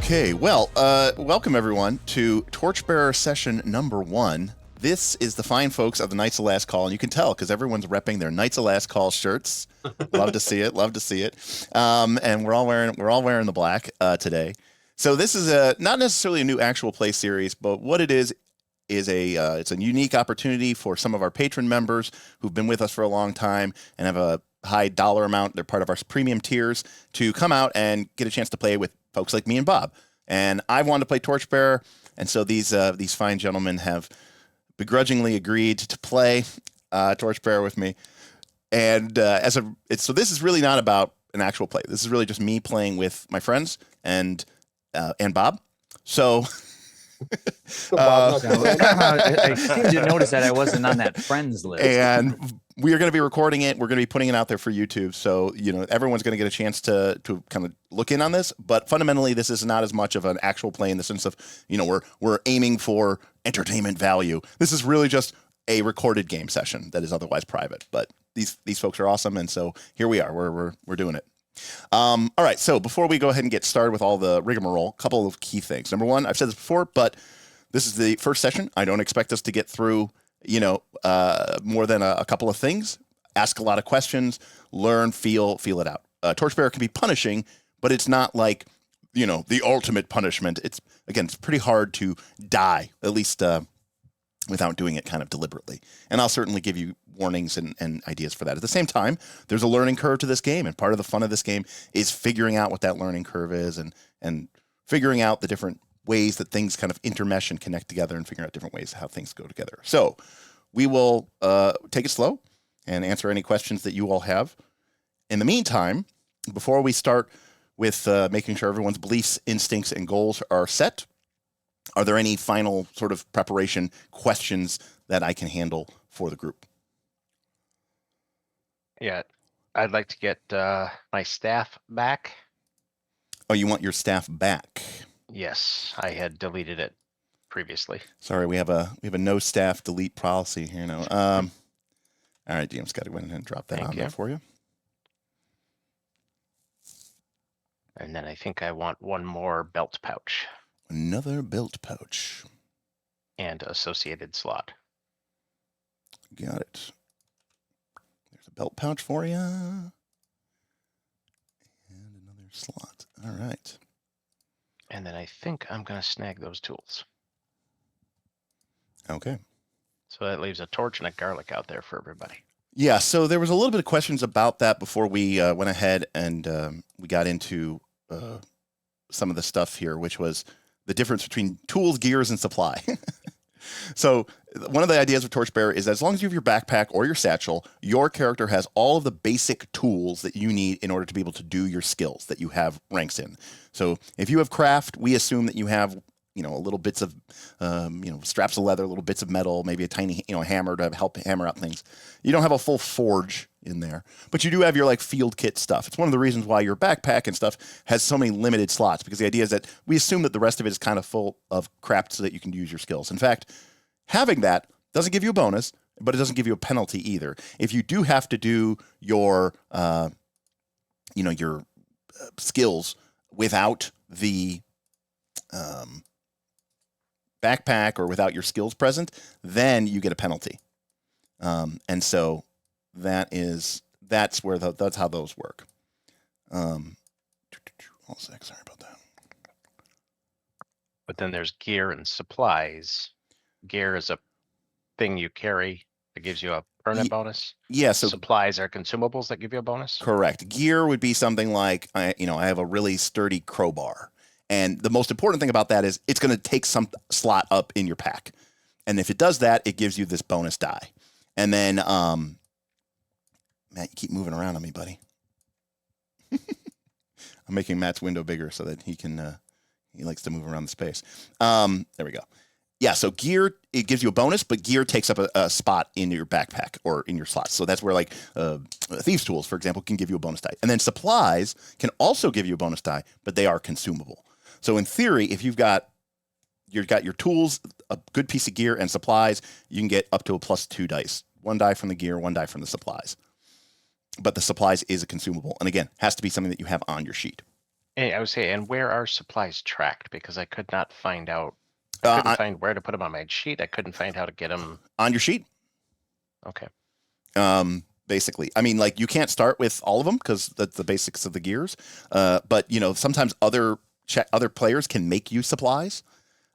Okay, well, welcome everyone to Torchbearer session number 1. This is the fine folks of the Knights of Last Call, and you can tell because everyone's repping their Knights of Last Call shirts. Love to see it. Love to see it. And we're all wearing the black today. So this is not necessarily a new actual play series, but what it is it's a unique opportunity for some of our patron members who've been with us for a long time and have a high dollar amount. They're part of our premium tiers to come out and get a chance to play with folks like me and Bob. And I've wanted to play Torchbearer, and so these fine gentlemen have begrudgingly agreed to play Torchbearer with me. And so this is really not about an actual play. This is really just me playing with my friends and Bob. So. I seem to notice that I wasn't on that friends list. And we are going to be recording it. We're going to be putting it out there for YouTube. So, everyone's going to get a chance to kind of look in on this. But fundamentally, this is not as much of an actual play in the sense of, we're aiming for entertainment value. This is really just a recorded game session that is otherwise private. But these folks are awesome. And so here we are. We're doing it. All right, so before we go ahead and get started with all the rigmarole, a couple of key things. Number one, I've said this before, but this is the first session. I don't expect us to get through, more than a couple of things. Ask a lot of questions, learn, feel it out. Torchbearer can be punishing, but it's not like, the ultimate punishment. It's pretty hard to die, at least without doing it kind of deliberately. And I'll certainly give you warnings and ideas for that. At the same time, there's a learning curve to this game, and part of the fun of this game is figuring out what that learning curve is and figuring out the different ways that things kind of intermesh and connect together and figuring out different ways how things go together. So we will take it slow and answer any questions that you all have. In the meantime, before we start with making sure everyone's beliefs, instincts, and goals are set, are there any final sort of preparation questions that I can handle for the group? Yeah, I'd like to get my staff back. Oh, you want your staff back? Yes, I had deleted it previously. Sorry, we have a no staff delete policy here now. All right, James, got to go ahead and drop that on there for you. And then I think I want one more belt pouch. Another belt pouch. And associated slot. Got it. There's a belt pouch for you. And another slot. All right. And then I think I'm going to snag those tools. Okay. So that leaves a torch and a garlic out there for everybody. Yeah, so there was a little bit of questions about that before we went ahead and we got into some of the stuff here, which was the difference between tools, gears, and supply. So one of the ideas of Torchbearer is that as long as you have your backpack or your satchel, your character has all of the basic tools that you need in order to be able to do your skills that you have ranks in. So if you have craft, we assume that you have, little bits of, straps of leather, little bits of metal, maybe a tiny, hammer to help hammer out things. You don't have a full forge in there, but you do have your field kit stuff. It's one of the reasons why your backpack and stuff has so many limited slots, because the idea is that we assume that the rest of it is kind of full of crap so that you can use your skills. In fact, having that doesn't give you a bonus, but it doesn't give you a penalty either. If you do have to do your, your skills without the backpack or without your skills present, then you get a penalty. And so that's how those work. Sorry about that. But then there's gear and supplies. Gear is a thing you carry that gives you a permanent bonus. Yeah. So supplies are consumables that give you a bonus. Correct. Gear would be something like, I have a really sturdy crowbar. And the most important thing about that is it's going to take some slot up in your pack. And if it does that, it gives you this bonus die. And then, Matt, you keep moving around on me, buddy. I'm making Matt's window bigger so that he can, he likes to move around the space. There we go. Yeah, so gear, it gives you a bonus, but gear takes up a spot in your backpack or in your slots. So that's where thieves' tools, for example, can give you a bonus die. And then supplies can also give you a bonus die, but they are consumable. So in theory, if you've got your tools, a good piece of gear, and supplies, you can get up to a +2 dice. 1 die from the gear, 1 die from the supplies. But the supplies is a consumable. And again, has to be something that you have on your sheet. I would say, and where are supplies tracked? Because I could not find out. I Uh, couldn't on, find where to put them on my sheet. I couldn't find how to get them. on your sheet, Okay. basically. I mean, like you can't start with all of them because that's the basics of the gears. But you know, sometimes other players can make you supplies,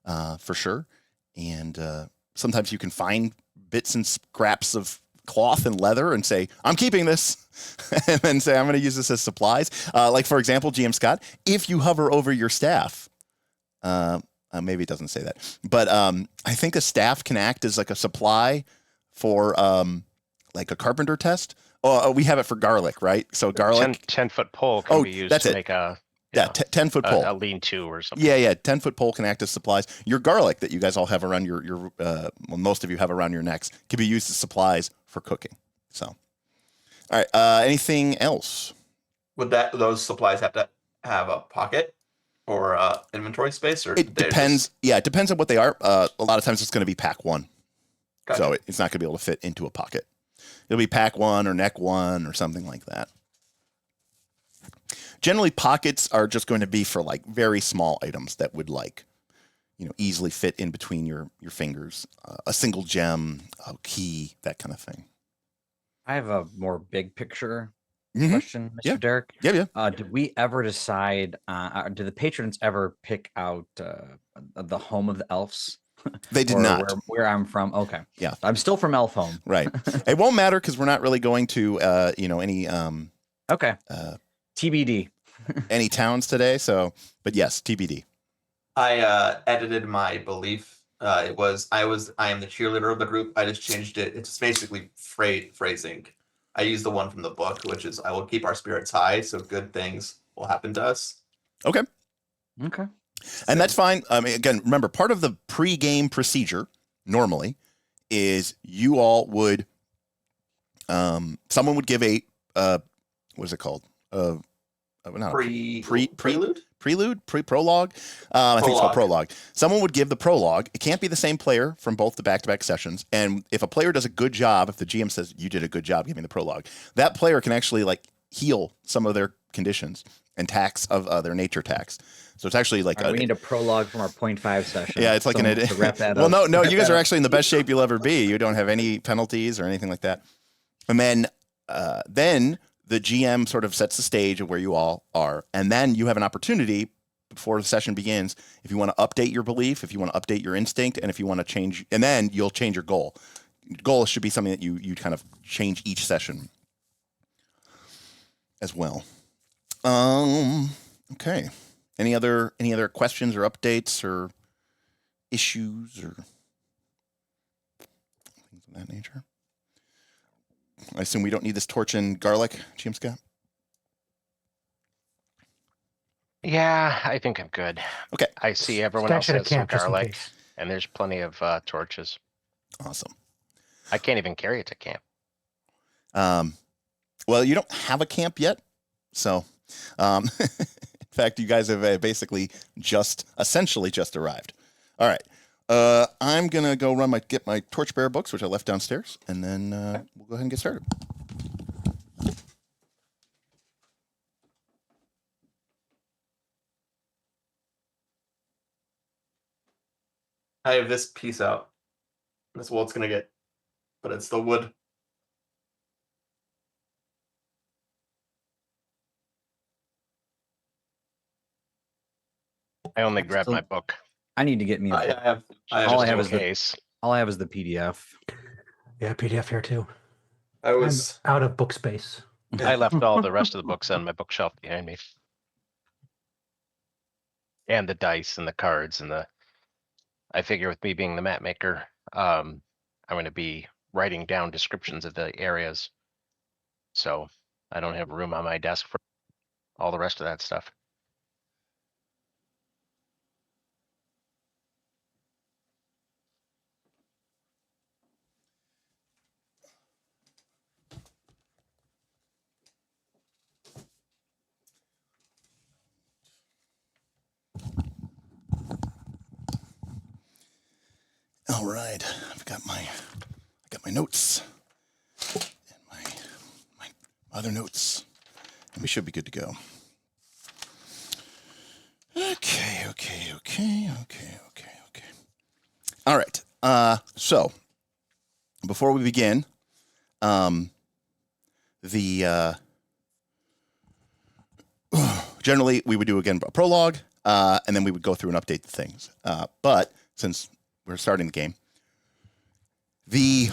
for sure. And sometimes you can find bits and scraps of cloth and leather and say, I'm keeping this. And then say, I'm going to use this as supplies. Like, for example, GM Scott, if you hover over your staff, maybe it doesn't say that, but I think a staff can act as like a supply for like a carpenter test. Oh, we have it for garlic, right? So garlic. 10-foot pole can be used to make a 10-foot pole. a lean-to or something. Yeah, 10-foot pole can act as supplies. Your garlic that you guys all have around your well, most of you have around your necks can be used as supplies for cooking. So, all right. Anything else? Would those supplies have to have a pocket or inventory space, or It depends. Yeah, it depends on what they are. A lot of times it's going to be pack one, so it's not going to be able to fit into a pocket. It'll be pack one or neck one or something like that. Generally, pockets are just going to be for like very small items that would like, you know, easily fit in between your fingers. A single gem, a key, that kind of thing. I have a more big picture Mhm. question, Mr. Yeah. Derek. Yeah. Did we ever decide? Did the patrons ever pick out the home of the elves? They did Or not. Where I'm from. Okay. Yeah. I'm still from Elf Home. Right. It won't matter because we're not really going to, you know, any Okay. TBD. any towns today. So, but yes, TBD. I edited my belief. I am the cheerleader of the group. I just changed it. It's basically phrasing. I used the one from the book, which is I will keep our spirits high, so good things will happen to us. Okay. Okay. And that's fine. I mean, again, remember, part of the pre-game procedure normally is you all would, someone would give a, what is it called? Not Prelude? Prologue. I think it's called prologue. Someone would give the prologue. It can't be the same player from both the back-to-back sessions. And if a player does a good job, if the GM says you did a good job giving the prologue, that player can actually like heal some of their conditions and tax of their nature tax. So it's actually like we need a prologue from our 0.5 session. Yeah, it's like to wrap that well, up. no, you guys are actually in the best shape you'll ever be. You don't have any penalties or anything like that. And then the GM sort of sets the stage of where you all are, and then you have an opportunity before the session begins if you want to update your belief, if you want to update your instinct, and if you want to change, and then you'll change your goal. Goal should be something that you kind of change each session as well. Okay. Any other questions or updates or issues or things of that nature? I assume we don't need this torch and garlic, GM Scott? Yeah, I think I'm good. Okay. I see everyone else has some garlic, and there's plenty of torches. Awesome. I can't even carry it to camp. Well, you don't have a camp yet, so in fact, you guys have basically essentially just arrived. All right. I'm gonna go get my Torchbearer books, which I left downstairs, and then we'll go ahead and get started. I have this piece out. That's what it's gonna get, but it's the wood. I only grabbed my book. I need to get me. I have all I have is case. all I have is the PDF. Yeah, PDF here too. I'm out of book space. I left all the rest of the books on my bookshelf behind me. And the dice and the cards and I figure with me being the map maker, I'm going to be writing down descriptions of the areas. So I don't have room on my desk for all the rest of that stuff. All right, I've got my notes and my other notes, and we should be good to go. Okay. All right. So before we begin, generally we would do again a prologue, and then we would go through and update the things. But since we're starting the game, the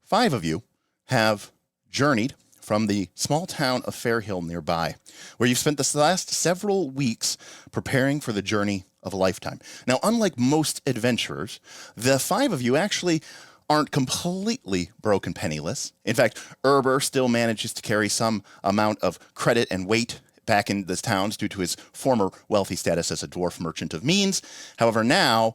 5 of you have journeyed from the small town of Fairhill nearby, where you've spent the last several weeks preparing for the journey of a lifetime. Now, unlike most adventurers, the 5 of you actually aren't completely broken penniless. In fact, Erber still manages to carry some amount of credit and weight back in the towns due to his former wealthy status as a dwarf merchant of means. However, now,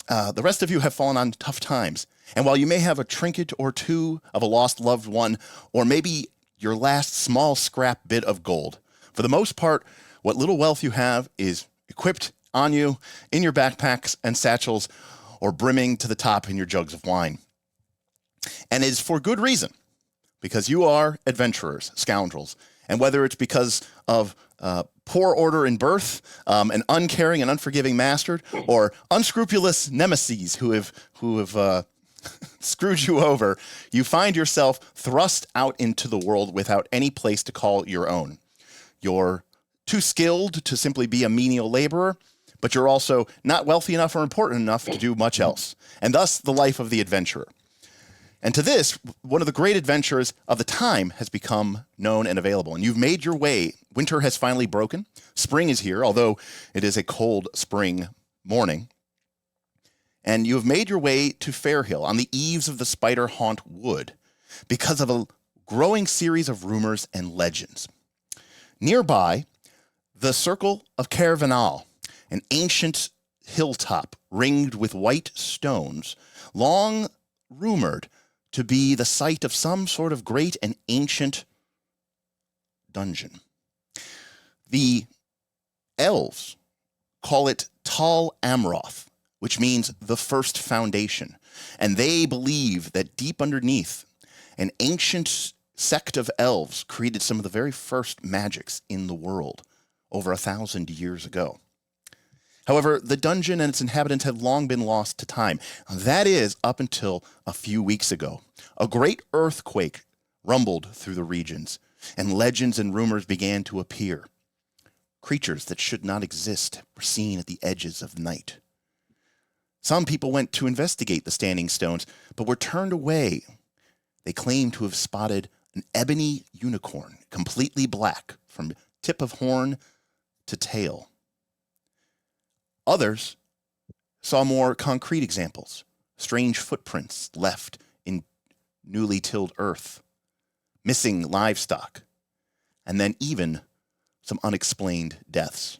the rest of you have fallen on tough times. And while you may have a trinket or two of a lost loved one, or maybe your last small scrap bit of gold, for the most part, what little wealth you have is equipped on you, in your backpacks and satchels, or brimming to the top in your jugs of wine. And it is for good reason, because you are adventurers, scoundrels. And whether it's because of poor order in birth, an uncaring and unforgiving master, or unscrupulous nemeses who have screwed you over, you find yourself thrust out into the world without any place to call your own. You're too skilled to simply be a menial laborer, but you're also not wealthy enough or important enough to do much else, and thus the life of the adventurer. And to this, one of the great adventures of the time has become known and available, and you've made your way. Winter has finally broken. Spring is here, although it is a cold spring morning. And you have made your way to Fairhill on the eaves of the Spider Haunt Wood because of a growing series of rumors and legends. Nearby, the Circle of Caravanal, an ancient hilltop ringed with white stones, long rumored to be the site of some sort of great and ancient dungeon. The elves call it Tal Amroth, which means the first foundation. And they believe that deep underneath, an ancient sect of elves created some of the very first magics in the world over 1,000 years ago. However, the dungeon and its inhabitants had long been lost to time. That is, up until a few weeks ago. A great earthquake rumbled through the regions, and legends and rumors began to appear. Creatures that should not exist were seen at the edges of night. Some people went to investigate the standing stones, but were turned away. They claimed to have spotted an ebony unicorn, completely black, from tip of horn to tail. Others saw more concrete examples, strange footprints left in newly tilled earth, missing livestock, and then even some unexplained deaths.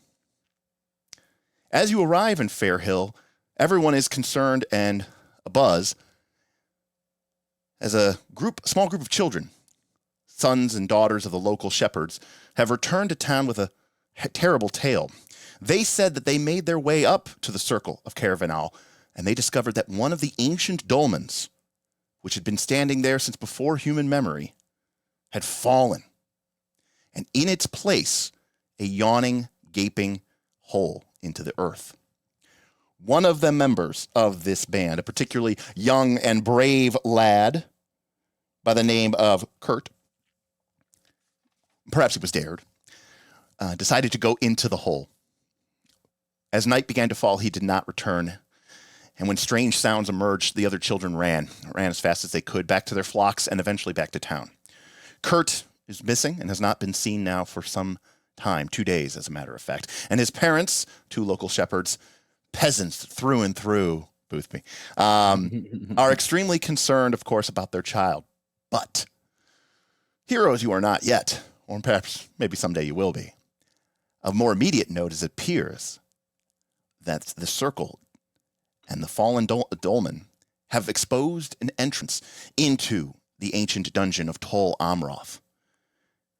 As you arrive in Fairhill, everyone is concerned and abuzz as a small group of children, sons and daughters of the local shepherds, have returned to town with a terrible tale. They said that they made their way up to the Circle of Caravanal, and they discovered that one of the ancient dolmens, which had been standing there since before human memory, had fallen, and in its place, a yawning, gaping hole into the earth. One of the members of this band, a particularly young and brave lad by the name of Kurt, perhaps he was dared, decided to go into the hole. As night began to fall, he did not return. And when strange sounds emerged, the other children ran as fast as they could back to their flocks and eventually back to town. Kurt is missing and has not been seen now for some time, 2 days, as a matter of fact. And his parents, 2 local shepherds, peasants through and through, Boothby, are extremely concerned, of course, about their child. But heroes you are not yet, or perhaps maybe someday you will be. Of more immediate note, as it appears that the circle and the fallen dolmen have exposed an entrance into the ancient dungeon of Tol Amroth,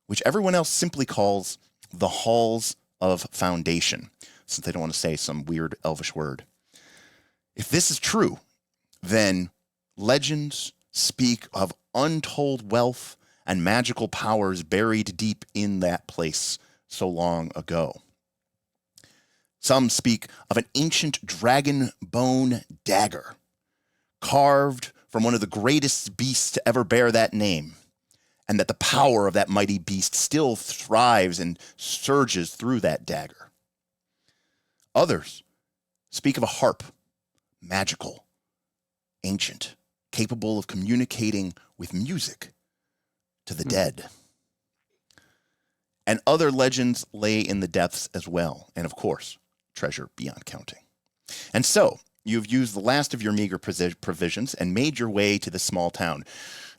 which everyone else simply calls the Halls of Foundation, since they don't want to say some weird elvish word. If this is true, then legends speak of untold wealth and magical powers buried deep in that place so long ago. Some speak of an ancient dragon bone dagger, carved from one of the greatest beasts to ever bear that name, and that the power of that mighty beast still thrives and surges through that dagger. Others speak of a harp, magical, ancient, capable of communicating with music to the dead. And other legends lay in the depths as well, and of course, treasure beyond counting. And so, you've used the last of your meager provisions and made your way to this small town.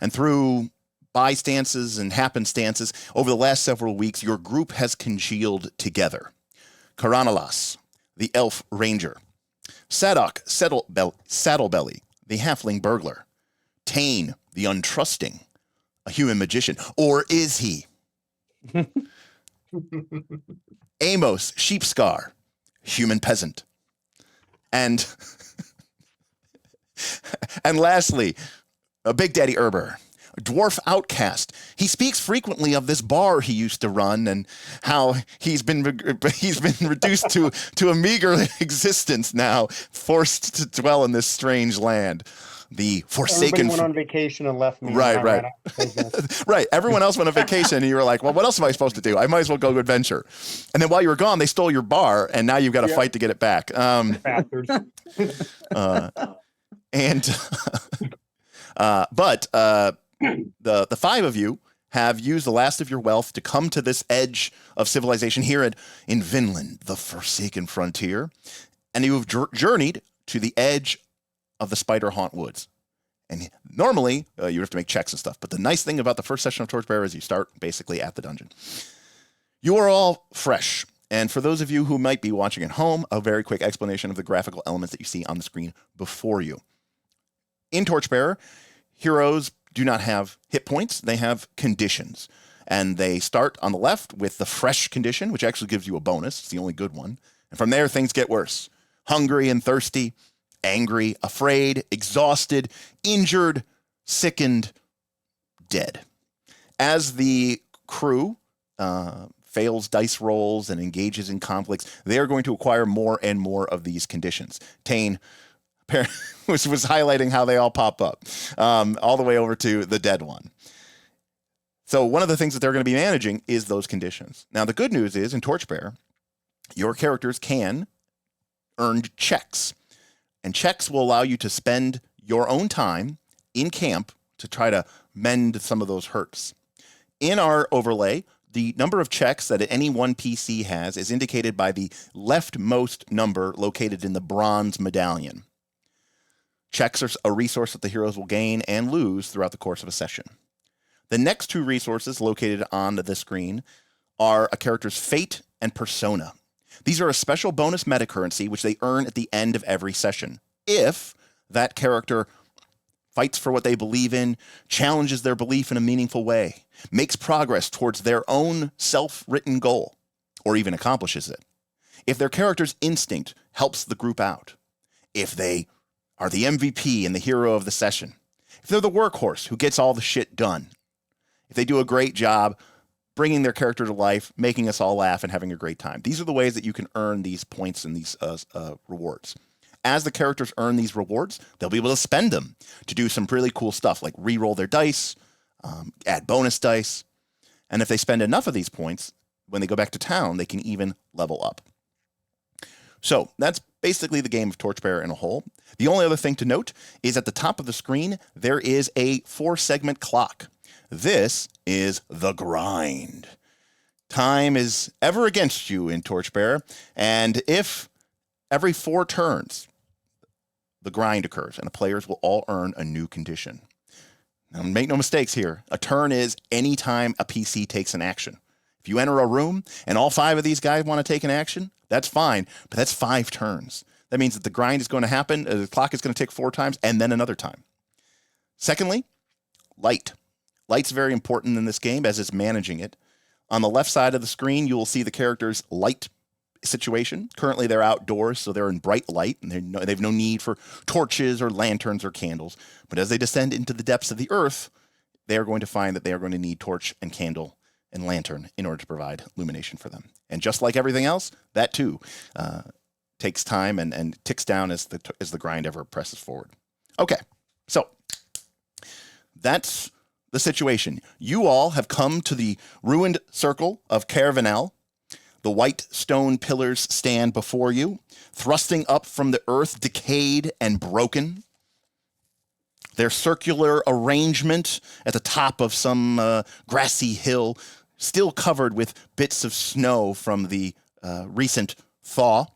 And through bystances and happenstances, over the last several weeks, your group has congealed together. Karanalas, the elf ranger. Sadok, Saddlebelly, the halfling burglar. Tane, the untrusting, a human magician. Or is he? Amos, Sheepscar, human peasant. And lastly, Big Daddy Erber, dwarf outcast. He speaks frequently of this bar he used to run and how he's been reduced to a meager existence now, forced to dwell in this strange land. The Forsaken. Everybody went on vacation and left me. Right, and I right. ran out of business. Right. Everyone else went on vacation, and you were like, well, what else am I supposed to do? I might as well go adventure. And then while you were gone, they stole your bar, and now you've got to fight to get it back. Bastards. But the five of you have used the last of your wealth to come to this edge of civilization here in Vinland, the Forsaken Frontier, and you have journeyed to the edge of the Spider Haunt Woods. And normally, you have to make checks and stuff, but the nice thing about the first session of Torchbearer is you start basically at the dungeon. You are all fresh, and for those of you who might be watching at home, a very quick explanation of the graphical elements that you see on the screen before you. In Torchbearer, heroes do not have hit points, they have conditions. And they start on the left with the fresh condition, which actually gives you a bonus. It's the only good one. And from there, things get worse. Hungry and thirsty, angry, afraid, exhausted, injured, sickened, dead. As the crew fails dice rolls and engages in conflicts, they are going to acquire more and more of these conditions. Tane was highlighting how they all pop up, all the way over to the dead one. So one of the things that they're going to be managing is those conditions. Now, the good news is in Torchbearer, your characters can earn checks. And checks will allow you to spend your own time in camp to try to mend some of those hurts. In our overlay, the number of checks that any one PC has is indicated by the leftmost number located in the bronze medallion. Checks are a resource that the heroes will gain and lose throughout the course of a session. The next two resources located on the screen are a character's fate and persona. These are a special bonus meta currency which they earn at the end of every session. If that character fights for what they believe in, challenges their belief in a meaningful way, makes progress towards their own self-written goal, or even accomplishes it. If their character's instinct helps the group out. If they are the MVP and the hero of the session. If they're the workhorse who gets all the shit done. If they do a great job bringing their character to life, making us all laugh, and having a great time. These are the ways that you can earn these points and these rewards. As the characters earn these rewards, they'll be able to spend them to do some really cool stuff, like re-roll their dice, add bonus dice. And if they spend enough of these points, when they go back to town, they can even level up. So that's basically the game of Torchbearer in a whole. The only other thing to note is at the top of the screen, there is a 4-segment clock. This is the grind. Time is ever against you in Torchbearer, and if every 4 turns, the grind occurs, and the players will all earn a new condition. Now, make no mistakes here. A turn is any time a PC takes an action. If you enter a room and all 5 of these guys want to take an action, that's fine, but that's 5 turns. That means that the grind is going to happen, the clock is going to tick 4 times, and then another time. Secondly, light. Light's very important in this game, as is managing it. On the left side of the screen, you will see the character's light situation. Currently, they're outdoors, so they're in bright light, and they have no need for torches or lanterns or candles. But as they descend into the depths of the earth, they are going to find that they are going to need torch and candle and lantern in order to provide illumination for them. And just like everything else, that too takes time and ticks down as the grind ever presses forward. Okay, so that's the situation. You all have come to the ruined circle of Caravanel. The white stone pillars stand before you, thrusting up from the earth, decayed and broken. Their circular arrangement at the top of some grassy hill, still covered with bits of snow from the recent thaw,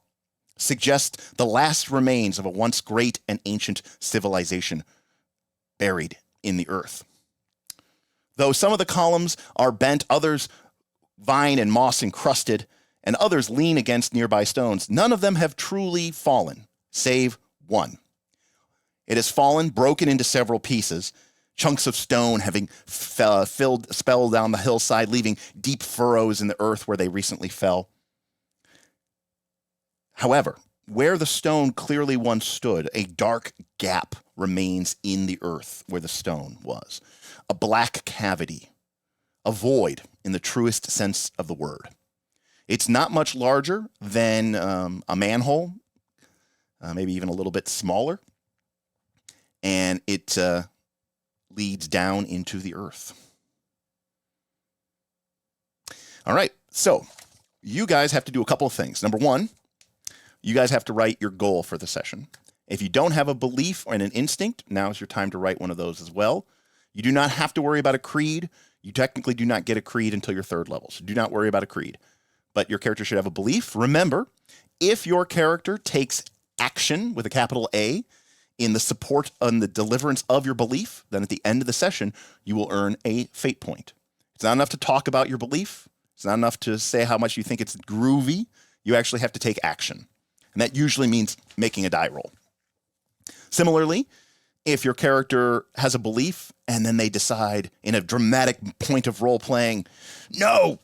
suggests the last remains of a once great and ancient civilization buried in the earth. Though some of the columns are bent, others vine and moss encrusted, and others lean against nearby stones, none of them have truly fallen, save one. It has fallen, broken into several pieces, chunks of stone having spelled down the hillside, leaving deep furrows in the earth where they recently fell. However, where the stone clearly once stood, a dark gap remains in the earth where the stone was. A black cavity, a void in the truest sense of the word. It's not much larger than a manhole, maybe even a little bit smaller, and it leads down into the earth. All right, so you guys have to do a couple of things. Number one, you guys have to write your goal for the session. If you don't have a belief or an instinct, now's your time to write one of those as well. You do not have to worry about a creed. You technically do not get a creed until your third level, so do not worry about a creed. But your character should have a belief. Remember, if your character takes action with a capital A in the support and the deliverance of your belief, then at the end of the session, you will earn a fate point. It's not enough to talk about your belief. It's not enough to say how much you think it's groovy. You actually have to take action. And that usually means making a die roll. Similarly, if your character has a belief and then they decide in a dramatic point of role playing, no,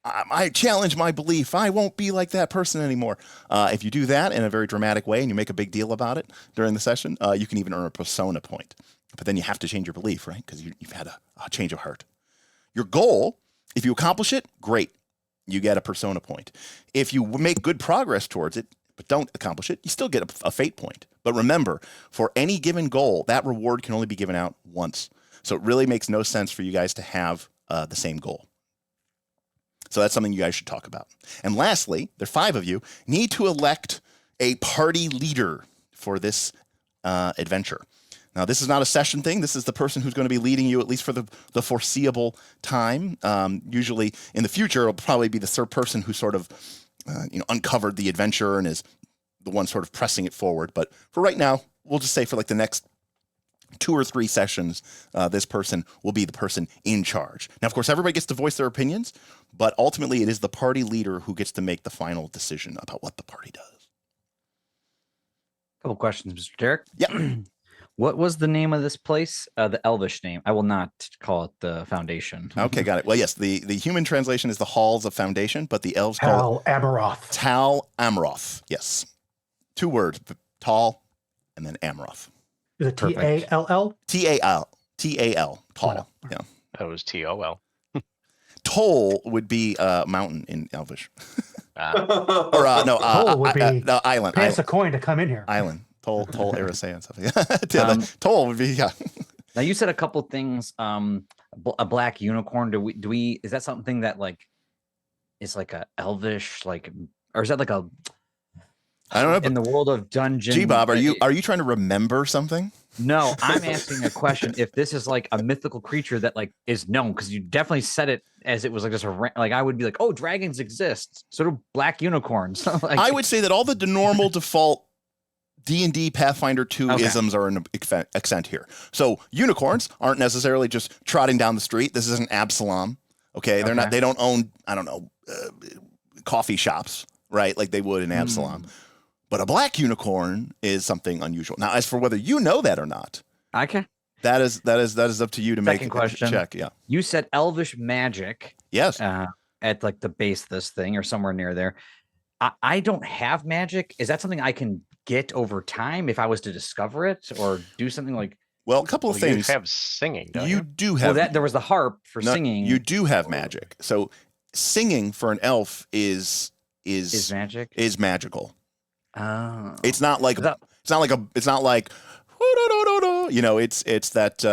I challenge my belief. I won't be like that person anymore. If you do that in a very dramatic way and you make a big deal about it during the session, you can even earn a persona point. But then you have to change your belief, right? Because you've had a change of heart. Your goal, if you accomplish it, great. You get a persona point. If you make good progress towards it, but don't accomplish it, you still get a fate point. But remember, for any given goal, that reward can only be given out once. So it really makes no sense for you guys to have the same goal. So that's something you guys should talk about. And lastly, there are 5 of you, need to elect a party leader for this adventure. Now, this is not a session thing. This is the person who's going to be leading you, at least for the foreseeable time. Usually in the future, it'll probably be the third person who sort of uncovered the adventure and is the one sort of pressing it forward. But for right now, we'll just say for like the next 2 or 3 sessions, this person will be the person in charge. Now, of course, everybody gets to voice their opinions, but ultimately it is the party leader who gets to make the final decision about what the party does. Couple questions, Mr. Derek. Yeah. What was the name of this place? The Elvish name. I will not call it the Foundation. Okay, got it. Well, yes, the human translation is the Halls of Foundation, but the elves call it Tal Amaroth. Tal Amroth. Yes. 2 words, Tal and then Amroth. Is it Perfect. T-A-L-L? T-A-L. Tal. Yeah. That was T-O-L. Toll would be mountain in Elvish. Ah, Or Toll would be no, island. Pay us a coin to come in here. Island. Toll, Erisea and stuff. Yeah. Toll would be, yeah. Now you said a couple things. A black unicorn. Do we? Is that something that like is like a Elvish or is that like a? I don't know. In the world of dungeon. G-Bob, are you trying to remember something? No, I'm asking a question. If this is like a mythical creature that like is known, because you definitely said it as it was like just I would be like, oh, dragons exist. So do black unicorns. I would say that all the normal default D&D Pathfinder 2 isms are an accent here. So unicorns aren't necessarily just trotting down the street. This isn't Absalom. Okay, they're not. They don't own coffee shops, right? Like they would in Absalom. But a black unicorn is something unusual. Now, as for whether you know that or not, okay, that is up to you to make a check. Yeah. You said Elvish magic. Yes. At like the base of this thing or somewhere near there. I don't have magic. Is that something I can get over time if I was to discover it or do something like? Well, a couple of Well, you things. have singing, don't You you? do Well, have that there was the harp for no, singing. You do have magic. So singing for an elf is magic. is magical. Oh, It's not like That- it's not like you know, it's that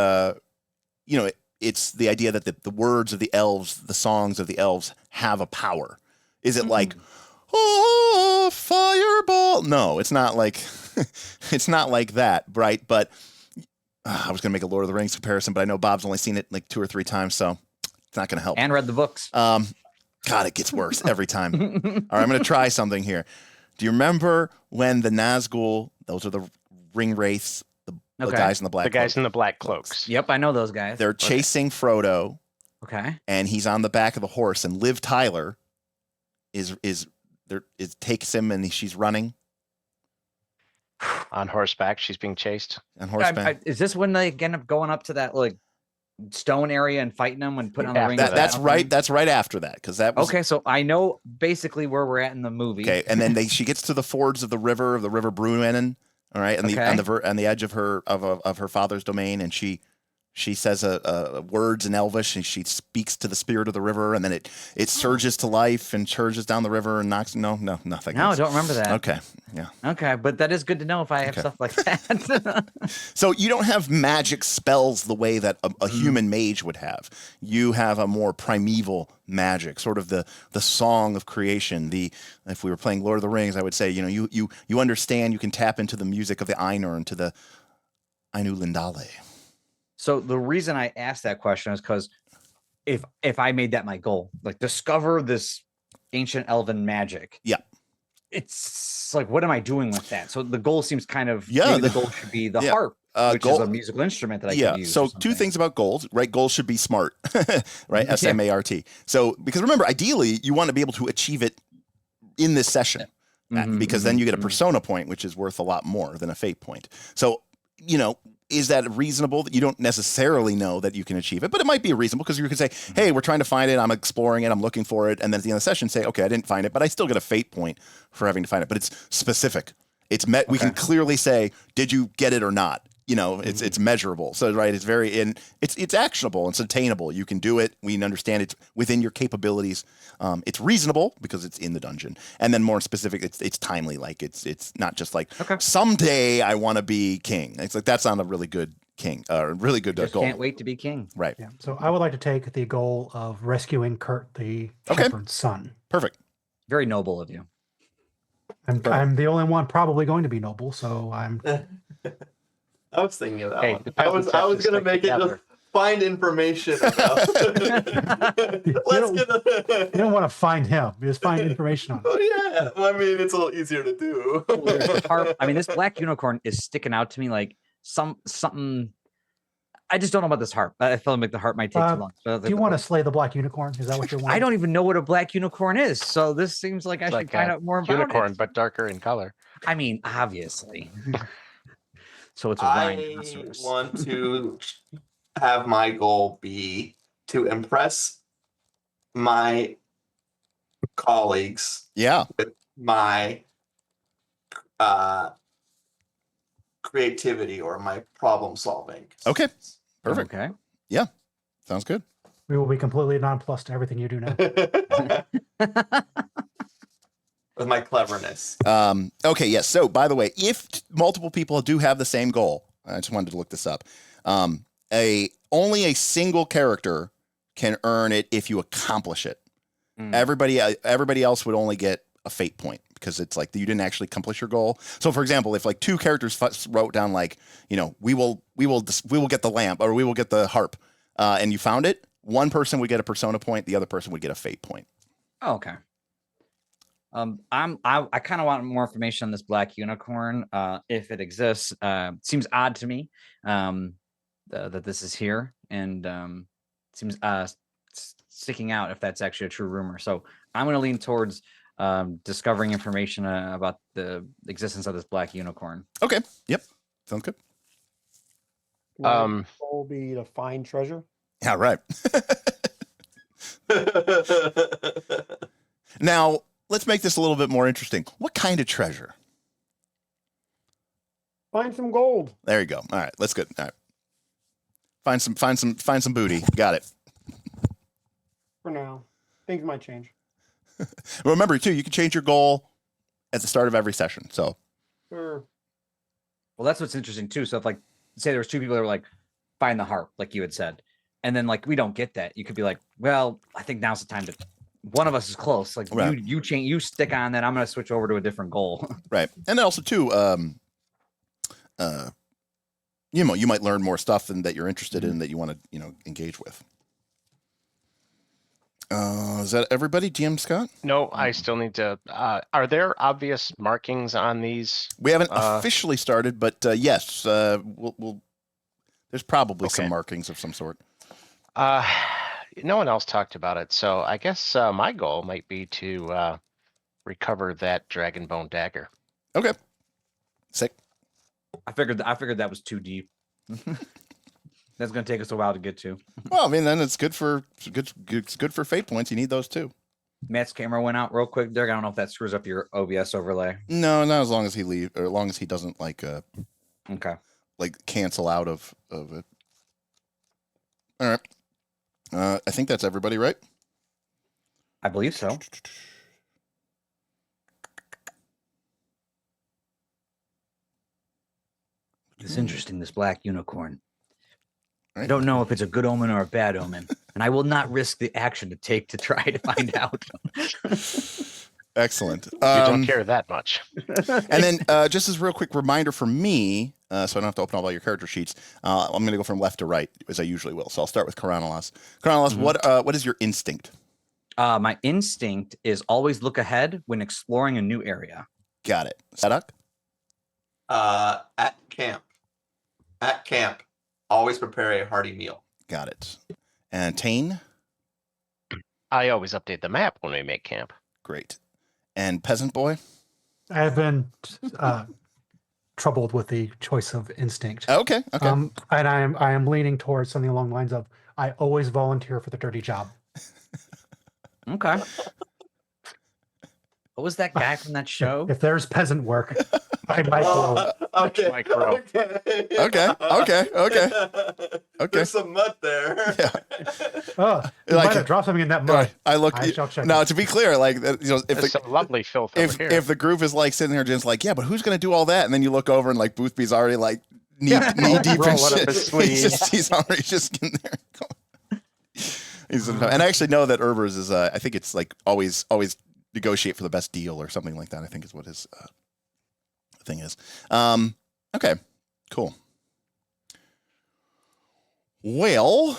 you know, it's the idea that the words of the elves, the songs of the elves have a power. Is it like oh, fireball? No, it's not like it's not like that, right? But I was going to make a Lord of the Rings comparison, but I know Bob's only seen it like 2 or 3 times, so it's not going to help. and read the books. God, it gets worse every time. All right, I'm going to try something here. Do you remember when the Nazgul, those are the ring wraiths, the Okay. guys in the black The guys cloaks, in the black cloaks. Yep, I know those guys. they're chasing Frodo, Okay. and he's on the back of the horse, and Liv Tyler takes him, and she's running On horseback, she's being chased. on horseback. Is this when they end up going up to that like stone area and fighting them and putting on the After ring? that- That's right. That's right after that, because that was Okay, so I know basically where we're at in the movie. okay. And then she gets to the fords of the river Bruinen, all right, and Okay. on the edge of her father's domain, and she says words in Elvish, and she speaks to the spirit of the river, and then it surges to life and surges down the river and knocks. Nothing. No, I don't remember that. Okay, yeah. Okay, but that is good to know if I have Okay. stuff like that. So you don't have magic spells the way that a human mage would have. You have a more primeval magic, sort of the song of creation. If we were playing Lord of the Rings, I would say, you understand. You can tap into the music of the Ainur, to the Ainu Lindale. So the reason I asked that question is because if I made that my goal, like discover this ancient elven magic. Yeah. It's like, what am I doing with that? So the goal seems kind of Yeah, maybe the goal should be the yeah. harp, which Goal- is a musical instrument that I yeah. could use. So or 2 something. things about goals, right? Goals should be smart, right? Yeah. SMART. So because remember, ideally, you want to be able to achieve it in this session, because then you get a persona point, which is worth a lot more than a fate point. So is that reasonable? That you don't necessarily know that you can achieve it, but it might be reasonable, because you can say, hey, we're trying to find it, I'm exploring it, I'm looking for it, and then at the end of the session say, okay, I didn't find it, but I still get a fate point for having to find it. But it's specific. It's met. We can clearly say, did you get it or not? It's measurable. So right, it's very it's actionable, it's attainable. You can do it. We understand it's within your capabilities. It's reasonable because it's in the dungeon, and then more specific, it's timely. Like it's not just like someday I want to be king. It's like that's not a really good king, really good Just goal. can't wait to be king. Right. Yeah. So I would like to take the goal of rescuing Kurt, the Okay. shepherd's son. Perfect. Very noble of you. I'm the only one probably going to be noble, so I'm. I was thinking of that Hey, one. the I was peasants have to gonna stick make together. it just find information about. Let's get You don't want to find him. You just find information on him. Oh yeah, well, I mean it's a little easier to do. There's the harp. I mean, this black unicorn is sticking out to me like something. I just don't know about this harp. I feel like the harp might take too long. So Do you want to slay the black unicorn? Is that what you're wanting? I don't even know what a black unicorn is, so this seems like I It's should like find a out more about unicorn, it. but darker in color. I mean, obviously. So it's a I rhinoceros. want to have my goal be to impress my colleagues Yeah. with my creativity or my problem solving. Okay. Perfect. Okay. Sounds good. We will be completely nonplussed to everything you do now. With my cleverness. Okay. Yes. So, by the way, if multiple people do have the same goal, I just wanted to look this up. Only a single character can earn it if you accomplish it. Everybody else would only get a fate point, because it's like you didn't actually accomplish your goal. So, for example, if like 2 characters wrote down like, we will get the lamp, or we will get the harp, and you found it, one person would get a persona point, the other person would get a fate point. Oh, okay. I kind of want more information on this black unicorn, if it exists. Seems odd to me, that this is here, and seems sticking out if that's actually a true rumor. So I'm going to lean towards discovering information about the existence of this black unicorn. Okay. Yep. Sounds good. My goal be to find treasure. Yeah. Right. Now, let's make this a little bit more interesting. What kind of treasure? Find some gold. There you go. All right. Let's go. All right. Find some booty. Got it. For now. Things might change. Remember too, you can change your goal at the start of every session. So Sure. Well, that's what's interesting too. So if like say there was two people that were like, find the harp, like you had said, and then like we don't get that, you could be like, well, I think now's the time to. One of us is close. Like Right. you change, you stick on that. I'm going to switch over to a different goal. right, and then also too, you know, you might learn more stuff and that you're interested in that you want to, you know, engage with. Is that everybody? DM Scott? No, I still need to. Are there obvious markings on these? We haven't officially started, but yes, we'll. There's probably some Okay. markings of some sort. No one else talked about it, so I guess my goal might be to recover that dragon bone dagger. Okay. Sick. I figured that was too deep. That's going to take us a while to get to. Well, I mean, then it's good for fate points. You need those too. Matt's camera went out real quick there. I don't know if that screws up your OBS overlay. No, not as long as he leaves, or as long as he doesn't like Okay. like cancel out of it. All right. I think that's everybody, right? I believe so. It's interesting, this black unicorn. I Right. don't know if it's a good omen or a bad omen, and I will not risk the action to take to try to find out. Excellent. You don't care that much. And then just as a real quick reminder for me, so I don't have to open up all your character sheets, I'm going to go from left to right, as I usually will. So I'll start with Karanelos. Karanelos, what is your instinct? My instinct is always look ahead when exploring a new area. Got it. Sadak? At camp, always prepare a hearty meal. Got it. And Tane? I always update the map when we make camp. Great. And Peasant Boy? I have been troubled with the choice of instinct. Okay. Okay. And I am leaning towards something along the lines of I always volunteer for the dirty job. Okay. What was that guy from that show? If there's peasant work, I might go. Okay. Mike Rowe. Okay. There's some mud there. Yeah. Oh, you Like- might have dropped something in that mud. I look. I shall check Now, it. to be clear, like, you know, if There's some lovely filth over here. if the group is like sitting there just like, yeah, but who's going to do all that? And then you look over and like Boothby's already like knee deep in Rolling up shit. his sleeves. He's already just getting there. And I actually know that Herbers is, I think it's like always negotiate for the best deal or something like that. I think is what his thing is. Okay, cool. Well,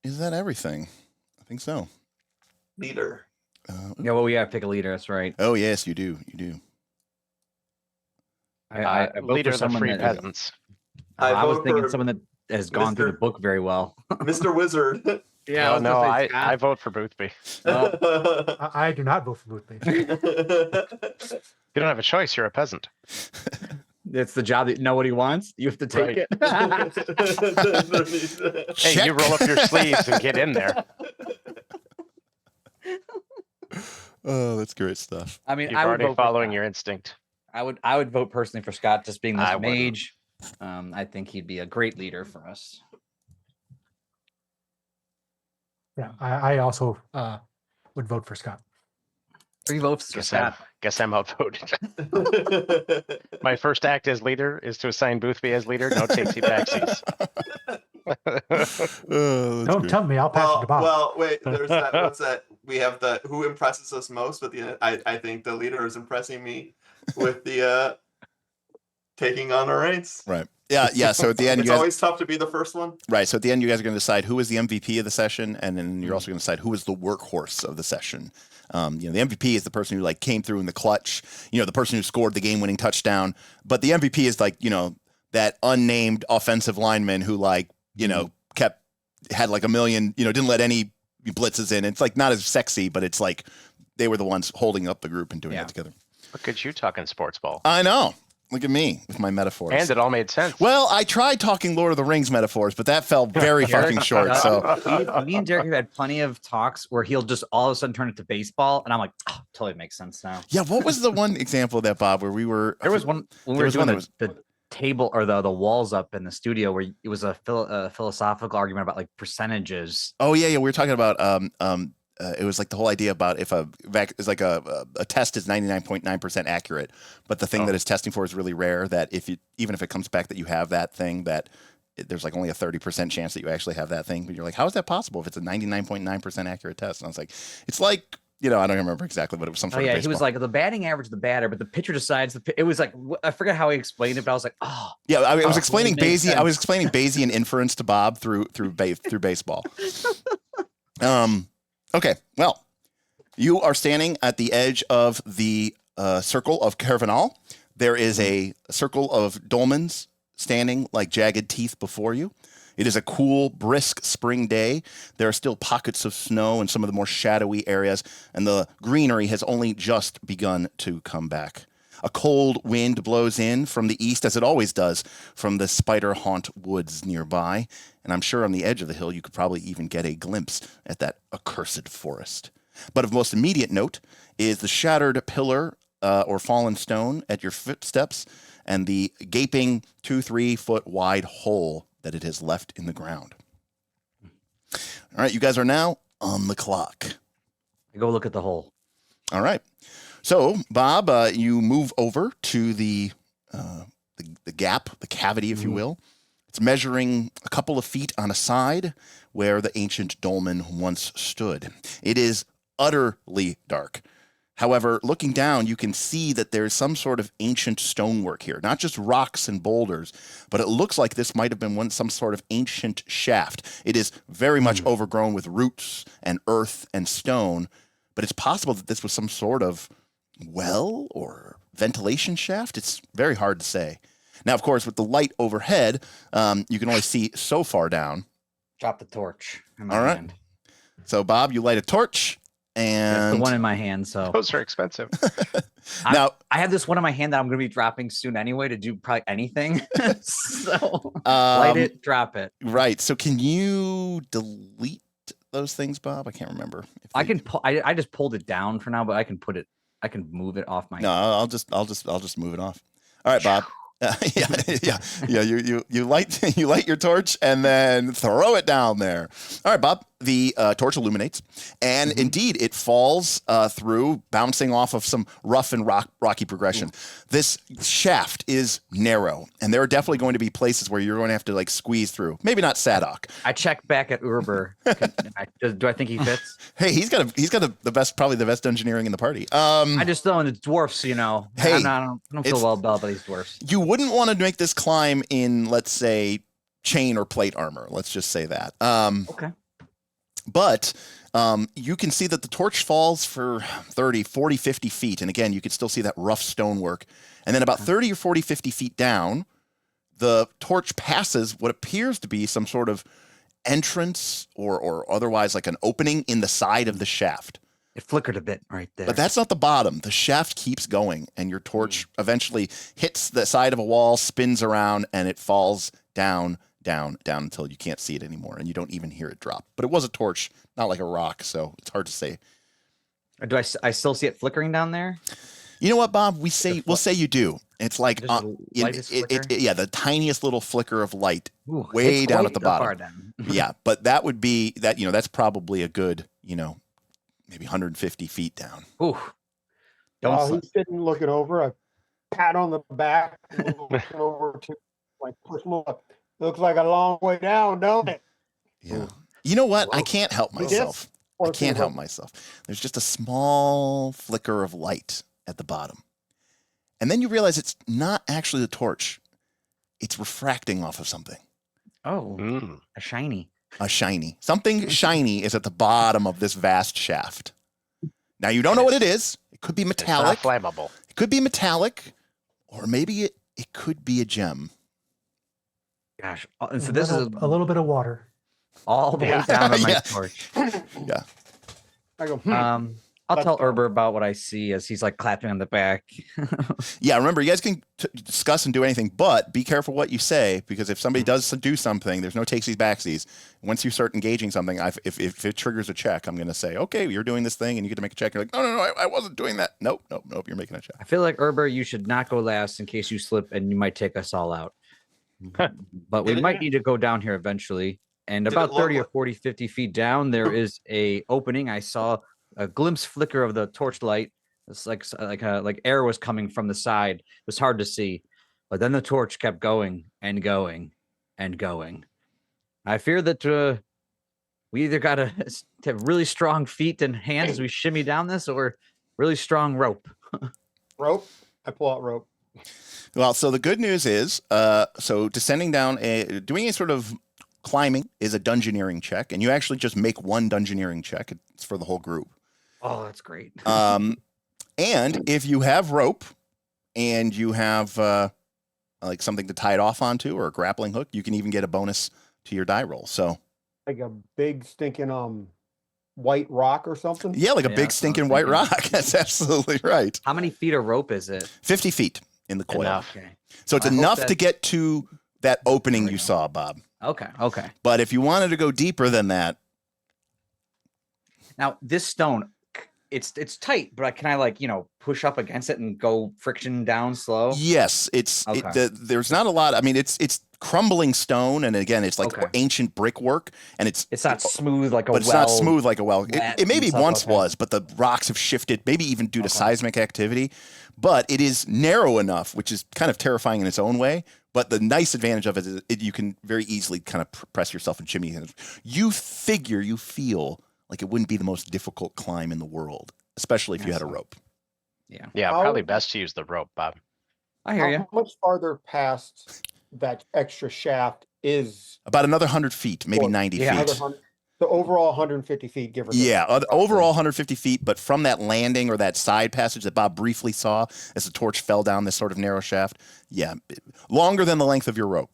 is that everything? I think so. Leader. Yeah, well, we gotta pick a leader. That's right. Oh yes, you do. You do. I vote Leader for of the someone free that- peasants. I was vote thinking for someone that has gone through the Mr. book very well. Mr. Wizard. Yeah, Oh, no, I vote for Boothby. I do not vote for Boothby. You don't have a choice. You're a peasant. It's the job that you know what he wants. You have to take Right. it. Hey, you roll up your sleeves and get in there. Oh, that's great stuff. I mean, You're I would already vote for following Scott. your instinct. I would vote personally for Scott, just being this I wouldn't. mage. I think he'd be a great leader for us. Yeah, I also would vote for Scott. 3 votes for Scott. Guess I'm outvoted. My first act as leader is to assign Boothby as leader. No takesy backsies. Oh, that's Don't great. tempt me. I'll pass it to Bob. Well, wait. There's that. What's that? We have the who impresses us most. But I think the leader is impressing me with the taking on our reins. Right. Yeah. So at the end, It's you guys, always tough to be the first one. right. So at the end, you guys are going to decide who is the MVP of the session, and then you're also going to decide who is the workhorse of the session. You know, the MVP is the person who like came through in the clutch. You know, the person who scored the game-winning touchdown. But the MVP is like, you know, that unnamed offensive lineman who like, you know, had like a million, you know, didn't let any blitzes in. It's like not as sexy, but it's like they were the ones holding up the group and doing Yeah. it together. Look at you talking sports ball. I know. Look at me with my metaphors. And it all made sense. Well, I tried talking Lord of the Rings metaphors, but that fell very fucking short. So Me and Derek have had plenty of talks where he'll just all of a sudden turn it to baseball, and I'm like, oh, totally makes sense now. yeah, what was the one example of that, Bob, where we were? There was one when we There were was one doing that the table or the walls up in the studio where it was a philosophical argument about like percentages. Oh yeah, we were talking about it was like the whole idea about if a test is 99.9% accurate, but the thing that it's testing for is really rare. That even if it comes back that you have that thing, that there's like only a 30% chance that you actually have that thing. But you're like, how is that possible if it's a 99.9% accurate test? And I was like, it's like, I don't remember exactly, but it was some sort of baseball. He was like the batting average of the batter, but the pitcher decides. It was like I forget how he explained it, but I was like, oh. Yeah, I was explaining Bayesian. I was explaining Bayesian inference to Bob through baseball. Okay, well, you are standing at the edge of the circle of Carvanal. There is a circle of dolmens standing like jagged teeth before you. It is a cool, brisk spring day. There are still pockets of snow in some of the more shadowy areas, and the greenery has only just begun to come back. A cold wind blows in from the east, as it always does, from the spider-haunt woods nearby. And I'm sure on the edge of the hill, you could probably even get a glimpse at that accursed forest. But of most immediate note is the shattered pillar or fallen stone at your footsteps and the gaping 2-3 foot wide hole that it has left in the ground. All right, you guys are now on the clock. Go look at the hole. All right. So, Bob, you move over to the gap, the cavity, if you will. It's measuring a couple of feet on a side where the ancient dolmen once stood. It is utterly dark. However, looking down, you can see that there's some sort of ancient stonework here, not just rocks and boulders, but it looks like this might have been some sort of ancient shaft. It is very much overgrown with roots and earth and stone, but it's possible that this was some sort of well or ventilation shaft. It's very hard to say. Now, of course, with the light overhead, you can only see so far down. Drop the torch in my All right. hand. So, Bob, you light a torch. And that's the one in my hand. So Those are expensive. now I have this one in my hand that I'm going to be dropping soon anyway to do probably anything. So light it, drop it. Right. So can you delete those things, Bob? I can't remember. I can. I just pulled it down for now, but I can put it. I can move it off my. No, I'll just move it off. All right, Bob. Yeah. You light your torch and then throw it down there. All right, Bob. The torch illuminates, and indeed it falls through, bouncing off of some rough and rocky progression. This shaft is narrow, and there are definitely going to be places where you're going to have to like squeeze through. Maybe not Sadok. I checked back at Urber. Do I think he fits? Hey, he's got the best, probably the best engineering in the party. I just know in the dwarfs, Hey, I don't feel well about these dwarfs. You wouldn't want to make this climb in, let's say, chain or plate armor. Let's just say that. Okay. But you can see that the torch falls for 30, 40, 50 feet. And again, you can still see that rough stonework. And then about 30 or 40, 50 feet down, the torch passes what appears to be some sort of entrance or otherwise like an opening in the side of the shaft. It flickered a bit right there. But that's not the bottom. The shaft keeps going, and your torch eventually hits the side of a wall, spins around, and it falls down until you can't see it anymore, and you don't even hear it drop. But it was a torch, not like a rock, so it's hard to say. Do I still see it flickering down there? You know what, Bob? We'll say you do. It's like the tiniest little flicker of light way down at the bottom. Yeah, but that would be that. That's probably a good maybe 150 feet down. Ooh. He's sitting looking over. A pat on the back, looking over to like push. Look, looks like a long way down, don't it? Yeah. You know what? I can't help myself. I can't help myself. There's just a small flicker of light at the bottom. And then you realize it's not actually the torch. It's refracting off of something. Oh, a shiny. Something shiny is at the bottom of this vast shaft. Now, you don't know what it is. It could be metallic. It's not flammable. It could be metallic, or maybe it could be a gem. Gosh. And so this is a little bit of water. all the way down on my torch. Yeah. I go, I'll Let's tell go. Herber about what I see as he's like clapping on the back. Yeah, remember, you guys can discuss and do anything, but be careful what you say, because if somebody does do something, there's no takesies backsies. Once you start engaging something, if it triggers a check, I'm going to say, okay, you're doing this thing, and you get to make a check. You're like, no, I wasn't doing that. Nope, you're making a check. I feel like Herber, you should not go last in case you slip and you might take us all out. But we might need to go down here eventually. And Did about it look 30 or like- 40, 50 feet down, there is a opening. I saw a glimpse flicker of the torchlight. It's like air was coming from the side. It was hard to see. But then the torch kept going and going and going. I fear that we either got to have really strong feet and hands as we shimmy down this, or really strong rope. Rope. I pull out rope. Well, so the good news is, so descending down, doing a sort of climbing is a dungeoneering check, and you actually just make one dungeoneering check. It's for the whole group. Oh, that's great. And if you have rope and you have like something to tie it off onto or a grappling hook, you can even get a bonus to your die roll. So Like a big stinking white rock or something. yeah, like a Yeah, big that's what I'm stinking white thinking. rock. That's absolutely right. How many feet of rope is it? 50 feet in the coil. Enough. Okay. So it's I hope enough to that- get to that opening There we you go. saw, Bob. Okay. But if you wanted to go deeper than that, Now this stone, it's tight, but can I push up against it and go friction down slow? yes, Okay. there's not a lot. I mean, it's crumbling stone, and again, it's like Okay. ancient brickwork, and it's not smooth like a but it's well. not smooth like a well. wet It maybe and stuff, once okay. was, but the rocks have shifted, maybe even due to Okay. seismic activity. But it is narrow enough, which is kind of terrifying in its own way. But the nice advantage of it is you can very easily kind of press yourself and shimmy. You feel like it wouldn't be the most difficult climb in the world, especially if you had a Excellent. rope. Yeah, Yeah, How- probably best to use the rope, Bob. I hear you. How much farther past that extra shaft is About another 100 feet, maybe Or- 90 yeah. another feet. 100? So overall 150 feet, give or take. Yeah, overall 150 feet, but from that landing or that side passage that Bob briefly saw as the torch fell down this sort of narrow shaft, yeah, longer than the length of your rope.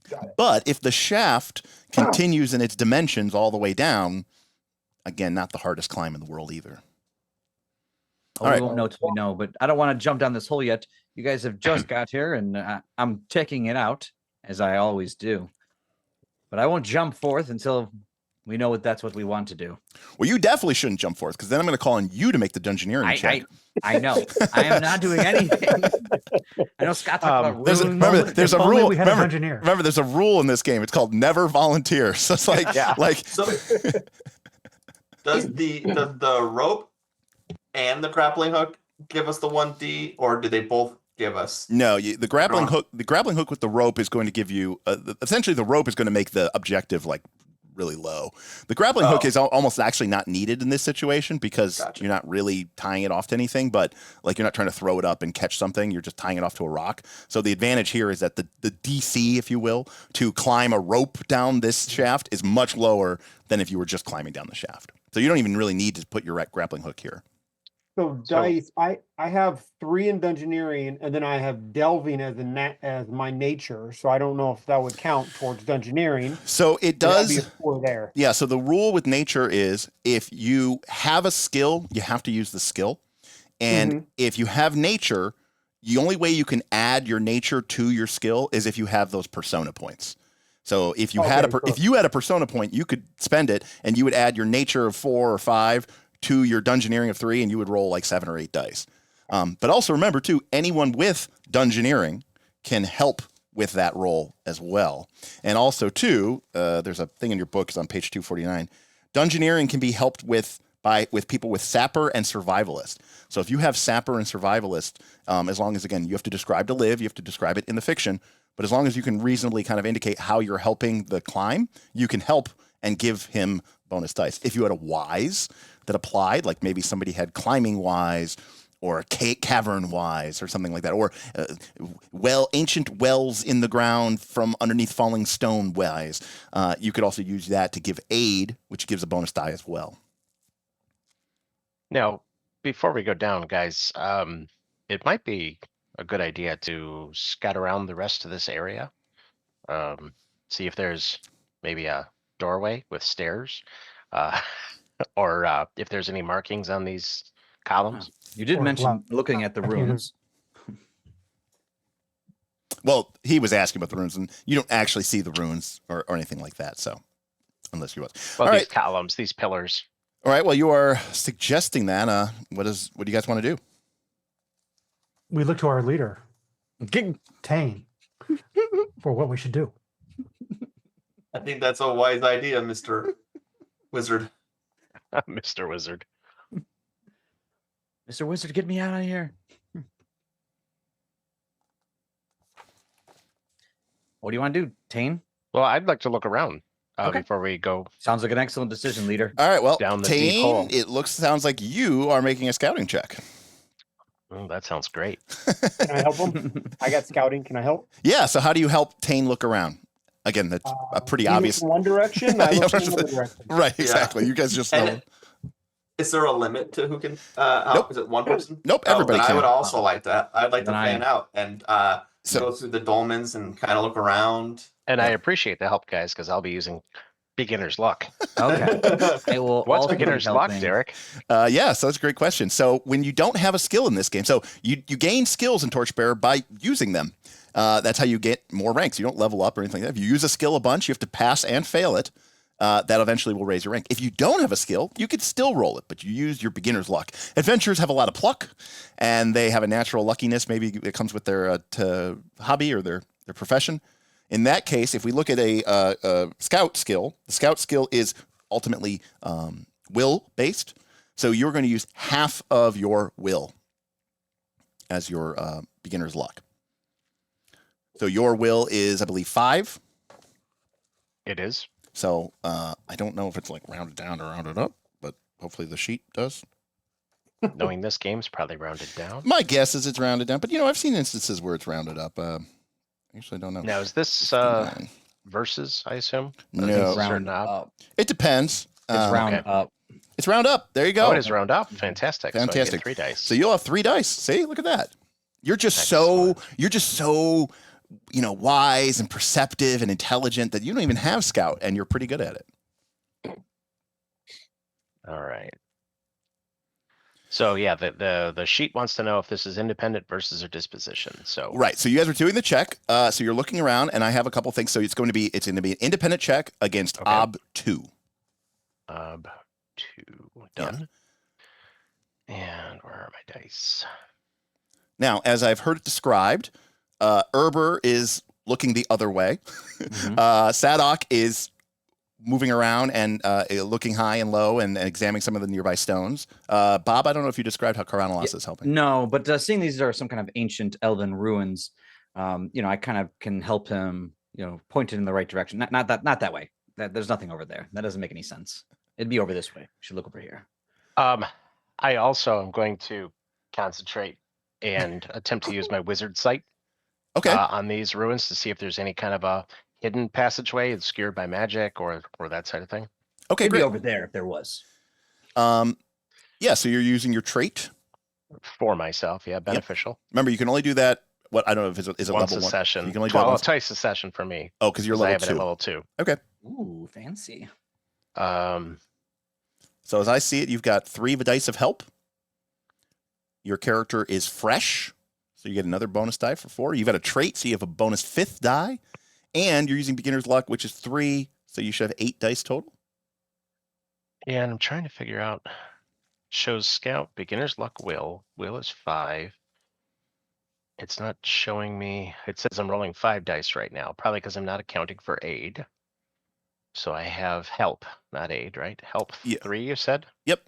Got it. But if the shaft continues in its dimensions all the way down, again, not the hardest climb in the world either. Oh, All we right. won't know till we know, but I don't want to jump down this hole yet. You guys have just got here, and I'm checking it out as I always do. But I won't jump forth until we know that's what we want to do. Well, you definitely shouldn't jump forth, because then I'm going to call on you to make the dungeoneering check. I know. I am not doing anything. I know Scott talked about There's a- ruling remember, moment. there's a If only rule. we had a engineer. Remember, there's a rule in this game. It's called never volunteer. So it's like, Yeah. like So does the rope and the grappling hook give us the 1D, or do they both give us? no, the grappling Wrong. hook. The grappling hook with the rope is going to give you essentially the rope is going to make the objective like really low. The grappling hook Oh. is almost actually not needed in this situation because Gotcha. you're not really tying it off to anything, but like you're not trying to throw it up and catch something. You're just tying it off to a rock. So the advantage here is that the DC, if you will, to climb a rope down this shaft is much lower than if you were just climbing down the shaft. So you don't even really need to put your grappling hook here. So dice, I have 3 in dungeoneering, and then I have delving as as my nature. So I don't know if that would count towards dungeoneering. So it But that'd be does. a 4 there. Yeah, so the rule with nature is if you have a skill, you have to use the skill. And if you have nature, the only way you can add your nature to your skill is if you have those persona points. So if you had Okay, if you had a persona point, you could spend it and you would add your nature of 4 or 5 to your dungeoneering of 3 and you would roll like 7 or 8 dice. But also remember too, anyone with dungeoneering can help with that roll as well. And also too, there's a thing in your book, it's on page 249. Dungeoneering can be helped with people with Sapper and Survivalist. So if you have Sapper and Survivalist, as long as, again, you have to describe to live, you have to describe it in the fiction, but as long as you can reasonably kind of indicate how you're helping the climb, you can help and give him bonus dice. If you had a Wise that applied, like maybe somebody had Climbing Wise or Cavern Wise or something like that, or ancient wells in the ground from underneath falling stone Wise, you could also use that to give aid, which gives a bonus die as well. Now, before we go down, guys, it might be a good idea to scout around the rest of this area. See if there's maybe a doorway with stairs. or if there's any markings on these columns. You did Or mention black looking at the unit. runes. Well, he was asking about the runes, and you don't actually see the runes or anything like that. So, unless you was. Well, All these right. columns, these pillars. All right. Well, you are suggesting that. What do you guys want to do? We look to our leader, Gig- Tane, for what we should do. I think that's a wise idea, Mr. Wizard. Mr. Wizard. Mr. Wizard, get me out of here. What do you want to do, Tane? Well, I'd like to look around Okay. before we go. Sounds like an excellent decision, leader. All right. Well, Down the deep hole. Tane, it sounds like you are making a scouting check. Oh, that sounds great. Can I help him? I got scouting. Can I help? Yeah. So, how do you help Tane look around? Again, that's a pretty He looks obvious. in one direction. I Yeah, look in another direction. Right. Yeah. Exactly. You guys just know. And is there a limit to who can help? Nope. Is it one person? Nope, everybody then can. I would also like that. I'd like Then to I- fan out and So- go through the dolmens and kind of look around. And I Yeah. appreciate the help, guys, because I'll be using beginner's luck. Okay. I will What's also be beginner's luck, helping. Derek? Yeah, so that's a great question. So when you don't have a skill in this game, so you gain skills in Torchbearer by using them. That's how you get more ranks. You don't level up or anything like that. If you use a skill a bunch, you have to pass and fail it. That eventually will raise your rank. If you don't have a skill, you could still roll it, but you use your beginner's luck. Adventurers have a lot of pluck, and they have a natural luckiness. Maybe it comes with their hobby or their profession. In that case, if we look at a scout skill, the scout skill is ultimately will-based. So you're going to use half of your will as your beginner's luck. So your will is, I believe, 5. It is. So I don't know if it's like rounded down or rounded up, but hopefully the sheet does. Knowing this game's probably rounded down. My guess is it's rounded down, but I've seen instances where it's rounded up. Actually, I don't know. Now, is this 59. versus, I assume? No. Or is this Round certain up? up. It depends. It's round okay. up. It's round up. There you go. Oh, it is round up. Fantastic. So I Fantastic. get 3 dice. So you'll have 3 dice. See, look at that. You're just Excellent. so wise and perceptive and intelligent that you don't even have scout, and you're pretty good at it. All right. So yeah, the sheet wants to know if this is independent versus a disposition. So Right. So you guys are doing the check. So you're looking around, and I have a couple things. So it's going to be an independent check against Okay. ob 2. 2 done. And where are my dice? Now, as I've heard it described, Erber is looking the other way. Mhm. Sadok is moving around and looking high and low and examining some of the nearby stones. Bob, I don't know if you described how Karanelos is helping. No, but seeing these are some kind of ancient elven ruins, I kind of can help him, point it in the right direction. Not that way. There's nothing over there. That doesn't make any sense. It'd be over this way. We should look over here. I also am going to concentrate and attempt to use my wizard sight Okay. on these ruins to see if there's any kind of a hidden passageway obscured by magic or that side of thing. Okay, It'd be great. over there if there was. Yeah, so you're using your trait. For myself, yeah, beneficial. Remember, you can only do that. What I don't know if it's a Once level a 1. session. You can only do it Well, once. twice a session for me. Oh, because you're 'Cause I level have it at 2. level 2. Okay. Ooh, fancy. So as I see it, you've got 3 dice of help. Your character is fresh, so you get another bonus die for 4. You've got a trait, so you have a bonus 5th die, and you're using beginner's luck, which is 3, so you should have 8 dice total. Yeah, and I'm trying to figure out. Shows scout, beginner's luck, will. Will is 5. It's not showing me. It says I'm rolling 5 dice right now, probably because I'm not accounting for aid. So I have help, not aid, right? Help Yeah. 3, you said? Yep.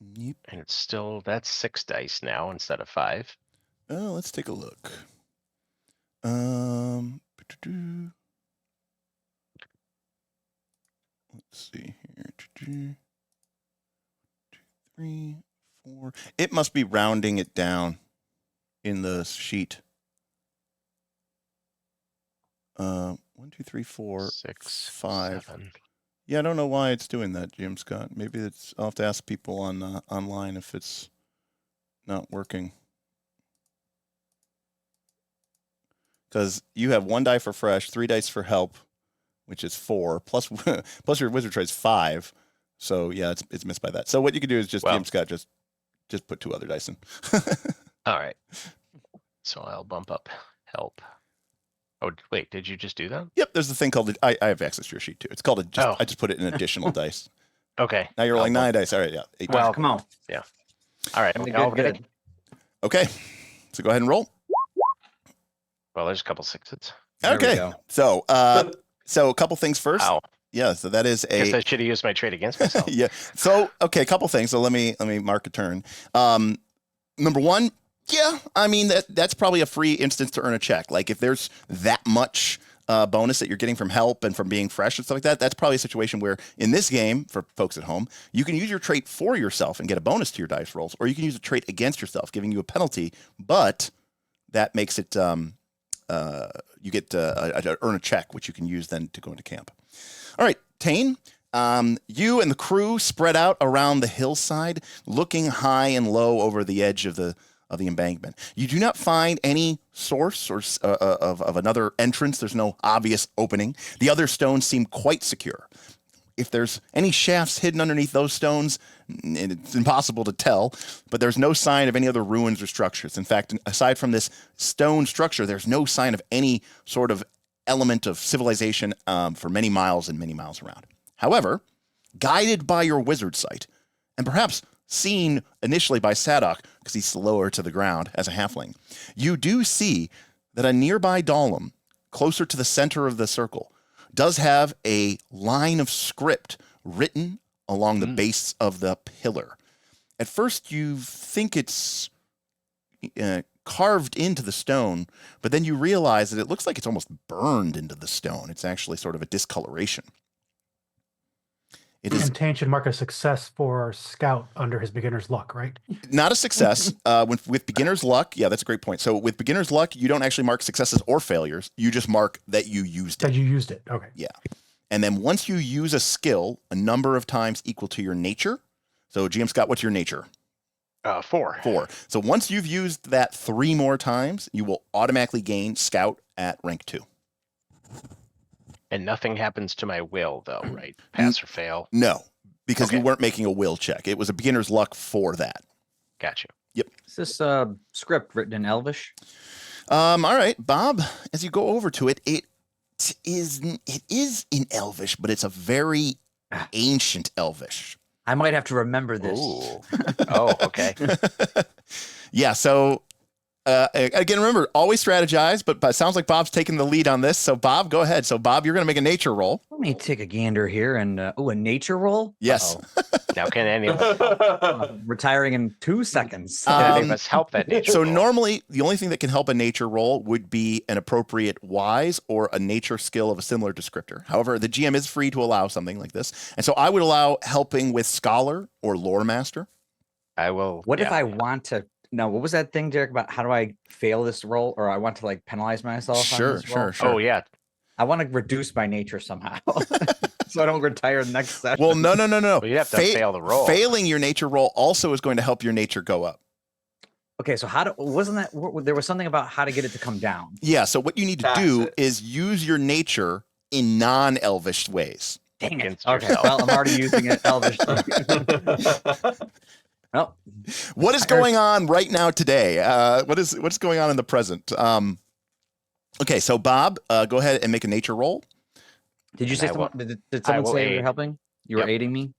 And it's still, that's 6 dice now instead of 5. Oh, let's take a look. Let's see here. 2, 3, 4. It must be rounding it down in the sheet. 1, 2, 3, 4, 6, 5. 7. Yeah, I don't know why it's doing that, Jim Scott. Maybe I'll have to ask people on online if it's not working. Because you have 1 die for fresh, 3 dice for help, which is 4, plus plus your wizard trait is 5. So yeah, it's missed by that. So what you can do is just Well. DM Scott just put 2 other dice in. All right. So I'll bump up help. Oh wait, did you just do that? Yep, there's the thing called I have access to your sheet too. It's called I just put it in additional dice. Okay. Now you're rolling I'll 9 dice. All right, yeah. 8 Well, Come on. All right. Good, I'll good. get it. Okay, so go ahead and roll. Well, there's a couple 6s. There we Okay, go. so a couple things first. Wow. Yeah, so that is Guess a I should have used my trait against myself. yeah. So okay, a couple things. So let me mark a turn. Number 1, yeah, I mean that's probably a free instance to earn a check. Like if there's that much bonus that you're getting from help and from being fresh and stuff like that, that's probably a situation where in this game, for folks at home, you can use your trait for yourself and get a bonus to your dice rolls, or you can use a trait against yourself, giving you a penalty, but that makes it you get earn a check, which you can use then to go into camp. All right, Tane, you and the crew spread out around the hillside, looking high and low over the edge of the embankment. You do not find any source or of another entrance. There's no obvious opening. The other stones seem quite secure. If there's any shafts hidden underneath those stones, it's impossible to tell, but there's no sign of any other ruins or structures. In fact, aside from this stone structure, there's no sign of any sort of element of civilization for many miles and many miles around. However, guided by your wizard sight, and perhaps seen initially by Sadok, because he's lower to the ground as a halfling, you do see that a nearby Dahlum, closer to the center of the circle, does have a line of script written along the base of the pillar. At first, you think it's carved into the stone, but then you realize that it looks like it's almost burned into the stone. It's actually sort of a discoloration. It is And Tane should mark a success for Scout under his beginner's luck, right? not a success. With beginner's luck, yeah, that's a great point. So with beginner's luck, you don't actually mark successes or failures. You just mark that you used it. That you used it. Okay. Yeah. And then once you use a skill a number of times equal to your nature. So GM Scott, what's your nature? 4. 4. So once you've used that 3 more times, you will automatically gain Scout at rank 2. And nothing happens to my will, though, right? Pass or fail. No, because you Okay. weren't making a will check. It was a beginner's luck for that. Gotcha. Is this script written in Elvish? All right, Bob, as you go over to it, it is in Elvish, but it's a very ancient Elvish. I might have to remember this. Ooh. Oh, okay. Yeah, so again, remember, always strategize, but it sounds like Bob's taking the lead on this. So Bob, go ahead. So Bob, you're going to make a nature roll. Let me take a gander here and a nature roll. Yes. Now, can any of Retiring in 2 seconds. us help that nature? So roll? normally, the only thing that can help a nature roll would be an appropriate wise or a nature skill of a similar descriptor. However, the GM is free to allow something like this. And so I would allow helping with scholar or lore master. I will. What if yeah. I want to? No, what was that thing, Derek, about how do I fail this roll, or I want to like penalize myself? on Sure, this roll? sure. Oh, yeah. I want to reduce my nature somehow, so I don't retire the next session. Well, no. Well, you'd have to fail the roll. Failing your nature roll also is going to help your nature go up. Okay, so wasn't that there was something about how to get it to come down? Yeah, so what you need to Tax do it. is use your nature in non-elvish ways. Dang it! Against Okay, yourself. well, I'm already using it Elvish. Well, What is going on right now today? What's going on in the present? Okay, so Bob, go ahead and make a nature roll. did you And say I will- did someone will say you were aid. helping? You were Yep. aiding me.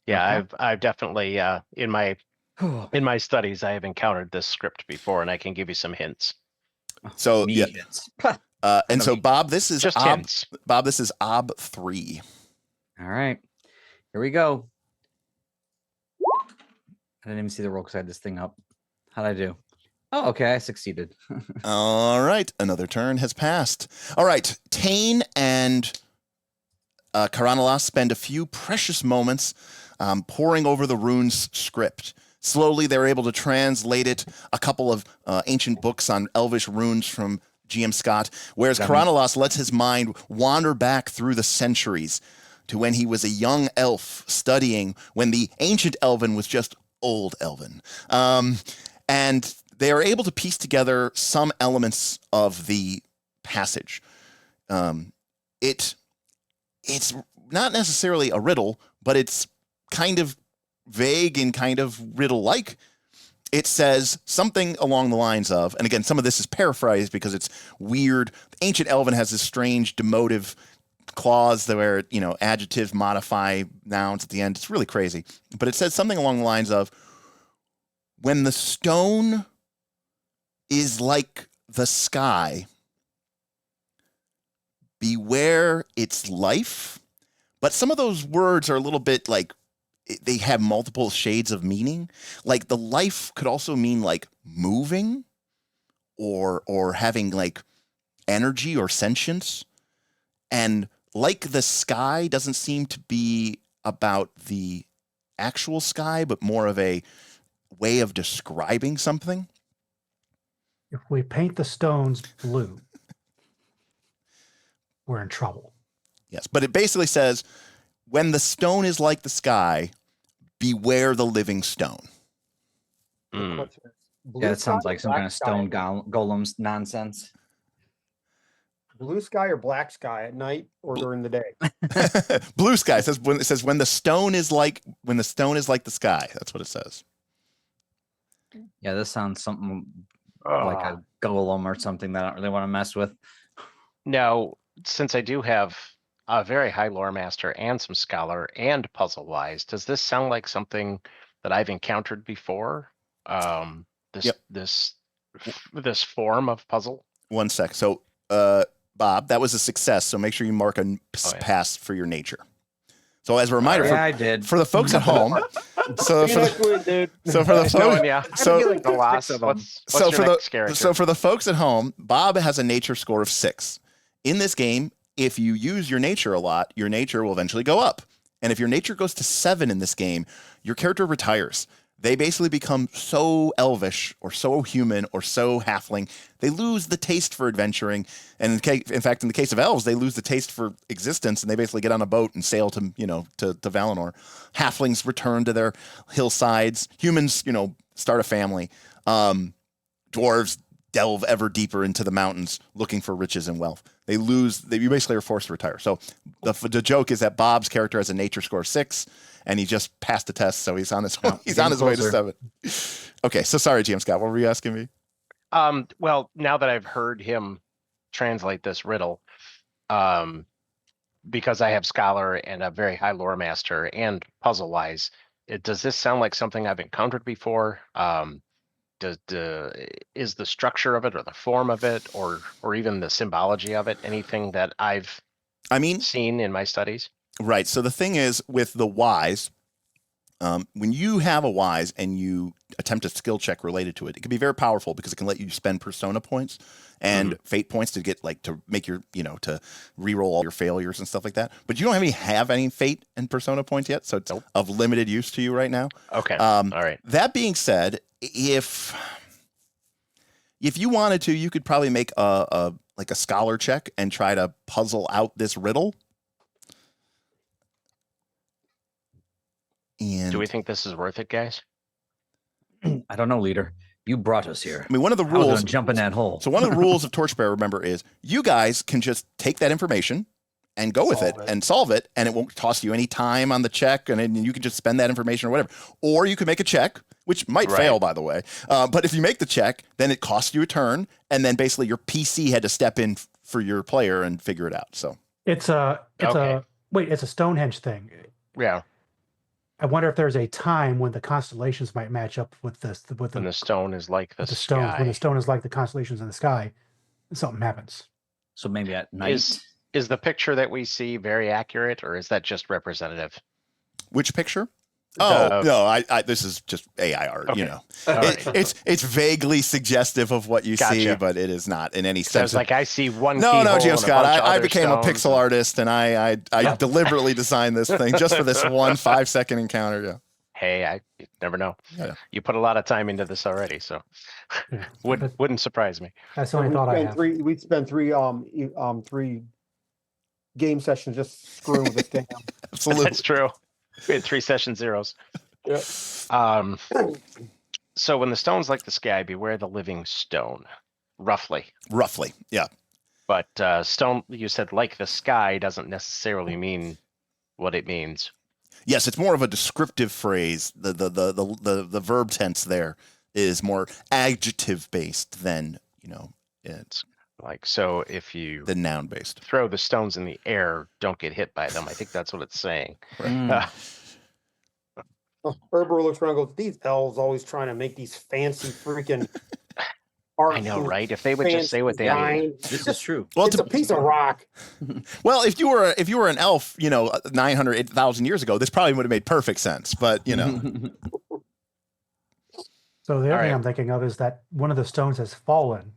Yeah, Okay. I've definitely in my studies I have encountered this script before, and I can give you some hints. So Me yeah, hits. and so Bob, this is Just Ob, hints. Bob, this is Ob 3. All right, here we go. I didn't even see the roll because I had this thing up. How'd I do? Oh, okay, I succeeded. All right, another turn has passed. All right, Tane and Karanalas spend a few precious moments poring over the rune's script. Slowly, they're able to translate it, a couple of ancient books on Elvish runes from GM Scott, whereas Karanalas lets his mind wander back through the centuries to when he was a young elf studying when the ancient Elven was just old Elven. And they are able to piece together some elements of the passage. it's not necessarily a riddle, but it's kind of vague and kind of riddle-like. It says something along the lines of, and again, some of this is paraphrased because it's weird. Ancient Elven has this strange demotive clause where, adjectives modify nouns at the end. It's really crazy. But it says something along the lines of, when the stone is like the sky, beware its life. But some of those words are a little bit like, they have multiple shades of meaning. Like the life could also mean like moving or having like energy or sentience. And like the sky doesn't seem to be about the actual sky, but more of a way of describing something. If we paint the stones blue, we're in trouble. Yes, but it basically says, when the stone is like the sky, beware the living stone. Yeah, it sounds like some kind of stone golems nonsense. Blue sky or black sky at night or during the day? Blue sky. It says when the stone is like the sky. That's what it says. Yeah, this sounds something like a golem or something that I don't really want to mess with. Now, since I do have a very high lore master and some scholar and puzzle wise, does this sound like something that I've encountered before? This form of puzzle? One sec. So, Bob, that was a success. So make sure you mark a pass for your nature. So as a reminder, I did. For the folks at home. So for the folks at home, Bob has a nature score of 6. In this game, if you use your nature a lot, your nature will eventually go up. And if your nature goes to 7 in this game, your character retires. They basically become so elvish or so human or so halfling, they lose the taste for adventuring. And in fact, in the case of elves, they lose the taste for existence, and they basically get on a boat and sail to Valinor. Halflings return to their hillsides. Humans, start a family. Dwarves delve ever deeper into the mountains looking for riches and wealth. You basically are forced to retire. So the joke is that Bob's character has a nature score of 6, and he just passed the test, so he's on his way to 7. Okay, so sorry, GM Scott, what were you asking me? Well, now that I've heard him translate this riddle, because I have scholar and a very high lore master and puzzle wise, does this sound like something I've encountered before? Is the structure of it or the form of it or even the symbology of it anything that I've seen in my studies? Right. So the thing is with the wise, when you have a wise and you attempt a skill check related to it, it can be very powerful because it can let you spend persona points and fate points to get to make your, to reroll all your failures and stuff like that. But you don't have any fate and persona points yet. So it's of limited use to you right now. Okay. All right. That being said, if you wanted to, you could probably make a scholar check and try to puzzle out this riddle. And do we think this is worth it, guys? I don't know, leader. You brought us here. I mean, one of the rules, jump in that hole. So one of the rules of Torchbearer, remember, is you guys can just take that information and go with it and solve it, and it won't cost you any time on the check, and then you can just spend that information or whatever. Or you can make a check, which might fail, by the way. But if you make the check, then it costs you a turn, and then basically your PC had to step in for your player and figure it out. So it's a Stonehenge thing. Yeah. I wonder if there's a time when the constellations might match up with this. When the stone is like the stone, sky. when the stone is like the constellations in the sky, something happens. So maybe at night. Is the picture that we see very accurate, or is that just representative? Which picture? Oh no, this is just AI art. Okay. It's vaguely suggestive of what you see, but it is not in any sense. So it's I see one. No, GM Scott. I became a pixel artist, and I deliberately designed this thing just for this one 5-second encounter. Yeah. Hey, you never know. Yeah. You put a lot of time into this already, so wouldn't surprise me. That's the only thought I have. We spent three game sessions just screwing with this game. Absolutely, that's true. We had 3 session zeros. Yeah. So when the stone's like the sky, beware the living stone. Roughly. Yeah. But stone, you said like the sky doesn't necessarily mean what it means. Yes, it's more of a descriptive phrase. The verb tense there is more adjective based than it's Like, so if you the noun based. throw the stones in the air, don't get hit by them. I think that's what it's saying. Mm. Herber looks around and goes, these elves always trying to make these fancy freaking art. I know, right? If they would just say what they mean. This is true. Well, It's a piece of rock. well, if you were an elf, 900,000 years ago, this probably would have made perfect sense. But So the other thing right. I'm thinking of is that one of the stones has fallen.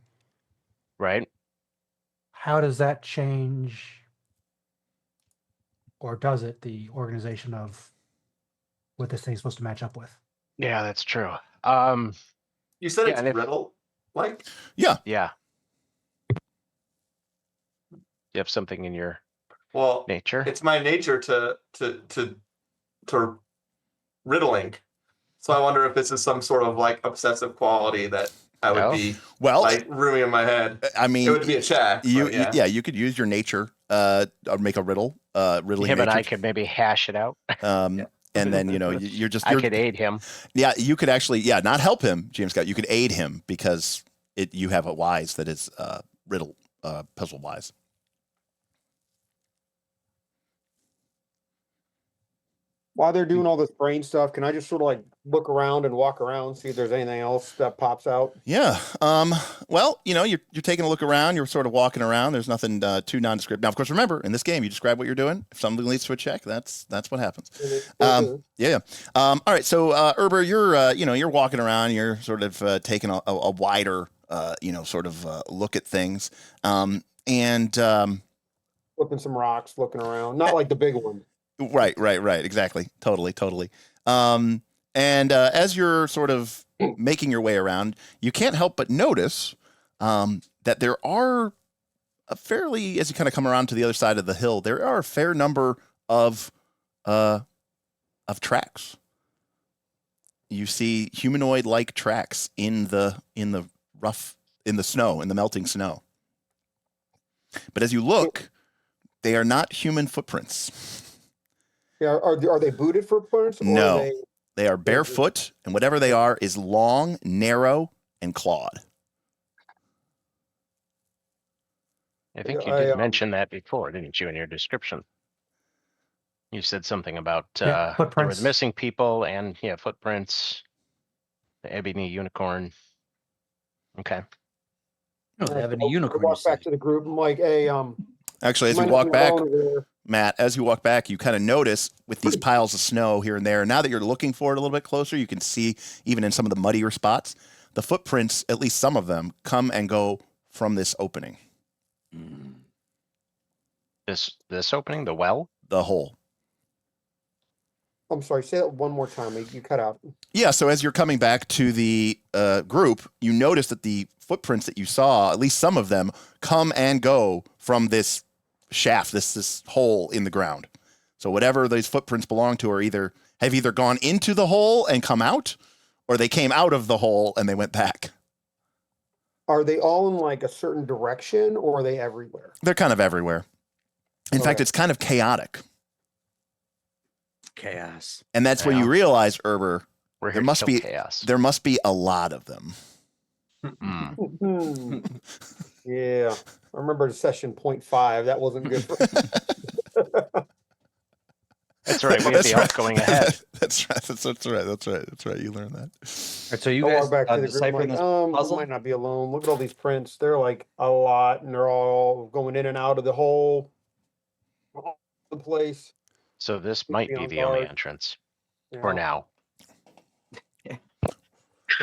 Right? How does that change, or does it, the organization of what this thing's supposed to match up with? Yeah, that's true. You said Yeah, it's and if- riddle, like Yeah. You have something in your well, nature. it's my nature to riddling. So I wonder if this is some sort of like obsessive quality that I would No. be well, like rooming in my head. I mean, It would be a check. but yeah. you could use your nature or make a riddle, riddling Him and I nature. could maybe hash it out. And then you're I could aid him. Yeah, you could actually not help him, James Scott. You could aid him because you have a wise that is riddle puzzle wise. While they're doing all this brain stuff, can I just sort of like look around and walk around, see if there's anything else that pops out? Yeah. Well, you're taking a look around. You're sort of walking around. There's nothing too nondescript. Now, of course, remember in this game, you describe what you're doing. If something leads to a check, that's what happens. Yeah. All right. So, Herber, you're walking around. You're sort of taking a wider, sort of look at things, and Flipping some rocks, looking around. Not like the big one. Right. Exactly. Totally. And as you're sort of making your way around, you can't help but notice that there are as you kind of come around to the other side of the hill, there are a fair number of tracks. You see humanoid-like tracks in the snow, in the melting snow. But as you look, they are not human footprints. Yeah, are they booted footprints? No, they are barefoot, and whatever they are is long, narrow, and clawed. I think you did mention that before, didn't you, in your description? You said something about there were footprints. the missing people and footprints, the ebony unicorn. Okay. No, they have a unicorn. Walk back to the group. I'm like, hey, Actually, as you walk back, Matt, as you walk back, you kind of notice with these piles of snow here and there. Now that you're looking for it a little bit closer, you can see even in some of the muddier spots, the footprints, at least some of them, come and go from this opening. This opening, the well? The hole. I'm sorry, say that one more time. You cut out. Yeah, so as you're coming back to the group, you notice that the footprints that you saw, at least some of them, come and go from this shaft, this hole in the ground. So whatever those footprints belong to have either gone into the hole and come out, or they came out of the hole and they went back. Are they all in like a certain direction, or are they everywhere? They're kind of everywhere. In fact, it's kind of chaotic. Chaos. And that's when you realize, Herber, We're there here must to be kill chaos. there must be a lot of them. Yeah, I remember session 0.5. That wasn't good. That's right. We have the elf going ahead. That's right. You learned that. All right, so you I guys walk back to the group. deciphering this I puzzle? might not be alone. Look at all these prints. They're like a lot, and they're all going in and out of the hole. All the place. So this might be on the only guard. entrance you for know, now.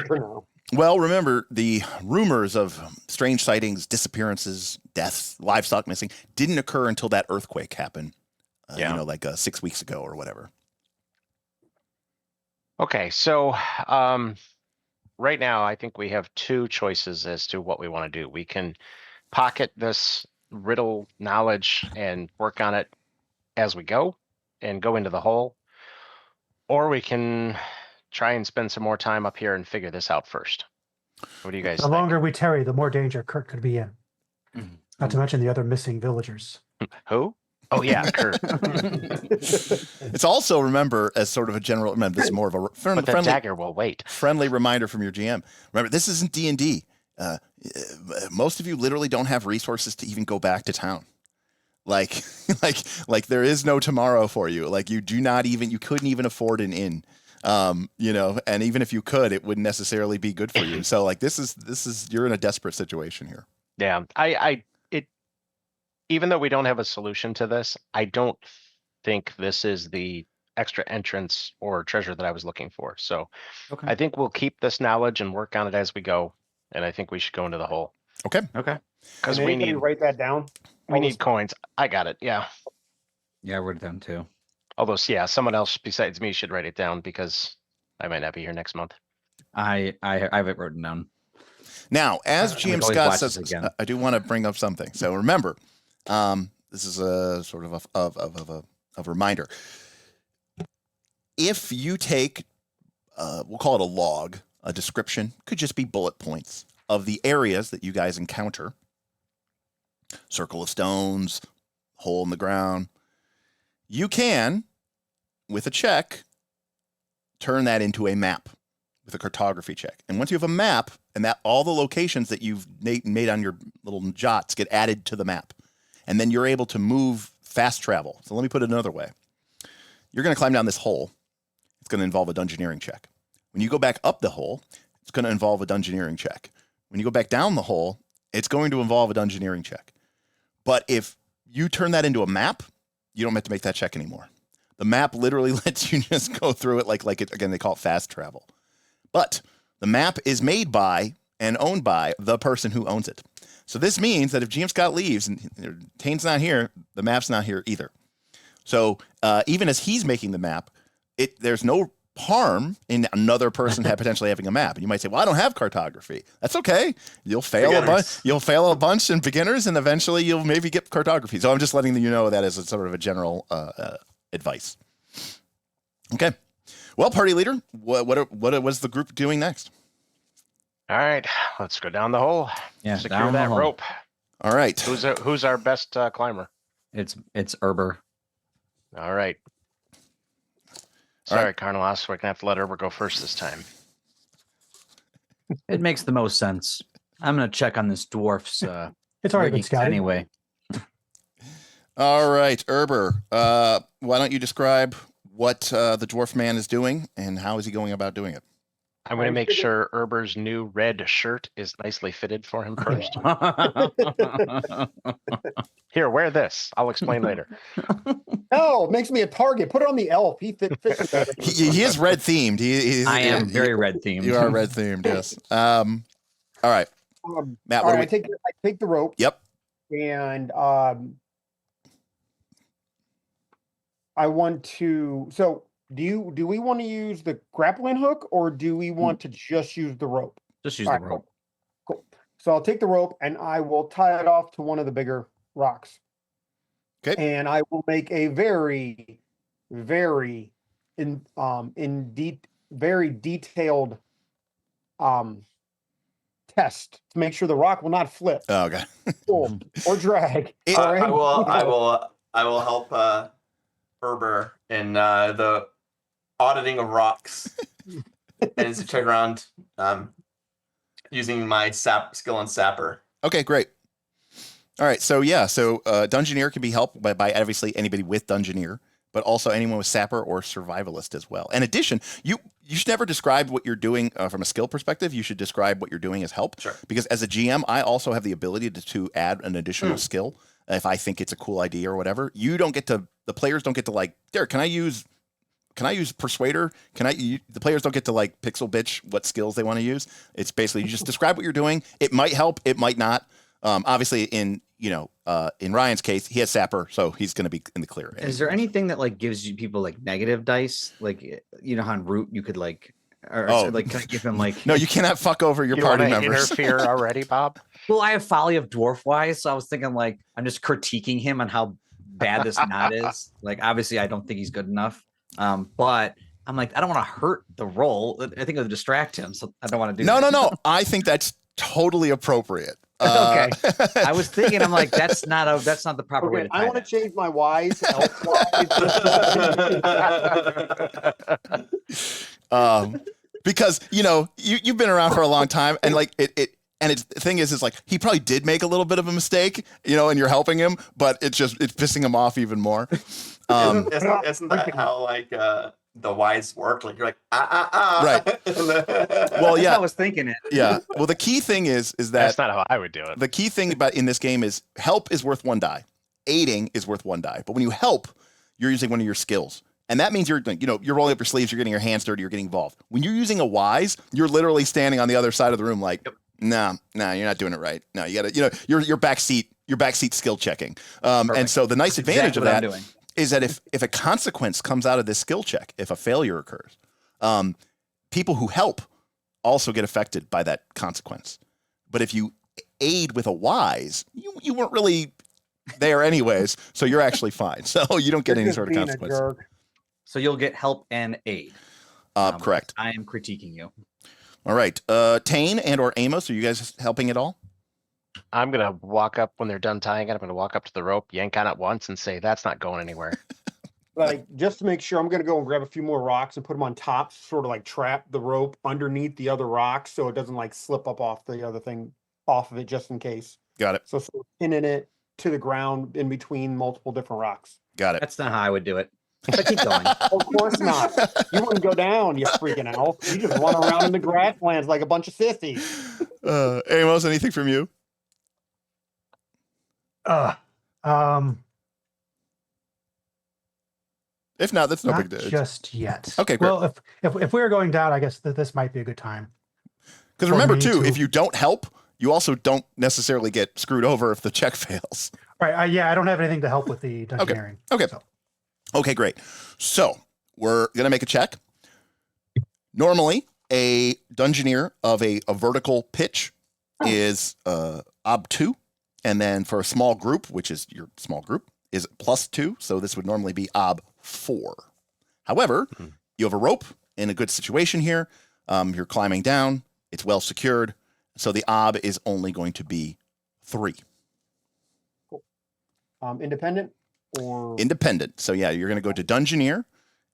For now. Well, remember, the rumors of strange sightings, disappearances, deaths, livestock missing didn't occur until that earthquake happened. Like 6 weeks ago or whatever. Okay, so right now I think we have two choices as to what we want to do. We can pocket this riddle knowledge and work on it as we go and go into the hole, or we can try and spend some more time up here and figure this out first. What do you guys The think? longer we tarry, the more danger Kurt could be in. Not to mention the other missing villagers. Who? Oh yeah, Kurt. It's also, remember, as sort of a general, remember, this is more of a But the dagger will wait. friendly reminder from your GM. Remember, this isn't D&D. Most of you literally don't have resources to even go back to town. Like there is no tomorrow for you. Like you couldn't even afford an inn. You know, and even if you could, it wouldn't necessarily be good for you. So like this is you're in a desperate situation here. Yeah, even though we don't have a solution to this, I don't think this is the extra entrance or treasure that I was looking for. So Okay. I think we'll keep this knowledge and work on it as we go. And I think we should go into the hole. Okay. Okay. Because Can we anybody need write that down. coins. I got it. Yeah. Yeah, I wrote it down too. Although, yeah, someone else besides me should write it down because I might not be here next month. I have it written down. Now, as I GM can always Scott watch says, this again. I do want to bring up something. So remember, this is a sort of a reminder. If you take, we'll call it a log, a description, could just be bullet points of the areas that you guys encounter. Circle of stones, hole in the ground. You can, with a check, turn that into a map with a cartography check. And once you have a map, and that all the locations that you've made on your little jots get added to the map. And then you're able to move fast travel. So let me put it another way. You're going to climb down this hole. It's going to involve a dungeoneering check. When you go back up the hole, it's going to involve a dungeoneering check. When you go back down the hole, it's going to involve a dungeoneering check. But if you turn that into a map, you don't have to make that check anymore. The map literally lets you just go through it like it, again, they call it fast travel. But the map is made by and owned by the person who owns it. So this means that if GM Scott leaves and Tane's not here, the map's not here either. So even as he's making the map, there's no harm in another person potentially having a map. And you might say, well, I don't have cartography. That's okay. You'll fail a bunch in beginners, and eventually you'll maybe get cartography. So I'm just letting you know that as a sort of a general advice. Okay. Well, party leader, what was the group doing next? All right, let's go down the hole. Yeah, Secure down the that hole. rope. All right. Who's our best climber? It's Herber. All right. Sorry, Carnilas, we're gonna have to let Herber go first this time. It makes the most sense. I'm gonna check on this dwarf's It's already been riggings scouted. anyway. All right, Herber, why don't you describe what the dwarf man is doing and how is he going about doing it? I'm gonna make sure Herber's new red shirt is nicely fitted for him first. Here, wear this. I'll explain later. Oh, it makes me a target. Put it on the elf. He fits better. He is red themed. I am very red themed. You are red themed, yes. All right, Matt. All right, I take the rope. Yep. And I want to. So do we want to use the grappling hook, or do we want to just use the rope? Just use All the right, rope. Cool. So I'll take the rope and I will tie it off to one of the bigger rocks. Okay. And I will make a very, very very detailed test to make sure the rock will not flip. Oh, okay. Pull or drag. I will help Herber in the auditing of rocks and to check around using my skill in sapper. Okay, great. All right, so Dungeoneer can be helped by obviously anybody with Dungeoneer, but also anyone with Sapper or Survivalist as well. In addition, you should never describe what you're doing from a skill perspective. You should describe what you're doing as help. Sure. Because as a GM, I also have the ability to add an additional skill if I think it's a cool idea or whatever. The players don't get to like, Derek, can I use Persuader? The players don't get to like pixel bitch what skills they want to use. It's basically you just describe what you're doing. It might help, it might not. Obviously in Ryan's case, he has Sapper, so he's going to be in the clear. Is there anything that like gives you people like negative dice? Like, you know how in Root you could like, can I give him like? No, you cannot fuck over your party members. Interfere already, Bob? Well, I have Folly of Dwarf Wise, so I was thinking like I'm just critiquing him on how bad this knot is. Like, obviously, I don't think he's good enough. But I'm like, I don't want to hurt the roll. I think it'll distract him, so I don't want to do that. No. I think that's totally appropriate. Okay. I was thinking, I'm like, that's not the proper way Okay, to tie I want to that. change my wise to elf Because you've been around for a long time, and like the thing is like he probably did make a little bit of a mistake, and you're helping him, but it's pissing him off even more. Isn't that how like the wise work? Like you're like Right. Well, That's yeah, how I was thinking it. yeah. Well, the key thing is that That's not how I would do it. the key thing about in this game is help is worth 1 die, aiding is worth 1 die. But when you help, you're using one of your skills. And that means you're rolling up your sleeves, you're getting your hands dirty, you're getting involved. When you're using a wise, you're literally standing on the other side of the room like, nah, you're not doing it right. No, you got to, your backseat skill checking. And so the nice advantage of that is that if a consequence comes out of this skill check, if a failure occurs, people who help also get affected by that consequence. But if you aid with a wise, you weren't really there anyways, so you're actually fine. So you don't get any sort of consequence. So you'll get help and aid. Correct. I am critiquing you. All right. Tane and or Amos, are you guys helping at all? I'm going to walk up when they're done tying it. I'm going to walk up to the rope, yank on it once and say, that's not going anywhere. Like, just to make sure, I'm going to go and grab a few more rocks and put them on top, sort of like trap the rope underneath the other rocks so it doesn't like slip up off the other thing, off of it just in case. Got it. So sort of pinning it to the ground in between multiple different rocks. Got it. That's not how I would do it. But keep going. Of course not. You wouldn't go down, you freaking elf. You just run around in the grasslands like a bunch of sissies. Amos, anything from you? If not, that's no Not big deal. just yet. Okay, great. Well, if we were going down, I guess that this might be a good time. Because remember, too, if you don't help, you also don't necessarily get screwed over if the check fails. Right. Yeah, I don't have anything to help with the dungeoneering. Okay. So. Okay, great. So we're going to make a check. Normally, a dungeoneer of a vertical pitch is ob 2. And then for a small group, which is your small group, is +2. So this would normally be ob 4. However, you have a rope in a good situation here. You're climbing down. It's well secured. So the ob is only going to be 3. Cool. Independent or independent. So yeah, you're going to go to dungeoneer,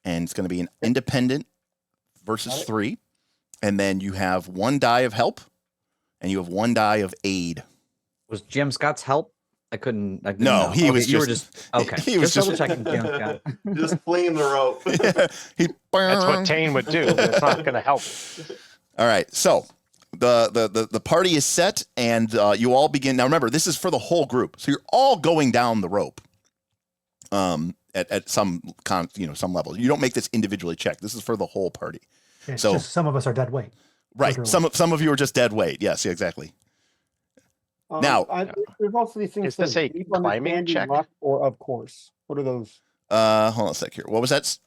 and it's going to be an independent versus 3, and then you have 1 die of help, and you have 1 die of aid. Was Jim Scott's help? I didn't No, know. he was you just, were just okay. He was just just double checking Jim Scott. Just flinging the rope. That's what Tane would do, but it's not going to help. All right, so the party is set, and you all begin. Now remember, this is for the whole group, so you're all going down the rope. At some some level, you don't make this individually checked. This is for the whole party. It's So just some of us are dead weight. right, Literally. some of you are just dead weight. Yes, yeah, exactly. Now, there's also these things. Is this a deep climbing understanding check? luck or of course? What are those? hold on a sec here. What was that?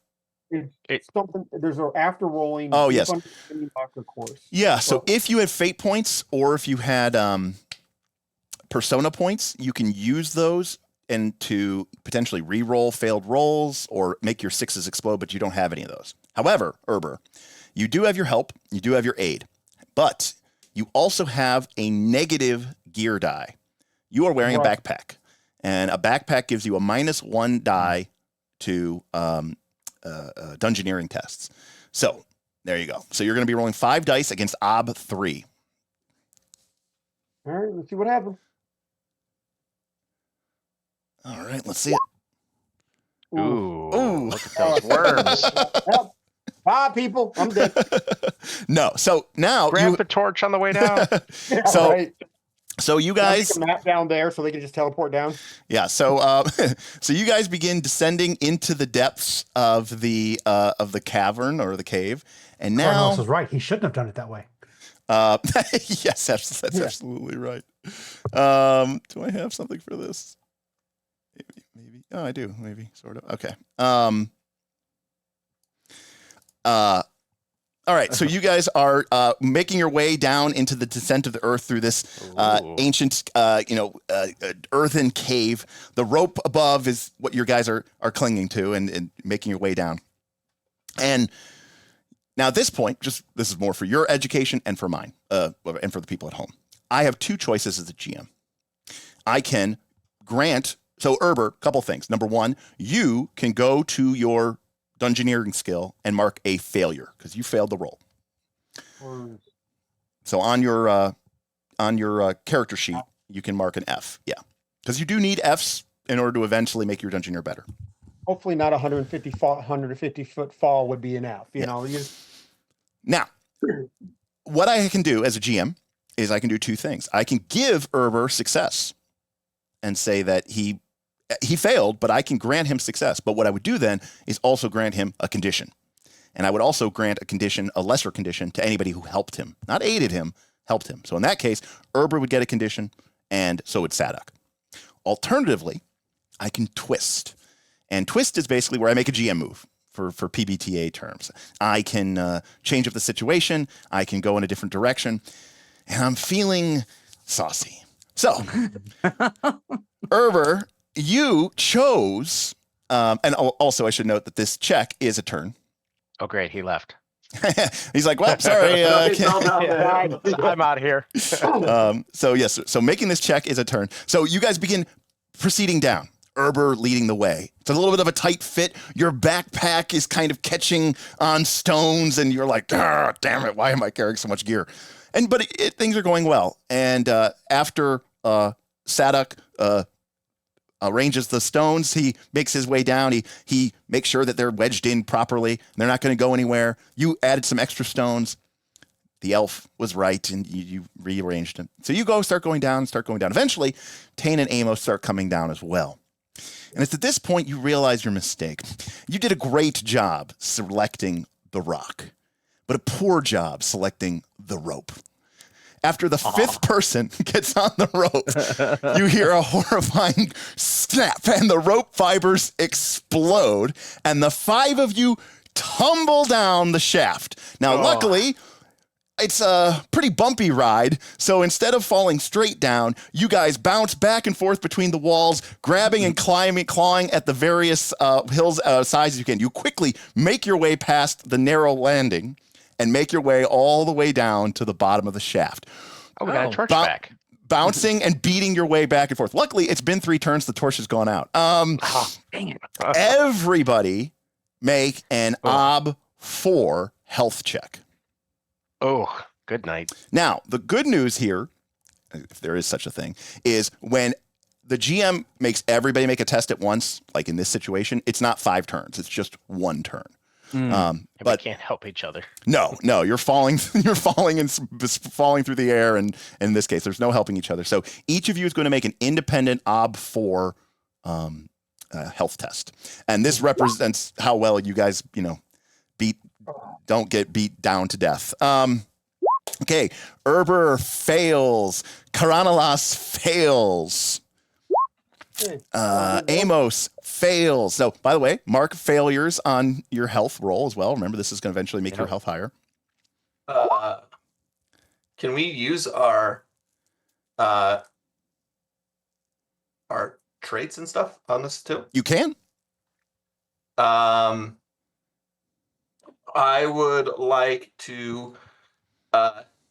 It's something. There's an after rolling. Oh, deep yes. understanding luck or course. Yeah. So Well- if you had fate points, or if you had persona points, you can use those and to potentially re-roll failed rolls or make your 6s explode, but you don't have any of those. However, Erber, you do have your help, you do have your aid, but you also have a negative gear die. You are wearing a backpack, and a backpack gives you a -1 die to dungeoneering tests. So there you go. So you're going to be rolling 5 dice against ob 3. All right, let's see what happens. All right, let's see it. Ooh, Ooh. look at those worms. Well, bye, people. I'm dead. No, so now Grab the torch on the way down. So- Right. so you Can I guys, make a map down there so they can just teleport down. yeah. So so you guys begin descending into the depths of the cavern or the cave, and Carlos now was right. He shouldn't have done it that way. yes, that's absolutely right. Do I have something for this? Maybe. Oh, I do. Maybe, sort of. Okay. All right. So you guys are making your way down into the descent of the earth through this Ooh. ancient, earthen cave. The rope above is what your guys are clinging to and making your way down. And now at this point, this is more for your education and for mine, and for the people at home. I have two choices as a GM. I can grant, so Erber, couple things. Number one, you can go to your dungeoneering skill and mark a failure because you failed the roll. So on your character sheet, you can mark an F. Yeah, because you do need Fs in order to eventually make your dungeoneer better. Hopefully not 150 foot fall would be an F. You know, Now, what I can do as a GM is I can do two things. I can give Erber success and say that he failed, but I can grant him success. But what I would do then is also grant him a condition. And I would also grant a condition, a lesser condition, to anybody who helped him. Not aided him, helped him. So in that case, Erber would get a condition, and so would Sadak. Alternatively, I can twist. And twist is basically where I make a GM move for PBTA terms. I can change up the situation. I can go in a different direction. And I'm feeling saucy. So, Erber, you chose, and also I should note that this check is a turn. Oh, great. He left. He's like, well, sorry. I'm out of here. So yes, so making this check is a turn. So you guys begin proceeding down. Erber leading the way. It's a little bit of a tight fit. Your backpack is kind of catching on stones, and you're like, damn it, why am I carrying so much gear? But things are going well. And after Sadak arranges the stones, he makes his way down. He makes sure that they're wedged in properly. They're not going to go anywhere. You added some extra stones. The elf was right, and you rearranged them. So you start going down. Eventually, Tane and Amos start coming down as well. And it's at this point you realize your mistake. You did a great job selecting the rock, but a poor job selecting the rope. After the fifth person gets on the rope, you hear a horrifying snap, and the rope fibers explode, and the five of you tumble down the shaft. Now, luckily, it's a pretty bumpy ride, so instead of falling straight down, you guys bounce back and forth between the walls, grabbing and clawing at the various hills sides you can. You quickly make your way past the narrow landing and make your way all the way down to the bottom of the shaft. Oh, we got a torch back. Bouncing and beating your way back and forth. Luckily, it's been 3 turns. The torch has gone out. Dang it. Everybody make an OB 4 health check. Oh, good night. Now, the good news here, if there is such a thing, is when the GM makes everybody make a test at once, like in this situation, it's not 5 turns. It's just 1 turn. But But we can't help each other. no, you're falling through the air, and in this case, there's no helping each other. So each of you is going to make an independent OB 4 health test, and this represents how well you guys, don't get beat down to death. Okay, Erber fails. Karanalas fails. Amos fails. So, by the way, mark failures on your health roll as well. Remember, this is going to eventually make your health higher. Can we use our traits and stuff on this too? You can. I would like to.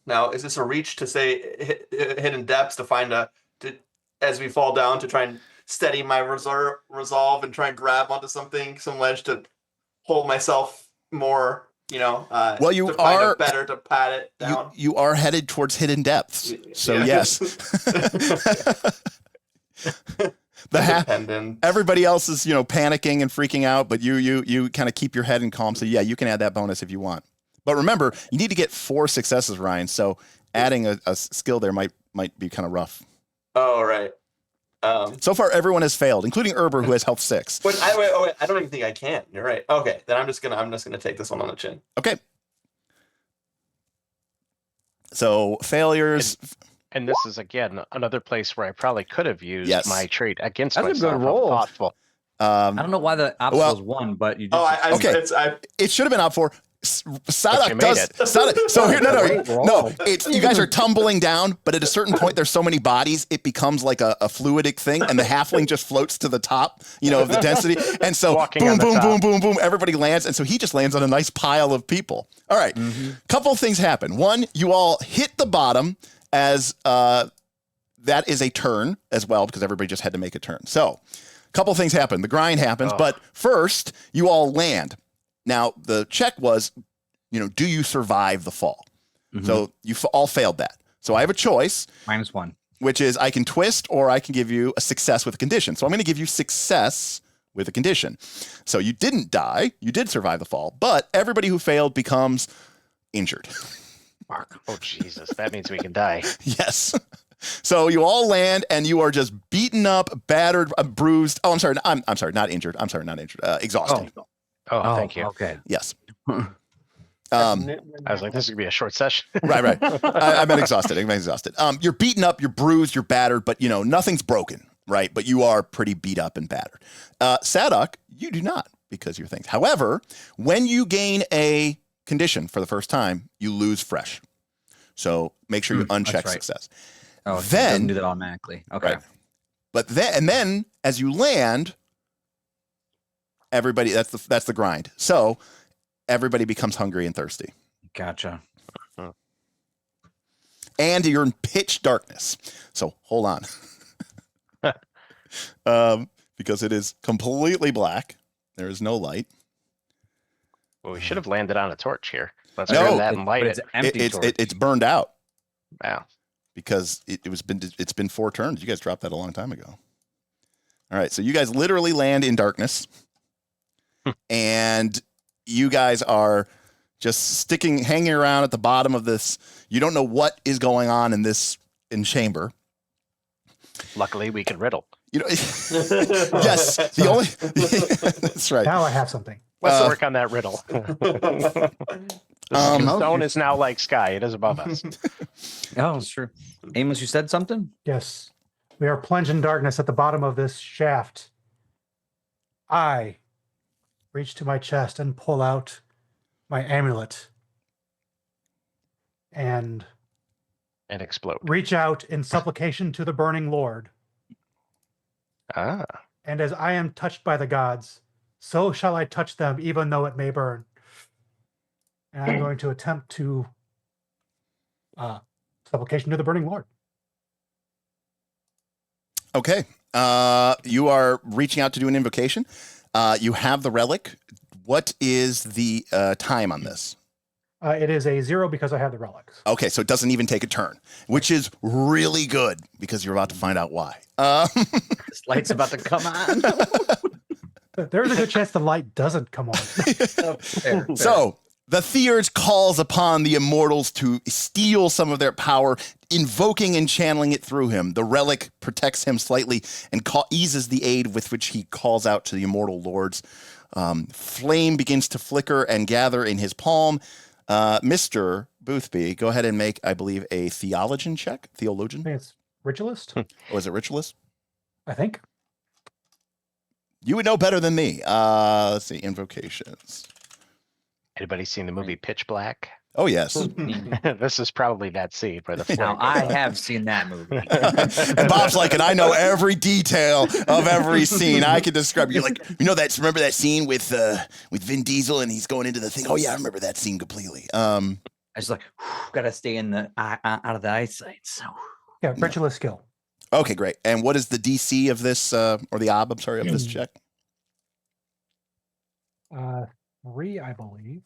Now, is this a reach to say hidden depths to find as we fall down to try and steady my resolve and try and grab onto some ledge to hold myself more, well, you to find are better to pat it down. You are headed towards hidden depths. So yes. Everybody else is, panicking and freaking out, but you kind of keep your head in calm. So yeah, you can add that bonus if you want. But remember, you need to get 4 successes, Ryan. So adding a skill there might be kind of rough. Oh, right. So far, everyone has failed, including Erber, who has health 6. Wait, I don't even think I can. You're right. Okay, then I'm just gonna take this one on the chin. Okay. So failures. And this is again another place where I probably could have used my trait against That's myself. a good roll. Thoughtful. I don't know why the obstacle was 1, but you just. It should have been OB 4. Sadak does. Sadak, so here, no. You guys are tumbling down, but at a certain point, there's so many bodies, it becomes like a fluidic thing, and the halfling just floats to the top, of the density, and so boom, everybody lands, and so he just lands on a nice pile of people. All right, couple of things happen. One, you all hit the bottom, as that is a turn as well, because everybody just had to make a turn. So a couple things happen. The grind happens, but first you all land. Now the check was, do you survive the fall? Mhm. So you all failed that. So I have a choice, -1. which is I can twist or I can give you a success with a condition. So I'm going to give you success with a condition. So you didn't die. You did survive the fall, but everybody who failed becomes injured. Mark. Oh, Jesus. That means we can die. Yes. So you all land and you are just beaten up, battered, bruised. Oh, I'm sorry. I'm sorry. Not injured. I'm sorry. Not injured. Exhausted. Oh, thank you. Okay. Yes. That's Um, I was like, this is going to be a short session. right. I've been exhausted. I've been exhausted. You're beaten up, you're bruised, you're battered, but nothing's broken, right? But you are pretty beat up and battered. Sadok, you do not, because you're things. However, when you gain a condition for the first time, you lose fresh. So make sure you uncheck that's right. success. Oh, it Then- doesn't do that automatically. Okay. Right. But then as you land, everybody, that's the grind. So everybody becomes hungry and thirsty. Gotcha. And you're in pitch darkness. So hold on. Because it is completely black. There is no light. Well, we should have landed on a torch here. Let's No, grab that and light But it. it's empty. It's burned out Wow. because it's been 4 turns. You guys dropped that a long time ago. All right, so you guys literally land in darkness, and you guys are just hanging around at the bottom of this. You don't know what is going on in chamber. Luckily, we can riddle. Yes, the only that's right. Now I have something. Let's work on that riddle. The stone is now like sky. It is above us. Oh, it's true. Amos, you said something? Yes. We are plunged in darkness at the bottom of this shaft. I reach to my chest and pull out my amulet and And explode. reach out in supplication to the burning Lord. Ah. And as I am touched by the gods, so shall I touch them, even though it may burn. And I'm going to attempt to supplication to the burning Lord. Okay. You are reaching out to do an invocation. You have the relic. What is the time on this? It is a 0 because I have the relics. Okay, so it doesn't even take a turn, which is really good because you're about to find out why. This light's about to come on. There's a good chance the light doesn't come on. Fair. So the Theurge calls upon the immortals to steal some of their power, invoking and channeling it through him. The relic protects him slightly and eases the aid with which he calls out to the immortal lords. Flame begins to flicker and gather in his palm. Mr. Boothby, go ahead and make, I believe, a theologian check. I Theologian? think it's ritualist, Or is it ritualist? I think. You would know better than me. Let's see. Invocations. Anybody seen the movie Pitch Black? Oh, yes. This is probably that scene where the Now, flame I goes up. have seen that movie. And Bob's like, and I know every detail of every scene. I can describe. You're like, remember that scene with Vin Diesel and he's going into the thing? Oh yeah, I remember that scene completely. I was like, gotta stay in the out of the eyesight. So Yeah, ritualist skill. Okay, great. And what is the DC of this, or the ob? I'm sorry, of this check? 3, I believe.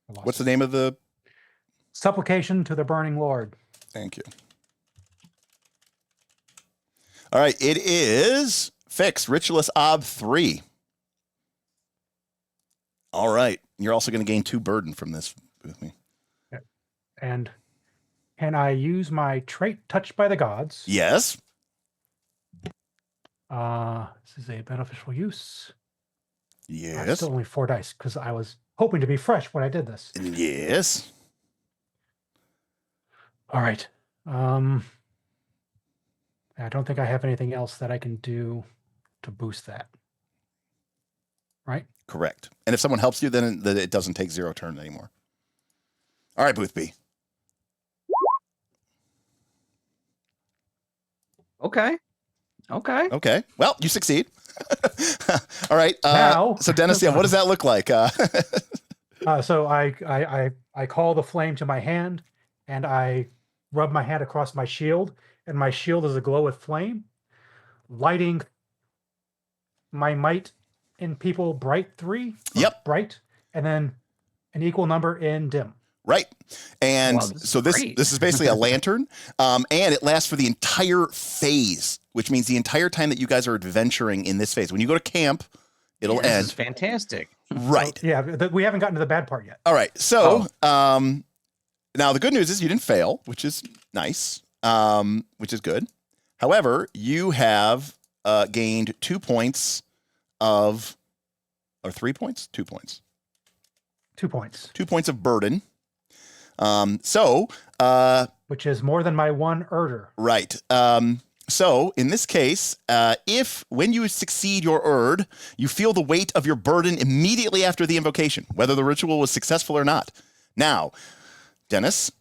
I lost What's the it. name of the? Supplication to the burning Lord. Thank you. All right, it is fixed. Ritualist ob 3. All right, you're also going to gain 2 burden from this with me. And can I use my trait touched by the gods? Yes. This is a beneficial use. Yes. Still only 4 dice because I was hoping to be fresh when I did this. Yes. All right. I don't think I have anything else that I can do to boost that. Right? Correct. And if someone helps you, then it doesn't take 0 turn anymore. All right, Boothby. okay. Okay. Well, you succeed. All right. Now. So Dennis, yeah, what does that look like? So I call the flame to my hand, and I rub my hand across my shield, and my shield is aglow with flame, lighting my might in people bright 3. Yep. Bright, and then an equal number in dim. Right. And Wow, this is so this great. is basically a lantern, and it lasts for the entire phase, which means the entire time that you guys are adventuring in this phase. When you go to camp, it'll This end. is fantastic. Right. Yeah, we haven't gotten to the bad part yet. All right. So now the good news is you didn't fail, which is nice, which is good. However, you have gained 2 points of, or 3 points? 2 points. 2 points. 2 points of burden. Which is more than my 1 Erder. Right. So in this case, if when you succeed your Erd, you feel the weight of your burden immediately after the invocation, whether the ritual was successful or not. Now, Dennis,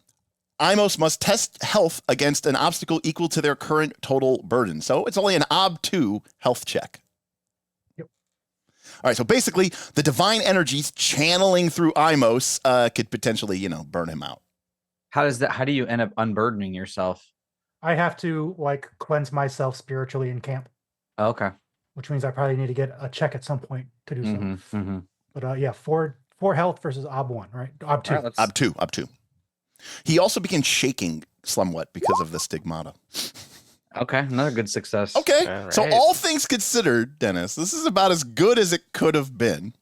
Imos must test health against an obstacle equal to their current total burden. So it's only an ob2 health check. Yep. All right. So basically, the divine energies channeling through Imos could potentially, burn him out. How do you end up unburdening yourself? I have to cleanse myself spiritually in camp, Oh, okay. which means I probably need to get a check at some point to do so. Mm-hmm. But yeah, 4 health versus ob 1, right? Ob 2. Ob2. He also begins shaking somewhat because of the stigmata. Okay, another good success. Okay, All so right. all things considered, Dennis, this is about as good as it could have been.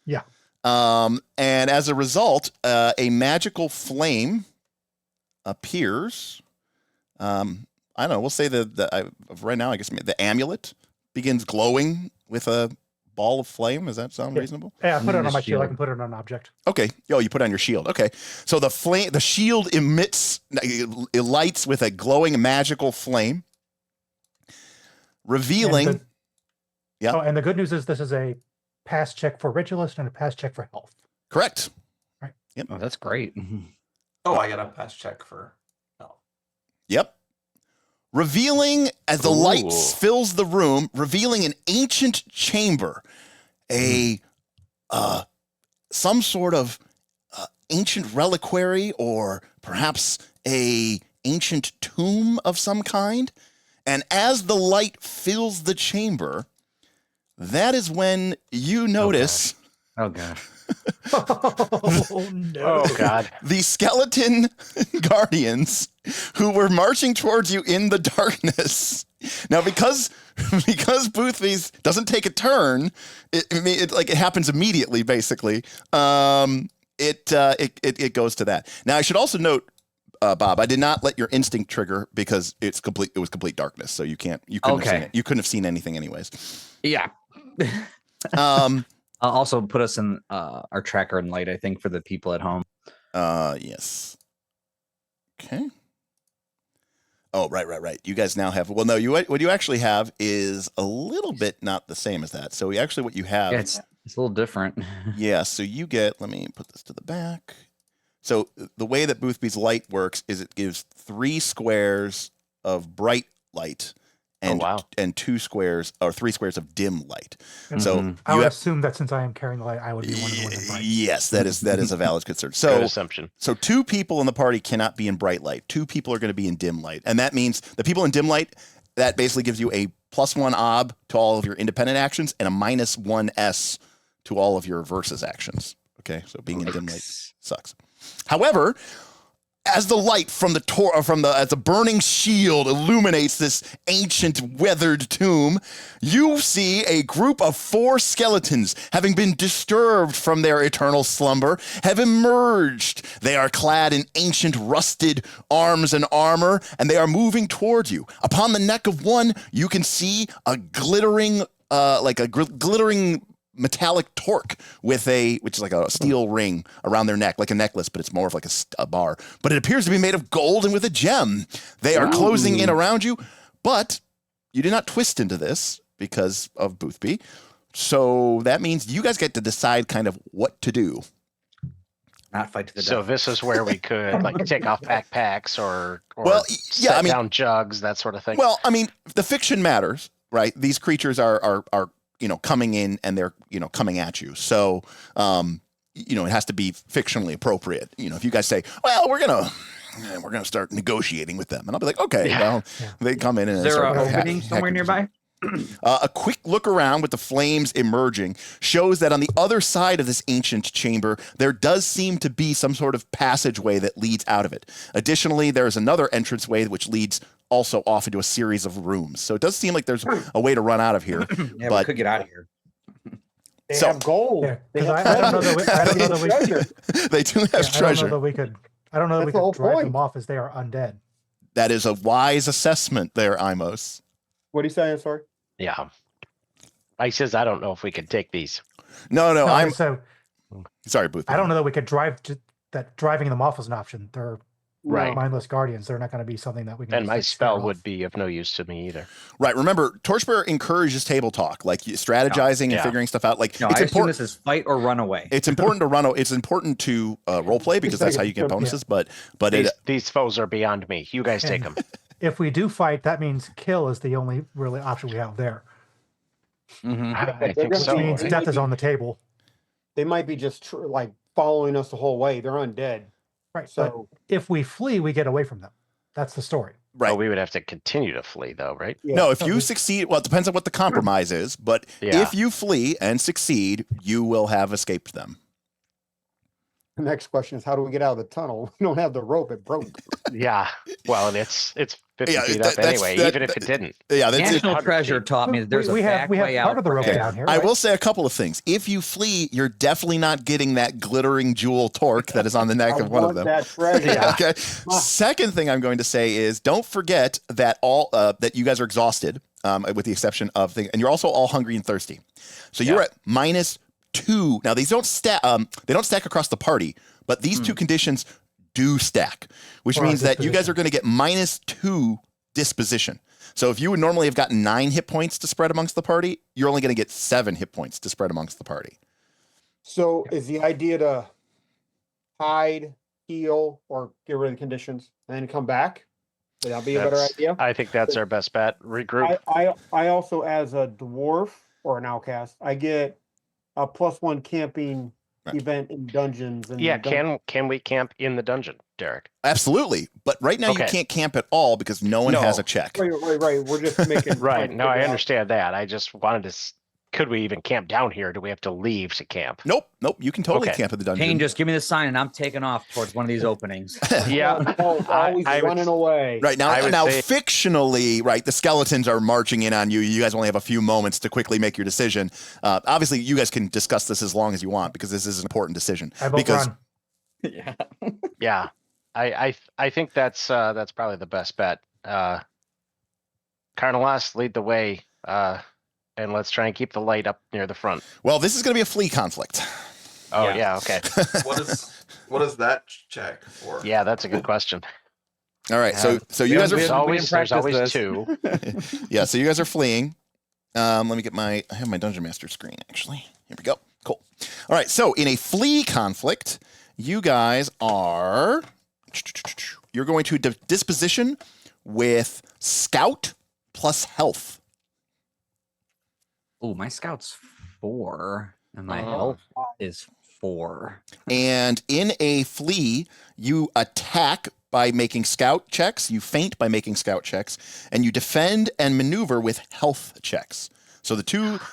Yeah. And as a result, a magical flame appears. I don't know. We'll say right now, I guess the amulet begins glowing with a ball of flame. Does that sound Yeah. reasonable? Yeah, I put it on The my shield. I shield. can put it on an object. Okay. Oh, you put it on your shield. Okay. So the shield it lights with a glowing magical flame, revealing. Yeah. Oh, and the good news is this is a pass check for ritualist and a pass check for health. Correct. Oh, that's great. Oh, I got a pass check for. Oh. Yep. Revealing as the light Ooh. fills the room, revealing an ancient chamber, some sort of ancient reliquary, or perhaps a ancient tomb of some kind. And as the light fills the chamber, that is when you notice Oh god. Oh no! Oh God. the skeleton guardians who were marching towards you in the darkness. Now, because Boothby's doesn't take a turn, it happens immediately. Basically, it goes to that. Now, I should also note, Bob, I did not let your instinct trigger because it was complete darkness, so you couldn't have seen it. You couldn't have seen anything anyways. Yeah. I'll also put us in our tracker and light, I think, for the people at home. Yes. Okay. Oh, right. You guys now have. Well, no. What you actually have is a little bit not the same as that. So what you have. Yeah, it's a little different. Yeah. So you get. Let me put this to the back. So the way that Boothby's light works is it gives 3 squares of bright light, and wow. and 2 squares or 3 squares of dim light. Mhm. So I you would have. assume that since I am carrying the light, I would be one of the ones in bright. Yes, that is a valid concern. Good So assumption. So 2 people in the party cannot be in bright light. 2 people are going to be in dim light. And that means the people in dim light, that basically gives you a +1 ob to all of your independent actions and a -1 S to all of your versus actions. Okay, so being in dim light sucks. However, as the light from as the burning shield illuminates this ancient weathered tomb, you see a group of 4 skeletons, having been disturbed from their eternal slumber, have emerged. They are clad in ancient rusted arms and armor, and they are moving towards you. Upon the neck of one, you can see a glittering, glittering metallic torque which is like a steel ring around their neck, like a necklace, but it's more of like a bar. But it appears to be made of gold and with a gem. They are closing in around you, but you did not twist into this because of Boothby. So that means you guys get to decide kind of what to do. Not fight to the So death. this is where we could take off backpacks or yeah, set down jugs, that sort of thing. Well, I mean, the fiction matters, right? These creatures are coming in and they're coming at you. So you know, it has to be fictionally appropriate. You know, if you guys say, well, we're gonna start negotiating with them, and I'll be like, okay, well, they come in and Is there start an opening somewhere nearby? A quick look around with the flames emerging shows that on the other side of this ancient chamber, there does seem to be some sort of passageway that leads out of it. Additionally, there is another entranceway which leads also off into a series of rooms. So it does seem like there's a way to run out of here. Yeah, but we could get out of here. They So- have gold. Yeah, They 'cause have I don't know that we, I don't know that we, treasure. they do have I don't know treasure. that we could. I don't know that we That's the whole could drive point. them off as they are undead. That is a wise assessment there, Imos. What are you saying? Sorry. Yeah. I says I don't know if we could take these. No, No, I'm so sorry, Booth. I don't know that we could that driving them off is an option. They're Right. mindless guardians. They're not going to be something that we can. And just, my like, spell scare would off. be of no use to me either. Right. Remember, Torchbearer encourages table talk, like strategizing and Yeah. figuring stuff out. Like No, it's I assume important. this is fight or run away. It's important to run. It's important to role play because that's how you get bonuses. But These foes are beyond me. You guys take them. If we do fight, that means kill is the only really option we have there. Mhm. I they're think gonna so. Which means right? death is on the table. They might be just like following us the whole way. They're undead. Right. So But if we flee, we get away from them. That's the story. right. Oh, we would have to continue to flee, though, right? yeah. No, if you Okay. succeed, well, it depends on what the compromise is. But Yeah. if you flee and succeed, you will have escaped them. The next question is, how do we get out of the tunnel? We don't have the rope. It broke. Yeah. Well, and it's 50 Yeah, feet that- up that's- anyway, that- even if it didn't. Yeah, that's it. National 100 Treasure feet. taught me that there's we a have back we have way part out. of the rope for air. down here. I right? will say a couple of things. If you flee, you're definitely not getting that glittering jewel torque that is on the neck I of one of want them. that treasure. Okay. Second thing I'm going to say is don't forget that that you guys are exhausted, with the exception of and you're also all hungry and thirsty. So you're Yeah. at -2. Now these don't stack. They don't stack across the party, but these two conditions do stack, which Or means that you guys disposition. are going to get -2 disposition. So if you would normally have gotten 9 hit points to spread amongst the party, you're only going to get 7 hit points to spread amongst the party. So is the idea to hide, heal, or get rid of the conditions and then come back? Would that be a better That's- idea? I think that's our best bet. Regroup. I also, as a dwarf or an outcast, I get a +1 camping Right. event in dungeons. And Yeah, can we camp in the dungeon, Derek? Absolutely. But right now you Okay. can't camp at all because no one has No. a check. Right. We're just making Right. trying to No, I figure out- understand that. I just wanted to. Could we even camp down here? Do we have to leave to camp? Nope. You can totally Okay. camp at the dungeon. Kane, just give me the sign and I'm taking off towards one of these openings. Yeah. Oh, always I would- running away. Right now, I would say- fictionally, right, the skeletons are marching in on you. You guys only have a few moments to quickly make your decision. Obviously, you guys can discuss this as long as you want because this is an important decision. I vote Because run. Yeah. Yeah. I think that's probably the best bet. Carnalas, lead the way. And let's try and keep the light up near the front. well, this is going to be a flea conflict. Oh Yeah. yeah, okay. What is that check for? Yeah, that's a good question. All right, so you we guys don't- There's we are always practice always this. 2. yeah, so you guys are fleeing. Let me get I have my Dungeon Master screen actually. Here we go. Cool. All right, so in a flea conflict, you guys you're going to disposition with scout plus health. Oh, my scout's 4 and my Oh. health is 4. And in a flee, you attack by making scout checks, you feint by making scout checks, and you defend and maneuver with health checks. So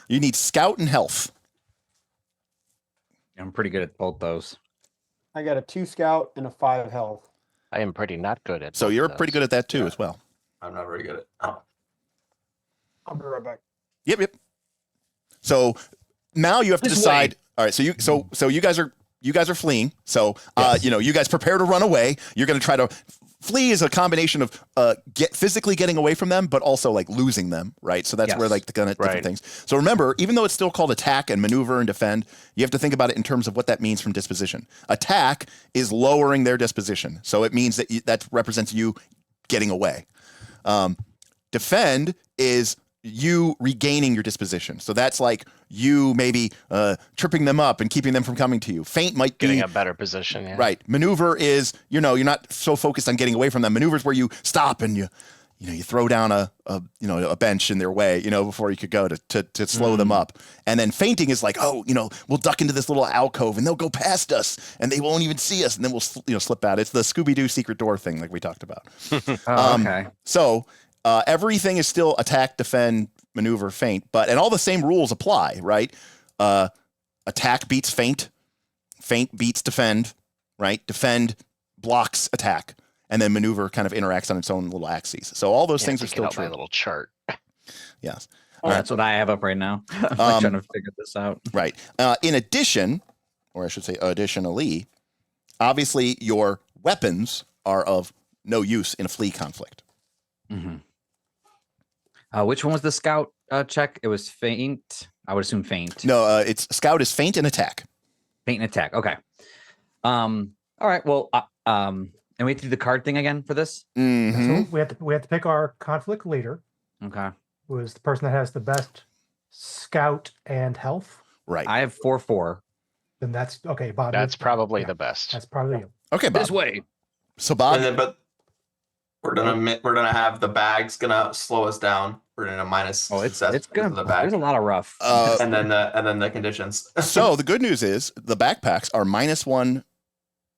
you need scout and health. I'm pretty good at both those. I got a 2 scout and a 5 health. I am pretty not good at. So both you're of pretty those. good at that too Yeah. as well. I'm not very good at. Oh. I'll be right back. Yep. So now you have to This decide. All right, so you guys are fleeing. So you guys prepare to run away. You're going to try to flee is a combination of physically getting away from them, but also like losing them, right? So that's where Yes. like the kind of different Right. things. So remember, even though it's still called attack and maneuver and defend, you have to think about it in terms of what that means from disposition. Attack is lowering their disposition, so it means that that represents you getting away. Defend is you regaining your disposition. So that's like you maybe tripping them up and keeping them from coming to you. Feint might be Getting a better position. Yeah. right. Maneuver is, you're not so focused on getting away from them. Maneuver is where you stop and you throw down a bench in their way, before you could go to slow them up. And then fainting is like, oh, we'll duck into this little alcove and they'll go past us and they won't even see us. And then we'll, slip out. It's the Scooby-Doo secret door thing like we talked about. Okay. So everything is still attack, defend, maneuver, feint, and all the same rules apply, right? Attack beats feint beats defend, right? Defend blocks attack. And then maneuver kind of interacts on its own little axes. So all those things are still true. My little chart. Yes. That's what I have up right now. I'm trying to figure this out. Right. In addition, or I should say additionally, obviously your weapons are of no use in a flee conflict. Mm-hmm. Which one was the scout check? It was feint. I would assume feint. No, it's scout is feint and attack. Feint and attack. Okay. All right. Well, and we have to do the card thing again for this. Mm-hmm. So we have to pick our conflict leader. Okay. Who is the person that has the best scout and health? Right. I have 4/4. Then that's okay, Bob. That's probably the best. That's probably you. Okay, Bob. This way. So Bob, but we're gonna have the bags gonna slow us down. We're gonna minus. Oh, it's success gonna. because of the bag. There's a lot of rough. and then the conditions. So the good news is the backpacks are -1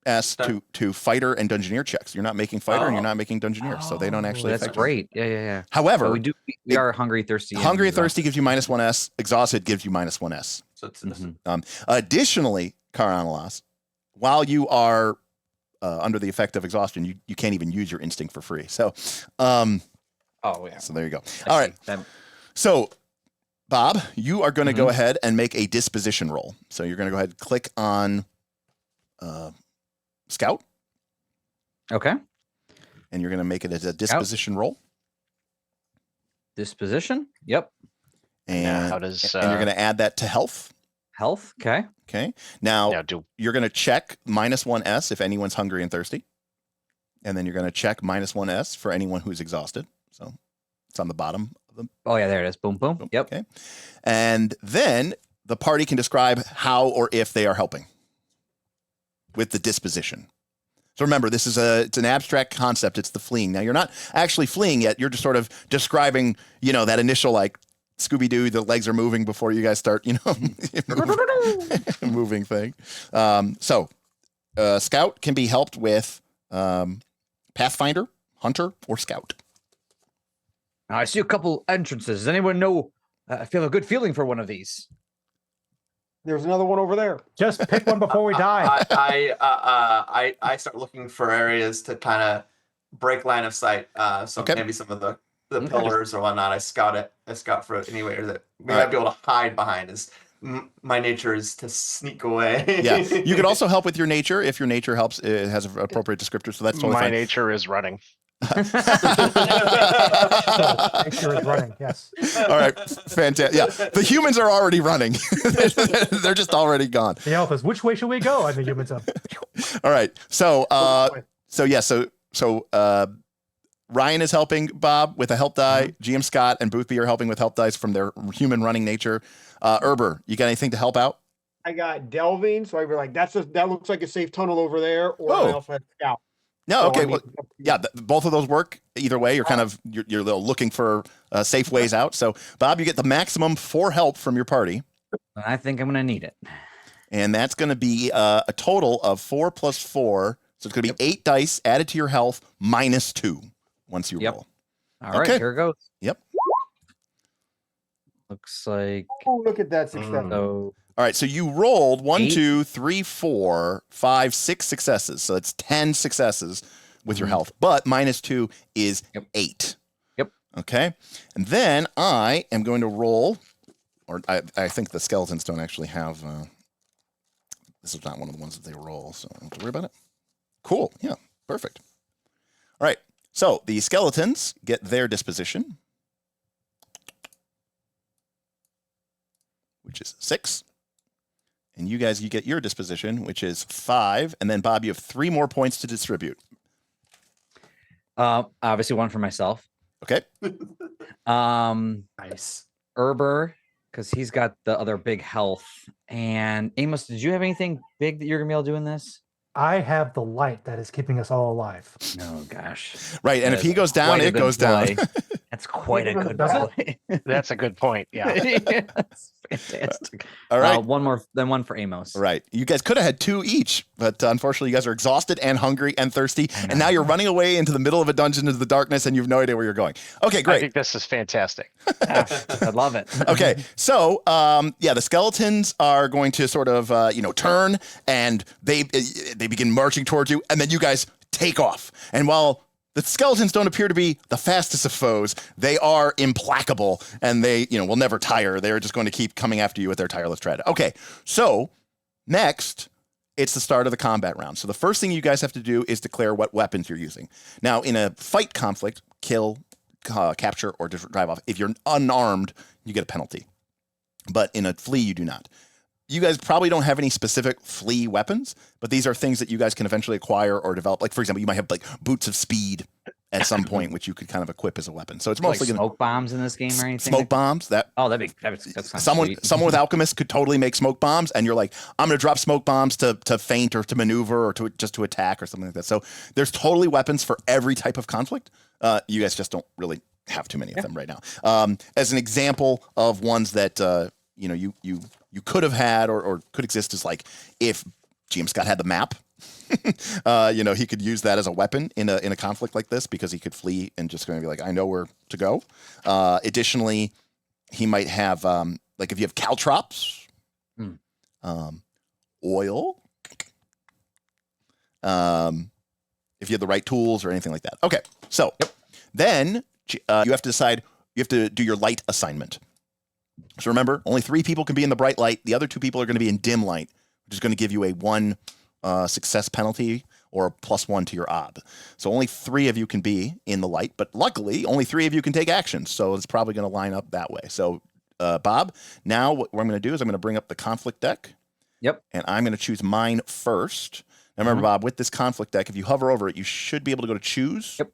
S to fighter and dungeoneer checks. You're not making fighter and you're not making dungeoneer, so they don't actually That's affect great. Yeah. However, But we are hungry, thirsty. hungry and thirsty gives you -1 S. Exhausted gives you -1 S. So it's Additionally, Karanalas, while you are under the effect of exhaustion, you can't even use your instinct for free. So, oh yeah. So there you go. All right. That, So, Bob, you are going to go ahead and make a disposition roll. So you're going to go ahead and click on Scout, okay. and you're going to make it as a disposition roll. Disposition. Yep. And how does and you're going to add that to health. Health. Okay. Okay. Now do you're going to check -1 S if anyone's hungry and thirsty, and then you're going to check -1 S for anyone who's exhausted. So it's on the bottom of them. Oh yeah, there it is. Boom, boom. Yep. Okay. And then the party can describe how or if they are helping with the disposition. So remember, this is it's an abstract concept. It's the fleeing. Now you're not actually fleeing yet. You're just sort of describing, that initial like Scooby-Doo, the legs are moving before you guys start, moving thing. So Scout can be helped with Pathfinder, Hunter, or Scout. I see a couple entrances. Does anyone know? I feel a good feeling for one of these. There's another one over there. Just pick one before we die. I start looking for areas to kind of break line of sight. So Okay. maybe some of the pillars or whatnot. I scout for anywhere that we might be able to hide behind. My nature is to sneak away. Yeah, you could also help with your nature if your nature helps. It has an appropriate descriptor, so that's totally my fine. nature is running. Nature is running. Yes. All right, fantastic. Yeah, the humans are already running. They're just already gone. The elf is, which way should we go? And the humans up. All right, so Ryan is helping Bob with a help die. GM Scott and Boothby are helping with help dice from their human running nature. Erber, you got anything to help out? I got delving, so I'd be like, that looks like a safe tunnel over there, or I also have scout. No, So okay. I mean, Yeah, both of those work. Either way, you're kind of you're looking for safe ways out. So, Bob, you get the maximum 4 help from your party, I think I'm gonna need it. and that's going to be a total of 4 plus 4. So it's going to be 8 dice added to your health -2 once you Yep. roll. All right, Okay. here it goes. Yep. Looks like oh, look at that success. so. All right, so you rolled 1, 8. 2, 3, 4, 5, 6 successes. So it's 10 successes with your health, but -2 is 8. Yep. Okay, and then I am going to roll, or I think the skeletons don't actually have. This is not one of the ones that they roll, so I don't have to worry about it. Cool. Yeah. Perfect. All right. So the skeletons get their disposition, which is 6. And you guys, you get your disposition, which is 5. And then, Bob, you have 3 more points to distribute. Obviously one for myself. Okay. Nice. Erber, because he's got the other big health. And Amos, did you have anything big that you're gonna be able to do in this? I have the light that is keeping us all alive. Oh gosh. Right, and That if he is goes down, quite a it good goes down. play. That's quite a Even good does it? play. That's a good point. Yeah. That's fantastic. All right. One more, then one for Amos. Right. You guys could have had 2 each, but unfortunately, you guys are exhausted and hungry and thirsty, I and know. now you're running away into the middle of a dungeon into the darkness, and you have no idea where you're going. Okay, I great. think this is fantastic. Yeah, I love it. Okay, so yeah, the skeletons are going to sort of turn, and they begin marching towards you, and then you guys take off. And while the skeletons don't appear to be the fastest of foes, they are implacable, and they will never tire. They're just going to keep coming after you with their tireless tread. Okay, so next, it's the start of the combat round. So the first thing you guys have to do is declare what weapons you're using. Now, in a fight conflict, kill, capture, or drive off, if you're unarmed, you get a penalty. But in a flee, you do not. You guys probably don't have any specific flee weapons, but these are things that you guys can eventually acquire or develop. Like, for example, you might have like boots of speed at some point, which you could kind of equip as a weapon. So it's Like mostly going smoke bombs in this game or anything. smoke like that? bombs. That That's kind someone with alchemist could totally make smoke bombs, and you're like, I'm going to drop smoke bombs to feint or to maneuver or to just to attack or something like that. So there's totally weapons for every type of conflict. You guys just don't really have too many of them right now. As an example of ones that you could have had or could exist is like if GM Scott had the map. He could use that as a weapon in a conflict like this because he could flee and just going to be like, I know where to go. Additionally, he might have like if you have caltrops, oil, if you have the right tools or anything like that. Okay, so then you have to decide. You have to do your light assignment. So remember, only 3 people can be in the bright light. The other 2 people are going to be in dim light, which is going to give you a 1 success penalty or a +1 to your odd. So only 3 of you can be in the light, but luckily only 3 of you can take actions. So it's probably going to line up that way. So Bob, now what I'm going to do is I'm going to bring up the conflict deck. Yep. And I'm going to choose mine first. Now remember, Bob, with this conflict deck, if you hover over it, you should be able to go to choose. Yep.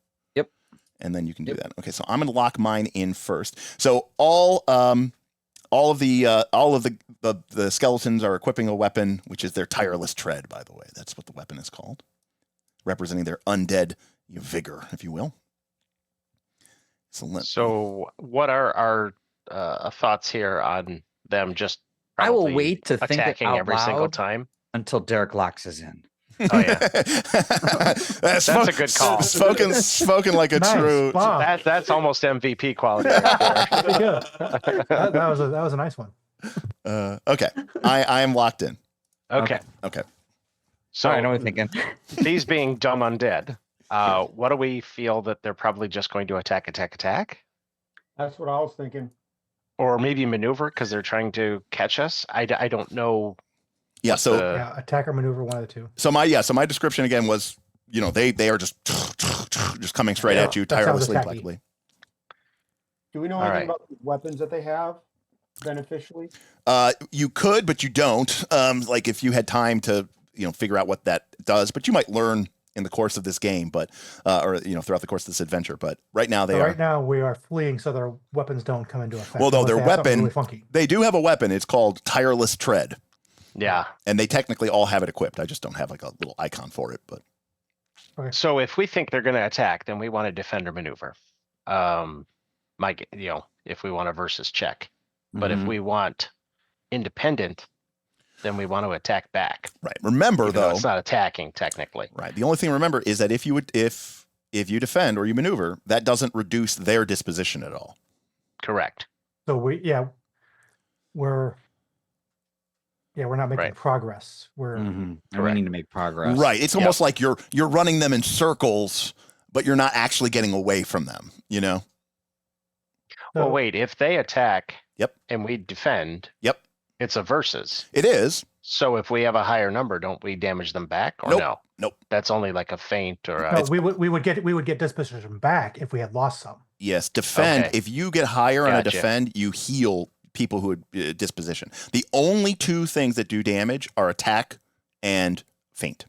And then you can do that. Okay, so I'm going to lock mine in first. So all of the skeletons are equipping a weapon, which is their tireless tread, by the way. That's what the weapon is called, representing their undead vigor, if you will. So what are our thoughts here on them just I will probably wait to think it attacking out every single loud time? until Derek locks us in. Oh yeah, that's a good call. Spoken like a Nice, true. Bob. that's almost MVP quality. Right there. Pretty good. That was a nice one. Okay, I am locked in. Okay. So So I know what we're thinking. these being dumb undead, what do we feel that they're probably just going to attack? That's what I was thinking. Or maybe maneuver because they're trying to catch us? I don't know. Yeah. So Yeah, attack or maneuver, one of the two. So my description again was, they are just coming straight at you, that sounds tirelessly, attacky. implacably. Do we know All anything right. about the weapons that they have beneficially? You could, but you don't. Like if you had time to, figure out what that does, but you might learn in the course of this game, but throughout the course of this adventure. But right now Right now we are fleeing, so their weapons don't come into effect. Well, no, unless their they have something weapon- really funky. they do have a weapon. It's called tireless tread, Yeah. and they technically all have it equipped. I just don't have like a little icon for it, but. So if we think they're going to attack, then we want to defend or maneuver. If we want a versus check, but if Mhm. we want independent, then we want to attack back. Right. Remember Even though though, it's not attacking technically. right. The only thing to remember is that if you you defend or you maneuver, that doesn't reduce their disposition at all. Correct. So we're not making Right. progress. We're Mhm. And we Correct. need to make progress. Right. It's almost like you're running them in circles, but you're not actually getting away from them, Well, so- wait, if they attack Yep. and we defend, Yep. it's a versus. It is. So if we have a higher number, don't we damage them back or Nope. no? Nope. That's only like a feint or No, a, we would get disposition back if we had lost some. Yes. Defend. Okay. If you get higher on a Gotcha. defend, you heal people who would disposition. The only 2 things that do damage are attack and feint.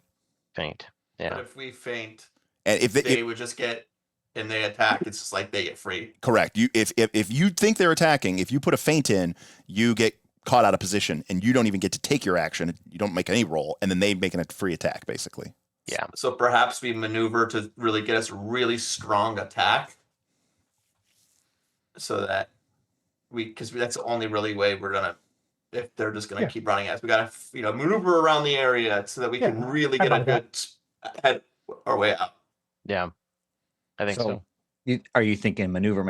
feint. But Yeah. if we faint, And if they would just get and they attack. It's just like they get free. correct, if you think they're attacking, if you put a feint in, you get caught out of position, and you don't even get to take your action. You don't make any roll, and then they make a free attack, basically. Yeah. So perhaps we maneuver to really get us a really strong attack, so that because that's the only really way we're gonna. If they're just gonna keep running at us, we gotta maneuver around the area so that we can really get a good head our way out. Yeah, I think so. Are you thinking maneuver?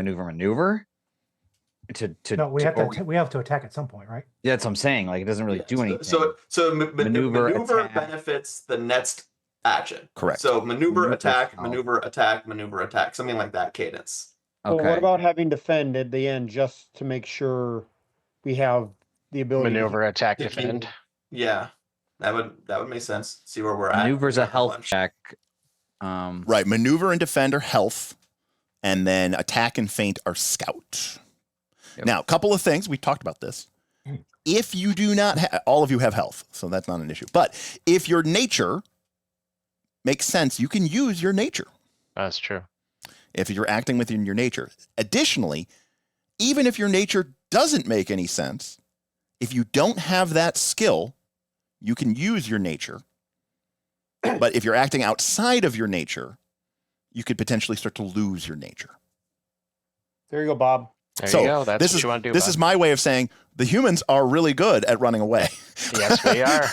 No, we have to attack at some point, right? Yeah, that's what I'm saying. Like, it doesn't really do anything. So maneuver attack. benefits the next action. Correct. So maneuver, attack, stealth. maneuver, attack, maneuver, attack, something like that cadence. Well, Okay. what about having defend at the end just to make sure we have the ability Maneuver, attack, to keep- defend. Yeah, that would make sense. See where we're at. Maneuver's a health Lunch. check. Right. Maneuver and defend are health, and then attack and feint are scout. Yep. Now, a couple of things. We talked about this. If you do not all of you have health, so that's not an issue. But if your nature makes sense, you can use your nature. That's true. If you're acting within your nature. Additionally, even if your nature doesn't make any sense, if you don't have that skill, you can use your nature. But if you're acting outside of your nature, you could potentially start to lose your nature. There you go, Bob. There So you go. That's this what is you want to do. this is my way of saying the humans are really good at running away. Yes, we are.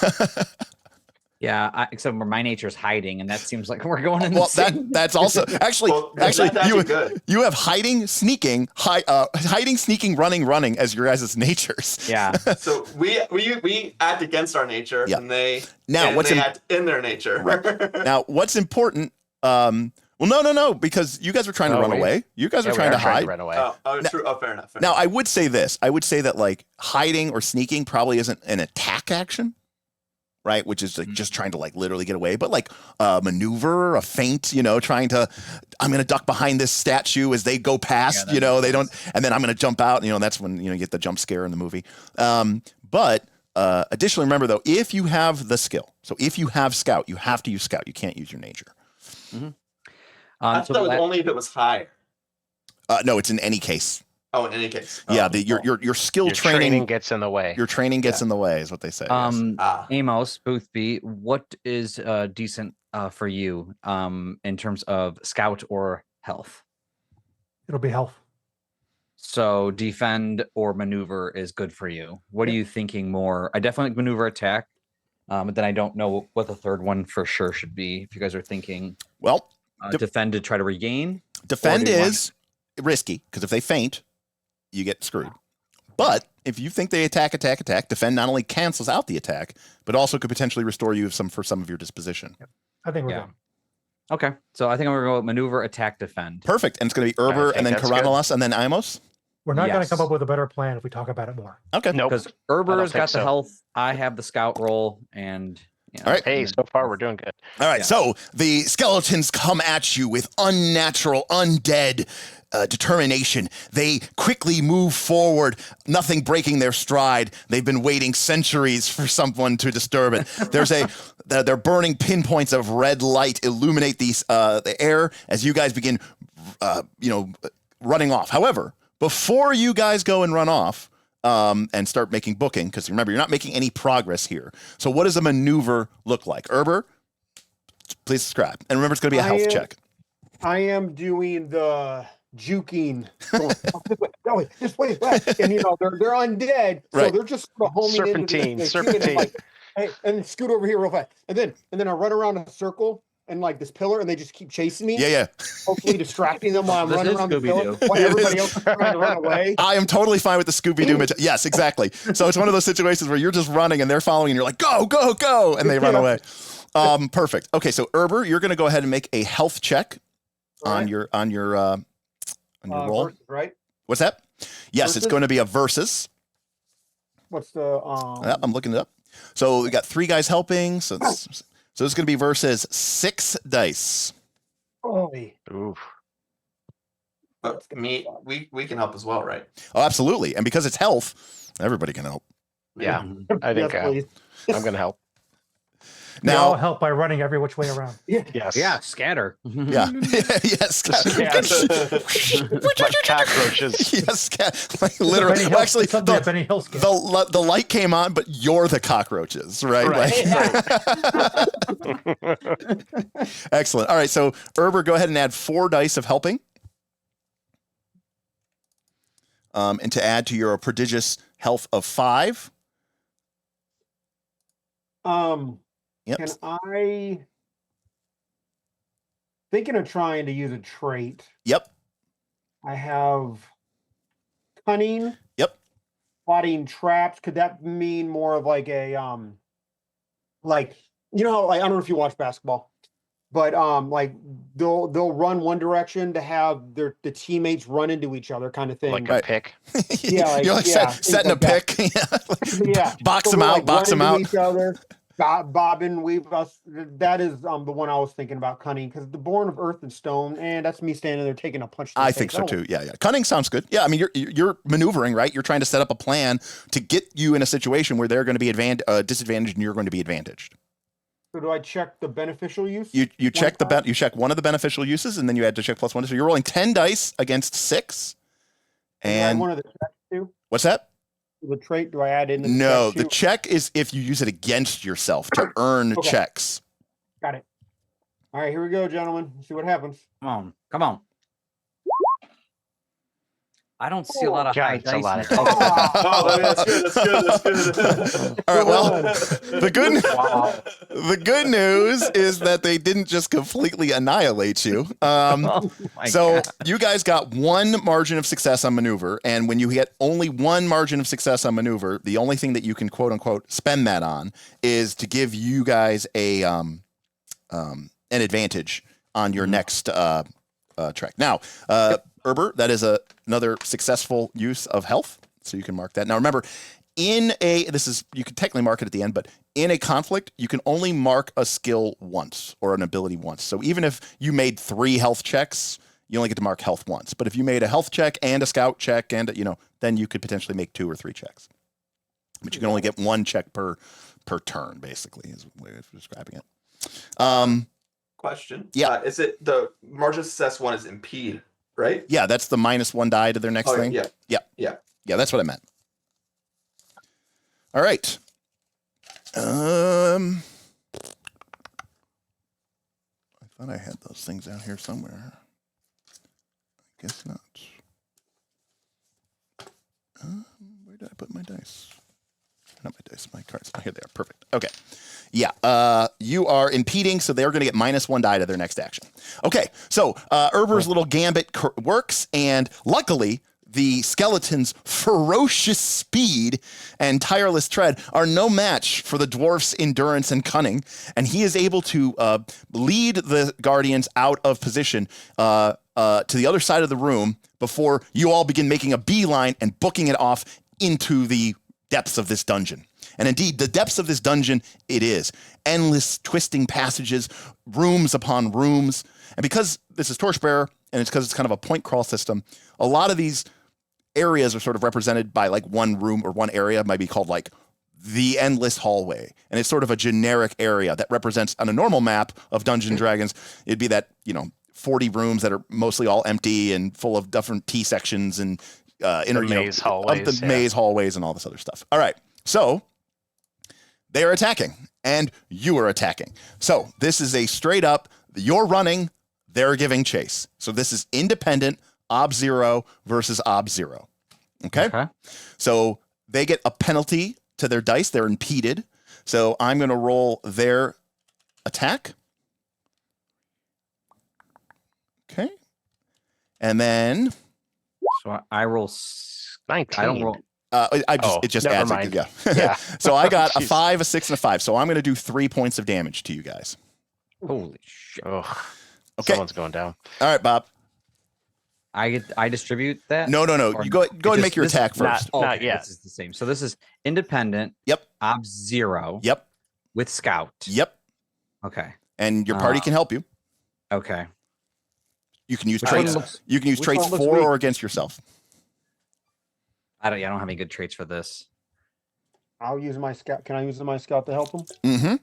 Yeah, except for my nature's hiding, and that seems like we're going in the Well, same. that's also actually that's actually good. you have hiding, sneaking, running as your guys' natures. Yeah. So we act against our nature, Yeah. and they act in their nature. Right. Now, what's important? Well, no, because you guys were trying to run away. You guys were trying to hide. Run away. True. Oh, fair enough. Now, I would say this. I would say that like hiding or sneaking probably isn't an attack action, right? Which is like just trying to like literally get away. But like maneuver, a feint, trying to, I'm going to duck behind this statue as they go past, they don't, and then I'm going to jump out. That's when, you get the jump scare in the movie. But additionally, remember though, if you have the skill, so if you have scout, you have to use scout. You can't use your nature. Mm-hmm. I thought it was only if it was high. No, it's in any case. Oh, in any case. Yeah, your skill Your training gets in the way. Your training gets in the way, is what they say. Yes. Amos Boothby, what is decent for you in terms of scout or health? It'll be health. So defend or maneuver is good for you. What are you thinking more? I definitely like maneuver attack, but then I don't know what the third one for sure should be. If you guys are thinking, well, defend to try to regain. Defend is risky because if they feint, you get screwed. But if you think they attack, defend not only cancels out the attack, but also could potentially restore you for some of your disposition. I think we're good. Okay, so I think I'm gonna go with maneuver, attack, defend. Perfect, and it's gonna be Erber and then Karamelos and then Imos. We're not going to come up with a better plan if we talk about it more. Okay, nope. Because Erber's got the health, I have the scout roll, and all right. Hey, so far we're doing good. All right, so the skeletons come at you with unnatural, undead determination. They quickly move forward, nothing breaking their stride. They've been waiting centuries for someone to disturb it. They're burning pinpoints of red light illuminate the air as you guys begin, running off. However, before you guys go and run off and start making booking, because remember, you're not making any progress here. So what does a maneuver look like? Erber, please subscribe. And remember, it's going to be a health check. I am doing the juking. Going, this way, and they're undead, so right. They're just sort of homing serpentine. Like, hey, and scoot over here real fast, and then I run around a circle and like this pillar, and they just keep chasing me. Yeah. Hopefully distracting them while I'm This running is around the pillar Scooby-Doo. while everybody else is trying to run away. I am totally fine with the Scooby-Doo. Yes, exactly. So it's one of those situations where you're just running and they're following and you're like, go, go, go, and they run away. Perfect. Okay, so Erber, you're going to go ahead and make a health check on your roll. Versus, right? What's that? Yes, Versus? it's going to be a versus. What's the I'm looking it up. So we got 3 guys helping. So it's going to be versus 6 dice. Holy. Oof. But we can help as well, right? Oh, absolutely. And because it's health, everybody can help. Yeah, I think Yes, please. I'm going to help. They all Now, help by running every which way around. Yes. Yeah, scatter. yeah, yes, Like cockroaches. yes, like literally. Benny Well, Hill, actually, it's something that Benny Hill skit. the light came on, but you're the cockroaches, right? Like, excellent. All right, so Erber, go ahead and add 4 dice of helping. And to add to your prodigious health of 5. Yep. Can I thinking of trying to use a trait? Yep. I have cunning. Yep. Plotting traps. Could that mean more of like a like, you know, like, I don't know if you watch basketball, but like they'll run one direction to have the teammates run into each other, kind of thing. Like a pick. Yeah, like, You're like setting a like pick. Yeah. Box So them we'll, out, like, box run them into out. Each other. Bob and weave us. That is the one I was thinking about, cunning, because the born of earth and stone, and that's me standing there taking a punch. To the I face. think so too. Yeah, yeah. Cunning sounds good. Yeah, I mean, you're maneuvering, right? You're trying to set up a plan to get you in a situation where they're going to be disadvantaged and you're going to be advantaged. So do I check the beneficial use? You check you check one of the beneficial uses, and then you add to check +1. So you're rolling 10 dice against 6. And one of the checks too. What's that? The trait, do I add in? No, check the check is if you use it against yourself to earn Okay. checks. Got it. All right, here we go, gentlemen. Let's see what happens. Come on. I don't see a lot of God, high it's a dice. lot in of there. Oh, that's good. All right. Well, the good Wow. the good news is that they didn't just completely annihilate you. Oh my So God. you guys got 1 margin of success on maneuver, and when you get only 1 margin of success on maneuver, the only thing that you can quote unquote spend that on is to give you guys a an advantage on your next trek. Now, Erber, that is another successful use of health, so you can mark that. Now, remember, you can technically mark it at the end, but in a conflict, you can only mark a skill once or an ability once. So even if you made 3 health checks, you only get to mark health once. But if you made a health check and a scout check, and then you could potentially make 2 or 3 checks. But you can only get 1 check per turn, basically, is the way of describing it. Question. Yeah. Is it the margin of success one is impede, right? Yeah, that's the -1 die to their next thing. Yeah. Yeah, that's what I meant. All right. I thought I had those things out here somewhere. I guess not. Where did I put my dice? Not my dice, my cards. Oh, here they are. Perfect. Okay. Yeah. You are impeding, so they're going to get -1 die to their next action. Okay. So Erber's little gambit works, and luckily, the skeleton's ferocious speed and tireless tread are no match for the dwarf's endurance and cunning, and he is able to lead the guardians out of position to the other side of the room before you all begin making a beeline and booking it off into the depths of this dungeon. And indeed, the depths of this dungeon, it is. Endless twisting passages, rooms upon rooms. And because this is Torchbearer, and it's because it's kind of a point crawl system, a lot of these areas are sort of represented by like one room or one area. It might be called like the endless hallway. And it's sort of a generic area that represents, on a normal map of Dungeons and Dragons, it'd be that, 40 rooms that are mostly all empty and full of different T sections and maze hallways, maze hallways and all this other stuff. All right. So they are attacking and you are attacking. So this is a straight up, you're running, they're giving chase. So this is independent Ob-Zero versus Ob-Zero. Okay? So they get a penalty to their dice. They're impeded. So I'm going to roll their attack. Okay. And then So I roll. 19. I don't roll. it just never adds mind. it. Yeah. Yeah. So I got a Jeez. 5, a 6, and a 5. So I'm going to do 3 points of damage to you guys. Holy shit! Oh, Okay. someone's going down. All right, Bob. I distribute that. No. Or You go ahead and make your this- attack first. Not yet. This is the same. So this is independent. Yep. Ob-Zero. Yep. With Scout. Yep. Okay. And your party can help you. Okay. You can use Which one traits. looks- You can use which traits one looks for weak? or against yourself. I don't have any good traits for this. I'll use my scout. Can I use my scout to help him? Mm-hmm.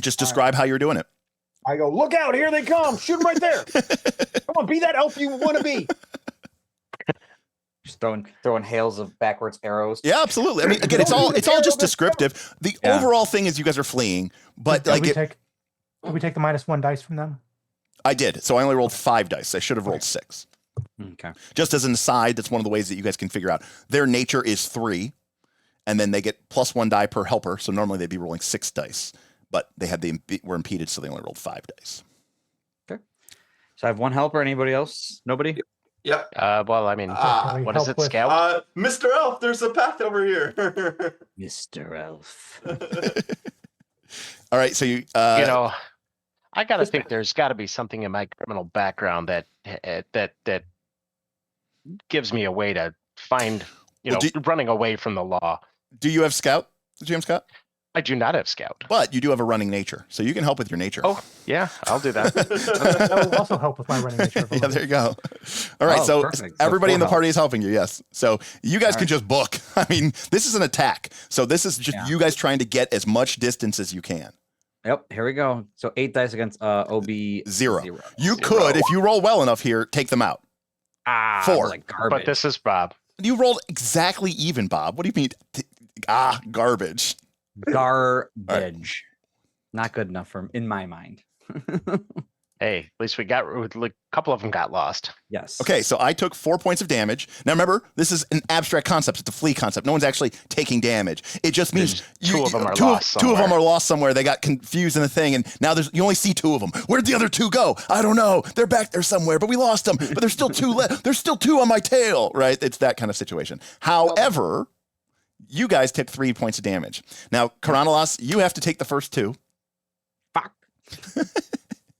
Just describe how you're doing it. I go, look out, here they come. Shoot them right there. Come on, be that elf you want to be. Just throwing hails of backwards arrows. Yeah, absolutely. I mean, again, it's all just descriptive. The overall thing is you guys are fleeing, but Did we take the -1 dice from them? I did. So I only rolled 5 dice. I should have rolled 6. Okay. Just as an aside, that's one of the ways that you guys can figure out. Their nature is 3, and then they get +1 die per helper. So normally they'd be rolling 6 dice, but they were impeded, so they only rolled 5 dice. Okay. So I have 1 helper. Anybody else? Nobody? Yep. Well, I mean, Can we what is help it, with- Scout? Mr. Elf, there's a path over here. Mr. Elf. All right, so you I gotta think there's got to be something in my criminal background that gives me a way to find, running away from the law. do you have Scout, GM Scott? I do not have Scout. But you do have a running nature, so you can help with your nature. Oh, yeah, I'll do that. That will also help with my running nature. Yeah, there you go. All right, Oh, so perfect. So everybody in the 4 party is helping you, yes. So you guys can right. just book. I mean, this is an attack. So this is just you guys trying to get as much distance as you can. Yep. Here we go. So 8 dice against OB 0. You could, if you roll well enough here, take them out. 4. Like garbage. But this is Bob. You rolled exactly even, Bob. What do you mean? Garbage. Garbage. Not good enough in my mind. Hey, at least we got a couple of them got lost. Yes. Okay, so I took 4 points of damage. Now remember, this is an abstract concept. It's a flea concept. No one's actually taking damage. It just means Two of them are two lost of them somewhere. are lost somewhere. They got confused in the thing, and now you only see 2 of them. Where'd the other 2 go? I don't know. They're back there somewhere, but we lost them. But there's still 2 left. There's still 2 on my tail, right? It's that kind of situation. However, you guys took 3 points of damage. Now, Karanelos, you have to take the first 2. Fuck.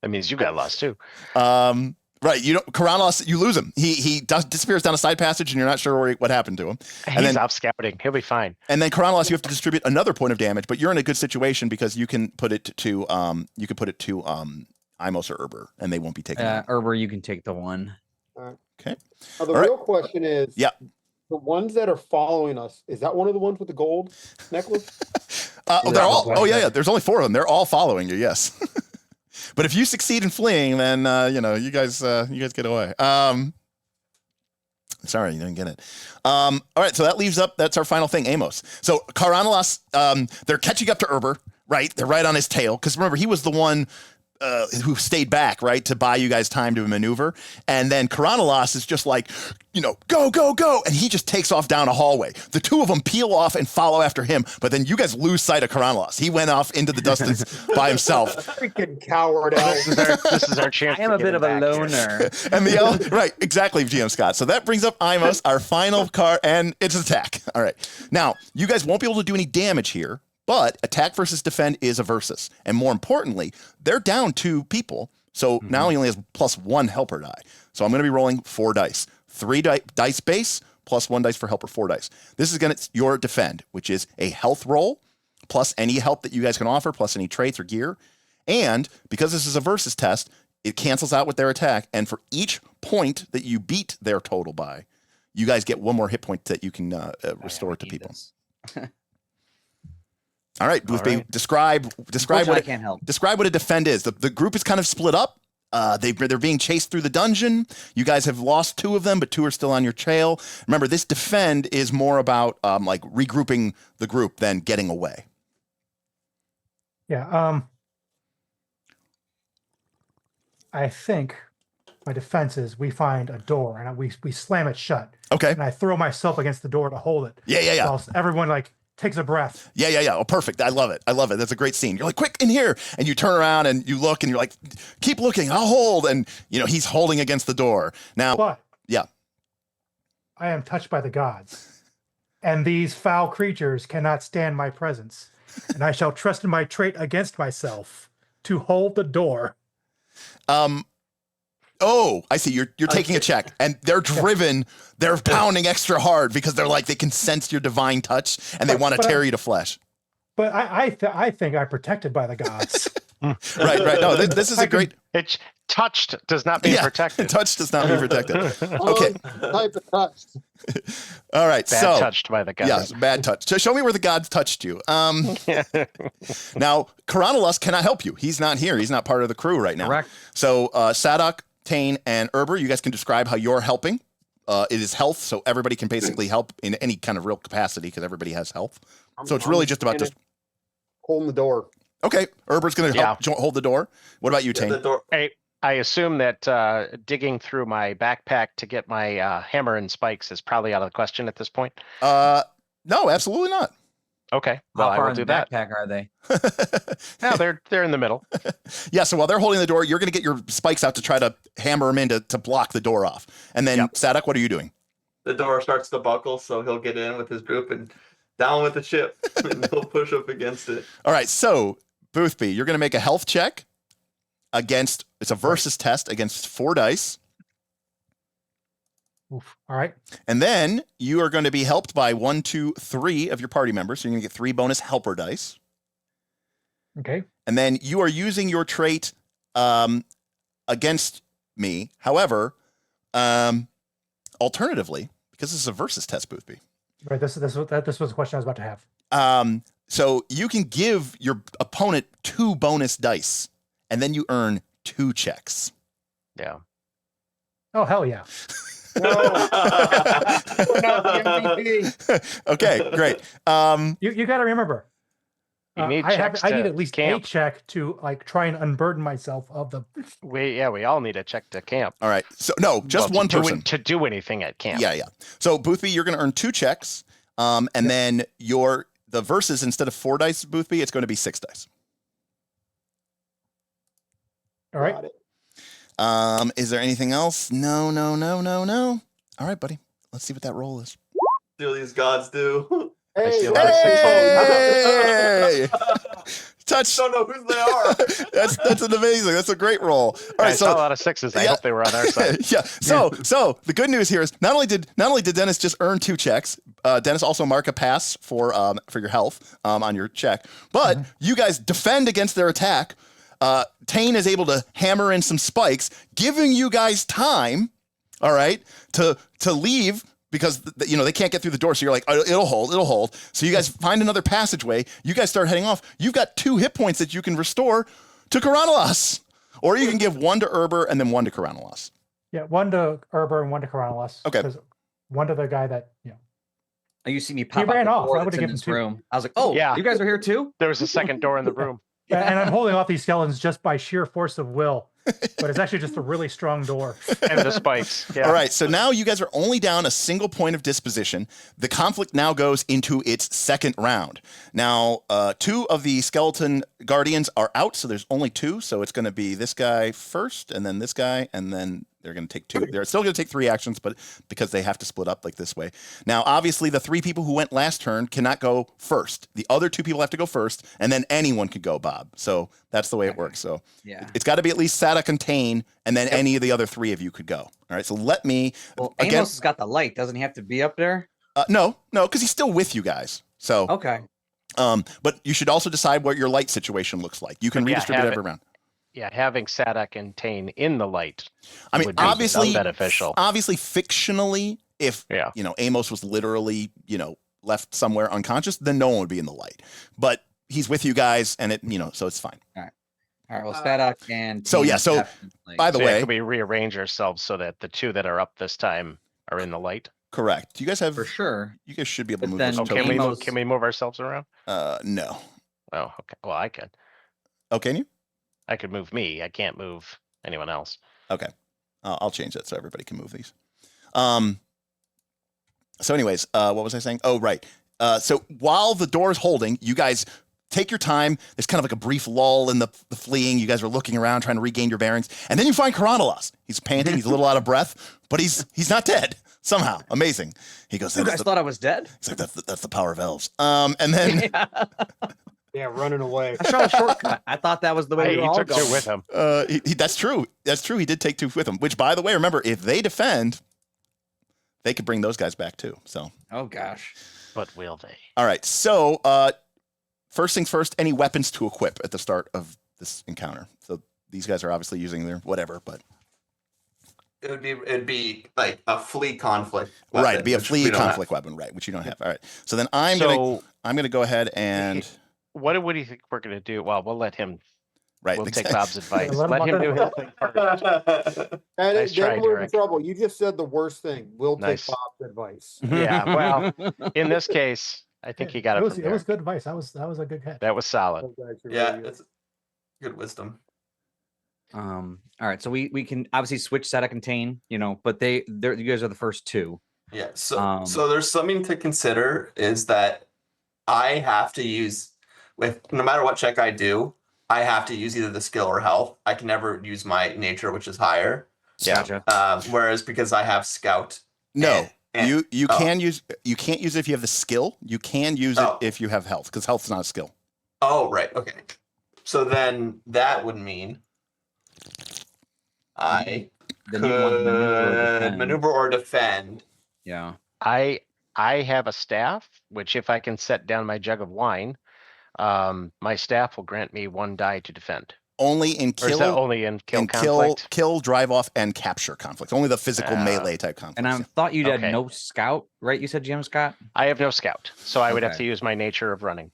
That means you got lost too. Right, Karanelos, you lose him. He disappears down a side passage, and you're not sure what happened to him. He's off scouting. He'll be fine. And then Karanelos, you have to distribute another point of damage, but you're in a good situation because you can put it to Imos or Erber, and they won't be taken. Erber, you can take the 1. Okay. Now, the All right. real question is, Yeah. the ones that are following us, is that one of the ones with the gold necklace? They're all. Oh yeah. There's only 4 of them. They're all following you. Yes. But if you succeed in fleeing, then you guys get away. Sorry, you didn't get it. All right, so that's our final thing, Amos. So Karanelos, they're catching up to Erber, right? They're right on his tail because remember he was the one who stayed back, right, to buy you guys time to maneuver. And then Karanelos is just like, go, go, go. And he just takes off down a hallway. The 2 of them peel off and follow after him. But then you guys lose sight of Karanelos. He went off into the distance by himself. Freaking coward elf. This is our chance. I am to a get bit him of a back here. loner. And the elf, right, exactly, GM Scott. So that brings up Imos, our final card, and it's attack. All right. Now, you guys won't be able to do any damage here, but attack versus defend is a versus. And more importantly, they're down 2 people. So now he only has +1 helper die. So I'm going to be rolling 4 dice. 3 dice base, +1 dice for helper, 4 dice. This is your defend, which is a health roll, plus any help that you guys can offer, plus any traits or gear. And because this is a versus test, it cancels out with their attack. And for each point that you beat their total by, you guys get 1 more hit point that you can restore to people. All right, Boothby, right. describe Unfortunately, what I can't help. describe what a defend is. The group is kind of split up. They're being chased through the dungeon. You guys have lost 2 of them, but 2 are still on your trail. Remember, this defend is more about like regrouping the group than getting away. Yeah. I think my defense is we find a door and we slam it shut, Okay. and I throw myself against the door to hold it. Yeah. Whilst everyone takes a breath. Yeah. Oh, perfect. I love it. That's a great scene. You're like, quick in here. And you turn around and you look and you're like, keep looking. I'll hold. And, he's holding against the door. Now, But yeah. I am touched by the gods, and these foul creatures cannot stand my presence. And I shall trust in my trait against myself to hold the door. Oh, I see. You're taking a check, and they're driven. They're pounding extra hard because they're like they can sense your divine touch, and they want to tear you to flesh. But I think I'm protected by the gods. Right. No, this is a great. It's touched does not mean Yeah, protected. touch does not mean protected. Okay. Type of touch. All right. Bad so touched by the yeah, gods. bad touch. So show me where the gods touched you. Now Karanalus cannot help you. He's not here. He's not part of the crew right now. Correct. So Sadok, Tane, and Erber, you guys can describe how you're helping. It is health, so everybody can basically help in any kind of real capacity because everybody has health. So it's really just about just holding the door. okay. Erber's going to help hold the door. What about you, Tane? The door. I assume that digging through my backpack to get my hammer and spikes is probably out of the question at this point. No, absolutely not. Okay, well, How I far will in do the that. backpack are they? No, they're in the middle. Yeah, so while they're holding the door, you're going to get your spikes out to try to hammer them in to block the door off. And then, Sadok, what are you doing? The door starts to buckle, so he'll get in with his group and down with the chip, and he'll push up against it. All right, so Boothby, you're going to make a health check against, it's a versus test against 4 dice. Oof. All right. And then you are going to be helped by 1, 2, 3 of your party members. So you're going to get 3 bonus helper dice. Okay. And then you are using your trait against me. However, alternatively, because this is a versus test, Boothby. Right. This was the question I was about to have. So you can give your opponent 2 bonus dice, and then you earn 2 checks. Yeah. Oh, hell yeah. No. We're not the MVP. Okay, great. You got to remember. You need I checks need to at least camp. a check to like try and unburden myself of the. We all need a check to camp. All right. So no, just Well, one person. to do anything at camp. Yeah. So Boothby, you're going to earn 2 checks, and then the versus, instead of 4 dice, Boothby, it's going to be 6 dice. All right. Got it. Is there anything else? No. All right, buddy. Let's see what that roll is. See what these gods do. I see Hey, a lot of Hey! Touch. Don't know who they are. That's an amazing. That's a great roll. All I right, saw a so lot of 6s. I yeah. hope they were on our side. yeah. So the good news here is not only did Dennis just earn 2 checks, Dennis also mark a pass for your health on your check, but you guys defend against their attack. Tane is able to hammer in some spikes, giving you guys time, all right, to leave because they can't get through the door. So you're like, oh, it'll hold. So you guys find another passageway. You guys start heading off. You've got 2 hit points that you can restore to Karanalus, or you can give 1 to Erber and then 1 to Karanalus. Yeah, 1 to Erber and 1 to Karanalus. Okay. 'Cause 1 to the guy that Oh, you see me pop ran out off. the door I that's would've in given this 2. room. I was like, oh, Yeah. you guys are here too? There was a second door in the room. And I'm holding off these skeletons just by sheer force of will, but it's actually just a really strong door. And the spikes. Yeah. All right, so now you guys are only down a single point of disposition. The conflict now goes into its second round. Now, 2 of the skeleton guardians are out, so there's only 2. So it's going to be this guy first, and then this guy, and then they're going to take 2. They're still going to take 3 actions, but because they have to split up like this way. Now, obviously, the 3 people who went last turn cannot go first. The other 2 people have to go first, and then anyone could go, Bob. So that's the way it works. So Yeah. it's got to be at least Sadok and Tane, and then any of the other 3 of you could go. All right, so let me Well, again. Amos has got the light. Doesn't he have to be up there? No, because he's still with you guys. So, Okay. but you should also decide what your light situation looks like. You can But yeah, redistribute have every it- round. Yeah, having Sadok and Tane in the light. I mean, would be obviously, beneficial. fictionally, if Yeah. Amos was literally left somewhere unconscious, then no one would be in the light. But he's with you guys, and so it's fine. All right. Well, Sadok and So, yeah, Tina so, definitely- By the So yeah, way, could we rearrange ourselves so that the 2 that are up this time are in the light? correct. You guys have for sure. You guys should be able to But move then those Oh, tokens. Amos- can we move ourselves around? No. Oh, okay. Well, I could. Oh, can you? I could move me. I can't move anyone else. Okay. I'll change that so everybody can move these. So anyways, what was I saying? Oh, right. So while the door is holding, you guys take your time. There's kind of like a brief lull in the fleeing. You guys are looking around, trying to regain your bearings. And then you find Karanalus. He's panting. He's a little out of breath, but he's not dead somehow. Amazing. He goes, You guys thought I was dead? he's like, that's the power of elves. And then Yeah, running away. I shot a shortcut. I thought that was the way Hey, we he were all took 2 going. with him. that's true. That's true. He did take 2 with him, which, by the way, remember, if they defend, they could bring those guys back too. So, Oh gosh. But will they? all right. So, first things first, any weapons to equip at the start of this encounter. So these guys are obviously using their whatever, but It'd be like a flea conflict. right, weapon, it'd be a which flea we don't conflict have. weapon, right? Which you don't have. All right. So then I'm So gonna go ahead and what do you think we're gonna do? Well, we'll let him. right. We'll take exact- Bob's advice. let him Let walk him do through his thing first. And Nice then try, we're in Derek. trouble. You just said the worst thing. We'll Nice. take Bob's advice. Yeah, well, in this case, I think he got it was from it was Derek. good advice. That was a good catch. That was solid. That's actually Yeah, really good. it's good wisdom. All right, so we can obviously switch set of contain, but you guys are the first two. Yeah. So there's something to consider is that I have to use no matter what check I do, I have to use either the skill or health. I can never use my nature, which is higher. Yeah. Gotcha. Whereas because I have scout. No, and- you oh. can't use it if you have the skill. You can use it Oh. if you have health, because health is not a skill. Oh, right. Okay. So then that would mean I Then you want to could maneuver or defend. Yeah. I have a staff, which if I can set down my jug of wine, my staff will grant me 1 die to defend. Only in Or is that kill, only in kill conflict? kill, drive off, and capture conflict. Only the physical melee type conflict. And I thought you had Okay. no scout, right? You said GM Scott? I have no scout, so I would have Okay. to use my nature of running.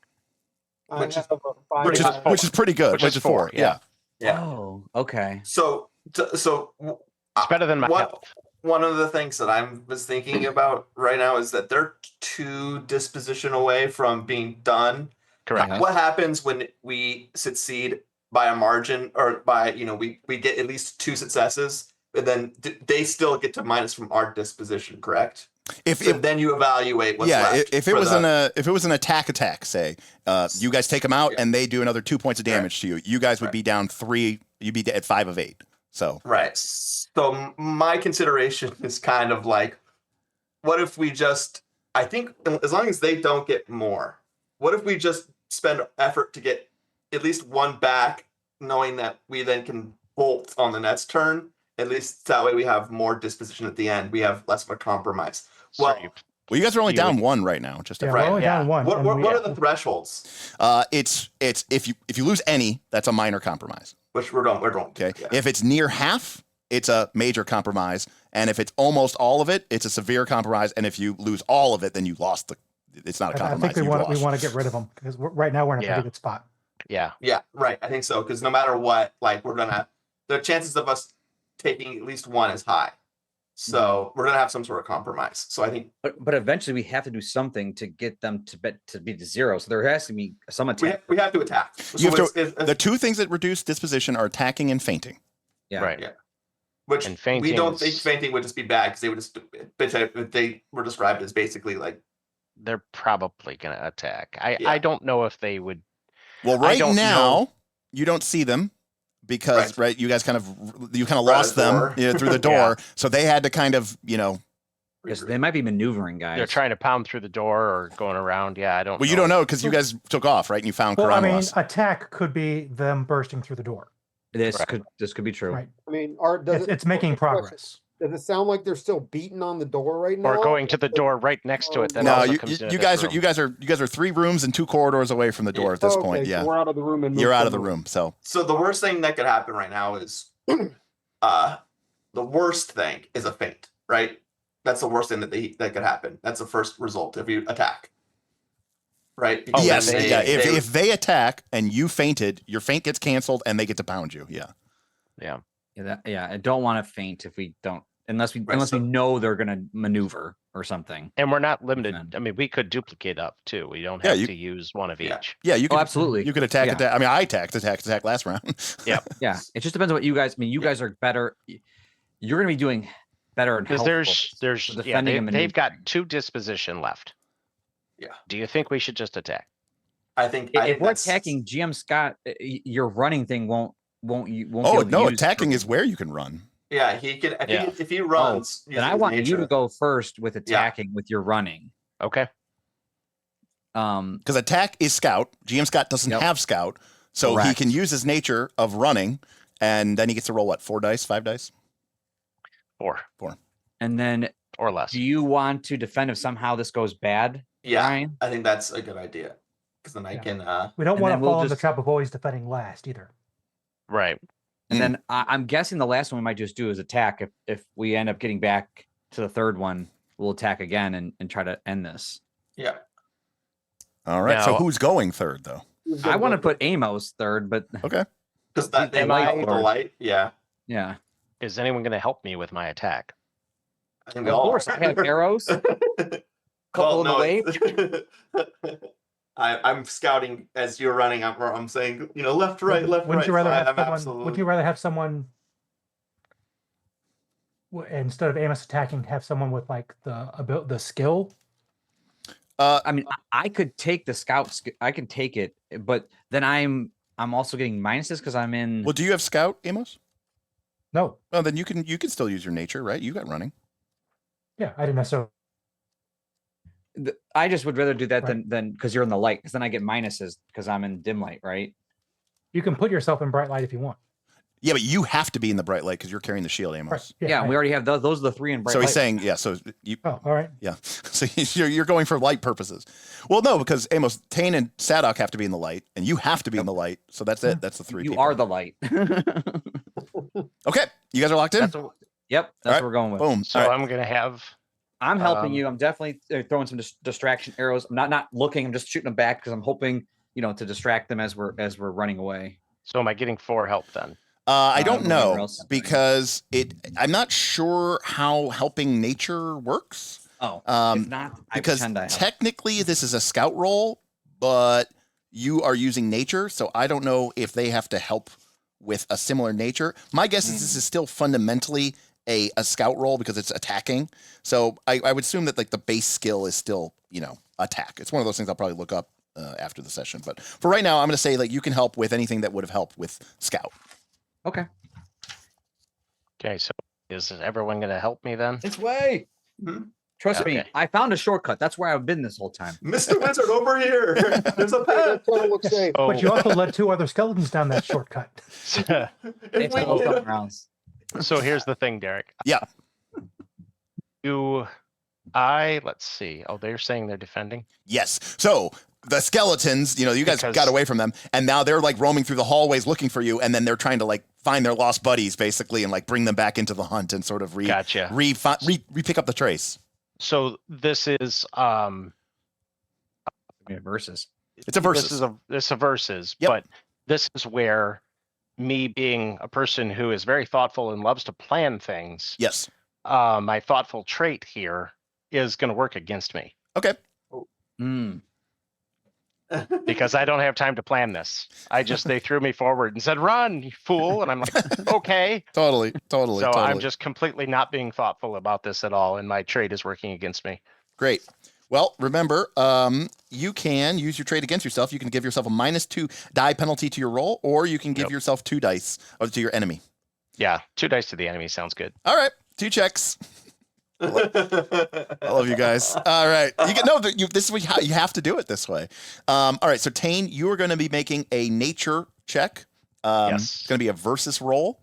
I Which is- have a five which is die. which is pretty good. Which Which is is 4. 4, yeah. Yeah. Oh, okay. So It's better than my one, health. one of the things that I was thinking about right now is that they're 2 disposition away from being done. Correct. Yeah. What happens when we succeed by a margin or by, we get at least 2 successes, but then they still get to minus from our disposition, correct? If So then you evaluate what's yeah, left. if it for was the- if it was an attack, say, you guys take them out Yeah. and they do another 2 points of damage to you. You guys would Right. be down 3. You'd be at 5 of 8. So Right. So my consideration is kind of like, what if we just, I think as long as they don't get more, what if we just spend effort to get at least 1 back, knowing that we then can bolt on the next turn? At least that way we have more disposition at the end. We have less of a compromise. So Well, you- well, you guys are only You down would- 1 right now. Just Yeah, FYI. we're only Yeah. down one. What, and what, we- what are the thresholds? It's if you lose any, that's a minor compromise. Which we're going. Okay. Yeah. If it's near half, it's a major compromise, and if it's almost all of it, it's a severe compromise. And if you lose all of it, then you lost it's not a I compromise. think we you lost. want to get rid of them because right now we're in a Yeah. pretty good spot. Yeah. Yeah, right. I think so. Because no matter what, like the chances of us taking at least 1 is high. So we're gonna have some sort of compromise. So I think But eventually we have to do something to get them to be to 0. So there has to be some attack. we have to attack. So You have it's- The 2 things that reduce disposition are attacking and fainting. Yeah. Right. Yeah. which and we fainting don't think is- fainting would just be bad because they would just they were described as basically like They're probably gonna attack. Yeah. I don't know if they would. Well, I right don't now know. you don't see them because Right. you guys kind of Right lost at the them door. through the door, so they had to kind of Yes, they might be maneuvering, guys. They're trying to pound through the door or going around. Yeah, I don't. Well, you don't know because you guys took off, right? And you found Well, I mean, Karamelos. attack could be them bursting through the door. This Right. could be true. Right. I mean, It's making progress. Does it sound like they're still beating on the door right now? Or going to the door right next to it. That No, also you comes into you this guys room. you guys are 3 rooms and 2 corridors away from the door at this Oh, point. okay, Yeah, so we're out of the room and you're moved out of the forward. room. So So the worst thing that could happen right now is the worst thing is a feint, right? That's the worst thing that could happen. That's the first result if you attack. Right? Because yes, then yeah. they would- If they attack and you fainted, your feint gets canceled and they get to pound you. Yeah. Yeah. I don't want to faint if we don't unless we Right, so- know they're gonna maneuver or something. And we're not limited. Defend. I mean, we could duplicate up too. We don't Yeah, have you- to use one of Yeah. each. Yeah, you could absolutely. You could attack. Yeah. Attack. I mean, I attacked last round. Yeah, it just depends on what you guys. I mean, you guys are better. You're gonna be doing better Because there's yeah, defending and they've got maneuvering. 2 disposition left. Yeah. Do you think we should just attack? I think If we're that's- attacking GM Scott, your running thing won't Oh be able to no, use attacking for- is where you can run. Yeah, he can Yeah. if he runs. Then I want you to go first with attacking with your running. Okay. Because attack is scout. GM Scott doesn't Yep. have scout, so he Correct. can use his nature of running, and then he gets to roll what? 4 dice, 5 dice. 4 And then, or less. do you want to defend if somehow this goes bad, Yeah, Ryan? I think that's a good idea because then I Yeah. can. We don't And want then to we'll fall in the just- trap of always defending last either. Right. And then I'm guessing the last one we might just do is attack. If we end up getting back to the third one, we'll attack again and try to end this. Yeah. All right. So Now- who's going third, though? I want to put Amos third, but Okay. Because that they Am light I- up the light. Yeah. yeah. Is anyone going to help me with my attack? I think Of course, I have arrows. Couple in the way. I'm scouting as you're running. I'm saying, left, right, left, right. Wouldn't you rather So have I'm someone? absolutely. Wouldn't you rather have someone instead of Amos attacking, have someone with like the skill? I mean, I could take the scout. I can take it, but then I'm also getting minuses because I'm in. Well, do you have scout, Amos? No. Well, then you can still use your nature, right? You got running. Yeah, I didn't necessarily. I just would rather do that Right. than because you're in the light, because then I get minuses because I'm in dim light, right? You can put yourself in bright light if you want. Yeah, but you have to be in the bright light because you're carrying the shield, Amos. Right. Yeah, we already have those. Those are the three in bright So light. he's saying, yeah. So you, Oh, all right. yeah. So you're going for light purposes. Well, no, because Amos, Tane, and Sadok have to be in the light, and you have to be in the light. So that's it. That's the three. you people. are the light. Okay, you guys are locked in. That's what, yep, that's All right, what we're going with. Boom. So All right. I'm going to have. I'm helping Um, you. I'm definitely throwing some distraction arrows. I'm not looking. I'm just shooting them back because I'm hoping to distract them as we're running away. So am I getting 4 help then? I I don't don't remember know else. because I'm not sure how helping nature works. Oh, Um, if not, I because pretend I help. technically this is a scout roll, but you are using nature, so I don't know if they have to help with a similar nature. My guess is this is still fundamentally a scout roll because it's attacking. So I would assume that like the base skill is still attack. It's one of those things I'll probably look up after the session. But for right now, I'm going to say like you can help with anything that would have helped with scout. Okay. Okay, so is everyone going to help me then? It's way. Mhm. Trust me, Okay. I found a shortcut. That's where I've been this whole time. Mr. Wizard, over here. There's a path. That kind of looks safe. Oh, But you also led 2 other skeletons down that shortcut. so, They If we told us get- something else. so here's the thing, Derek. Yeah. Let's see. Oh, they're saying they're defending. Yes. So the skeletons, you guys Because- got away from them, and now they're like roaming through the hallways looking for you, and then they're trying to like find their lost buddies basically and like bring them back into the hunt and sort of Gotcha. pick up the trace. So this is Versus. It's a versus. This is a versus, Yep. but this is where me being a person who is very thoughtful and loves to plan things, Yes. my thoughtful trait here is going to work against me Okay. Mm. because I don't have time to plan this. They threw me forward and said, "Run, you fool!" And I'm like, "Okay." Totally. So I'm just completely not being thoughtful about this at all, and my trait is working against me. Great. Well, remember, you can use your trait against yourself. You can give yourself a -2 die penalty to your roll, or you can give Yep. yourself 2 dice to your enemy. Yeah, 2 dice to the enemy sounds good. All right, 2 checks. I love you guys. All right, this is how you have to do it this way. All right, so Tane, you are going to be making a nature check. Yes. It's going to be a versus roll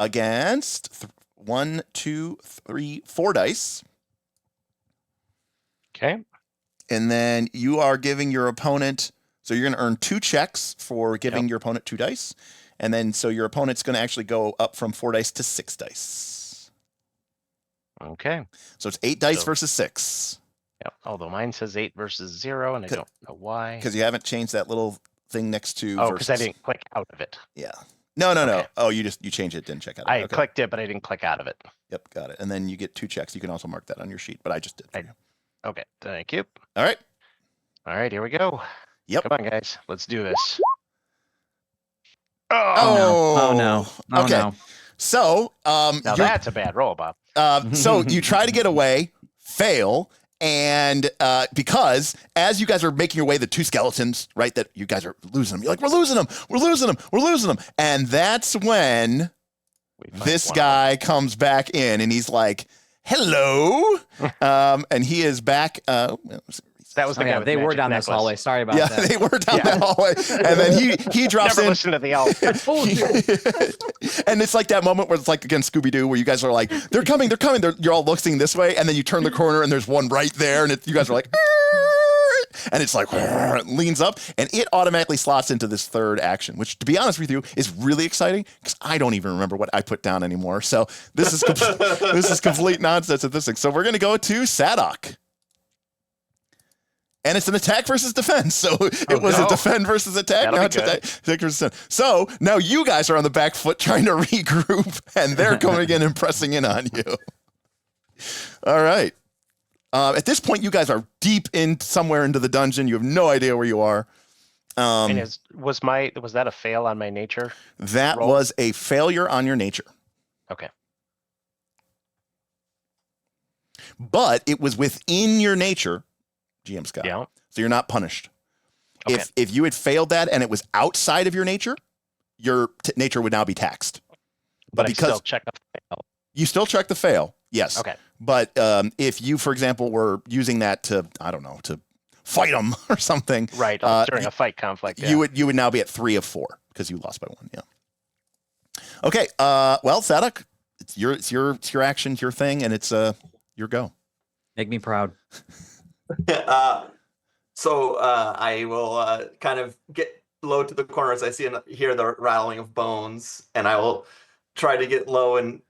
against 1, 2, 3, 4 dice. Okay. And then you are giving your opponent, so you're going to earn 2 checks for giving Yep. your opponent 2 dice. And then so your opponent's going to actually go up from 4 dice to 6 dice. Okay. So it's 8 dice So- versus 6. Yep. Although mine says 8 versus 0, and I Could- don't know why. Because you haven't changed that little thing next to Oh, because I versus. didn't click out of it. Yeah. No. Okay. Oh, you changed it, didn't check out. I Okay. clicked it, but I didn't click out of it. Yep, got it. And then you get 2 checks. You can also mark that on your sheet, but I just did. For you. Okay. Thank you. All right. All right, here we go. Yep. Come on, guys. Let's do this. Oh no. Oh okay. no. So, Now you're- that's a bad roll, Bob. so you try to get away, fail, and because as you guys are making your way, the 2 skeletons, right, that you guys are losing them. You're like, we're losing them, and that's when We find this one of guy comes back in, and he's like, "Hello," and he is back. them. That was the Oh, guy yeah, with they the were magic down this necklace. hallway. Sorry about Yeah, that. they were down Yeah. that hallway, and then he drops Never in. listen to the elf. And it's like that moment where it's like against Scooby Doo, where you guys are like, "They're coming, you're all looking this way," and then you turn the corner and there's one right there, and you guys are like, "Arr!" and it's like leans up, and it automatically slots into this third action, which, to be honest with you, is really exciting because I don't even remember what I put down anymore. So this is this is complete nonsense at this thing. So we're going to go to Sadok. And it's an attack versus defense. So it was a defend versus attack. That'll Now be it's good. attack versus defense. So now you guys are on the back foot trying to regroup, and they're coming in and pressing in on you. All right. At this point, you guys are deep in somewhere into the dungeon. You have no idea where you are. And was that a fail on my nature? That roll? was a failure on your nature. Okay. But it was within your nature, GM Scott. Yeah. So you're not punished. Okay. If you had failed that and it was outside of your nature nature would now be taxed. But because I still check the fail. you still check the fail, yes. Okay. But if you, for example, were using that to, I don't know, to fight them or something, Right. During a fight conflict. Yeah. you would now be at 3 of 4 because you lost by 1. Yeah. Okay. Well, Sadok, it's your action, it's your thing, and it's your go. Make me proud. So I will kind of get low to the corner as I hear the rattling of bones, and I will try to get low and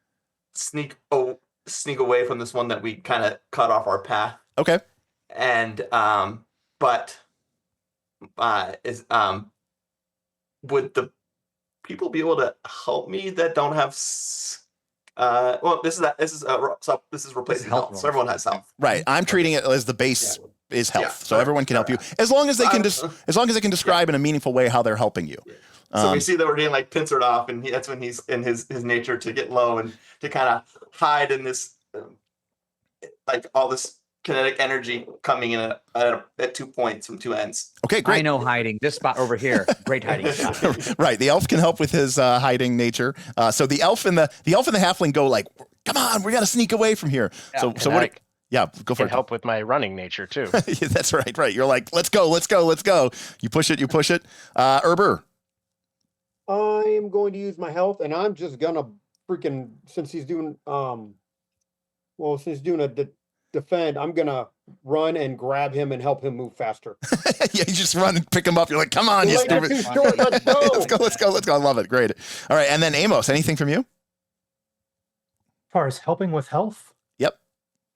sneak away from this one that we kind of cut off our path. Okay. And but would the people be able to help me that don't have well, this is replacing health health, roll. so everyone has health. Right. I'm treating it as the base is health, Yeah. so everyone can help you as long as they can as long as they can describe in a meaningful way how they're helping you. So we see that we're getting like pincered off, and that's when he's in his nature to get low and to kind of hide in this, like all this kinetic energy coming in at 2 points from 2 ends. Okay, great. I know hiding. This spot over here. Great hiding spot. Right. The elf can help with his hiding nature. So the elf and the halfling go like, "Come on, we got to sneak away from here." Yeah, so and what? Yeah, go for Can it. help with my running nature too. Yeah, that's right. Right. You're like, let's go. You push it. Erber. I am going to use my health, and I'm just gonna freaking, since he's doing a defend, I'm gonna run and grab him and help him move faster. Yeah, you just run and pick him up. You're like, come on, you Like, stupid. that's too short, let's go. Let's go. I love it. Great. All right, and then Amos, anything from you? As far as helping with health. Yep.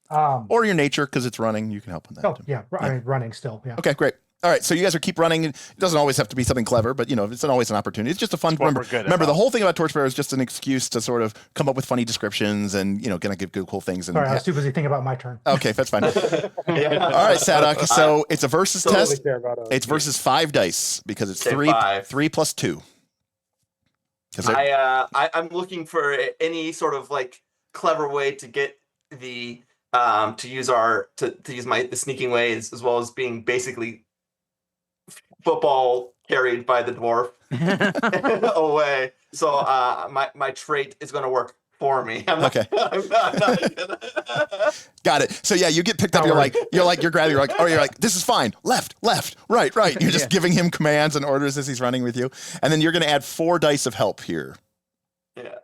Um, Or your nature, because it's running. You can help with that. oh too. yeah, I mean running still. Yeah. Okay, great. All right, so you guys are keep running. It doesn't always have to be something clever, but it's always an opportunity. It's just a fun. What Remember, we're good the about. whole thing about Torchbearer is just an excuse to sort of come up with funny descriptions and gonna give good, cool things. And Sorry, I was too busy thinking about my turn. okay, that's fine. All Yeah. right, Sadok. So it's a versus Totally test. care about It's versus 5 dice because it's Say 3 5. 3 plus 2. 'Cause I'm looking for any sort of like clever way to get the to use the sneaking ways, as well as being basically football carried by the dwarf away. So my trait is going to work for me. Okay. I'm not Got it. So yeah, you get picked up. You're grabbing. You're like, this is fine. Left, right. You're just giving him commands and orders as he's running with you, and then you're going to add 4 dice of help here. Yeah.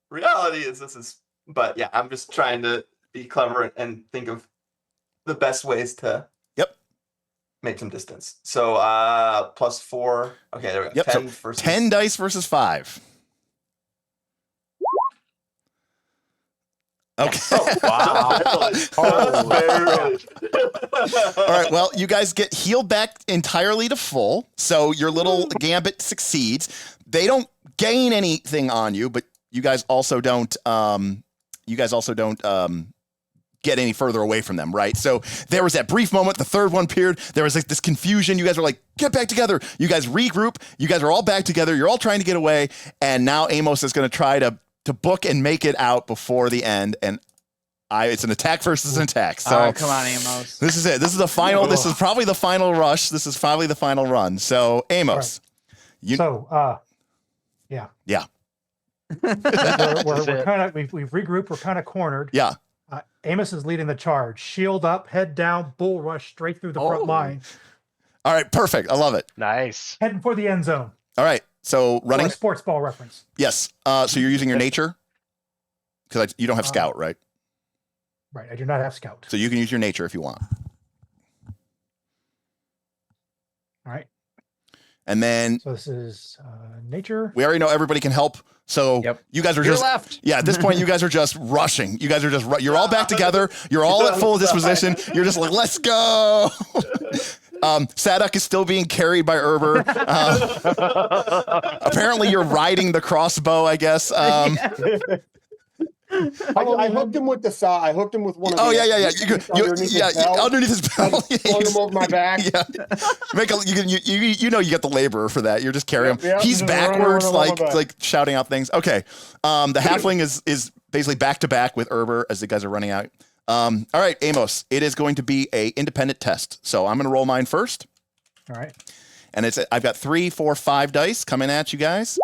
Reality is but yeah, I'm just trying to be clever and think of the best ways to make some distance. So plus 4. Okay, there we go. Yep. 10 So versus 10 dice versus 5. Okay. Wow. All right. Well, you guys get healed back entirely to full, so your little gambit succeeds. They don't gain anything on you, but you guys also don't. Get any further away from them, right? So there was that brief moment. The third one appeared. There was like this confusion. You guys were like, "Get back together." You guys regroup. You guys are all back together. You're all trying to get away, and now Amos is going to try to book and make it out before the end. And it's an attack versus an attack. So Come on, Amos. this is it. This is the final. This is probably the final rush. This is probably the final run. So Amos, Yeah. yeah, we're kind of we've regrouped. We're kind of cornered. yeah. Amos is leading the charge. Shield up, head down, bull rush straight through the front line, All right, perfect. I love it. Nice. heading for the end zone. All right, so For running. a sports ball reference. Yes. So you're using your nature because you don't have scout, right? Right. I do not have scout. So you can use your nature if you want. All right. And then So this is nature. we already know everybody can help. So Yep. you guys are You're just left. yeah. At this point, you guys are just rushing. You guys are just you're all back together. You're all at full disposition. You're just like, let's go. Sadok is still being carried by Erber. Apparently, you're riding the crossbow. I guess. I hooked him with the saw. I hooked him with one of Oh the. yeah. Underneath his belt. Underneath his belt. Flung him over my back. Yeah. You know you get the laborer for that. You're just carrying him. Yep, He's just running backwards, around on my back. like shouting out things. Okay. The halfling is basically back to back with Erber as the guys are running out. All right, Amos. It is going to be a independent test. So I'm going to roll mine first. All right. And I've got 3, 4, 5 dice coming at you guys,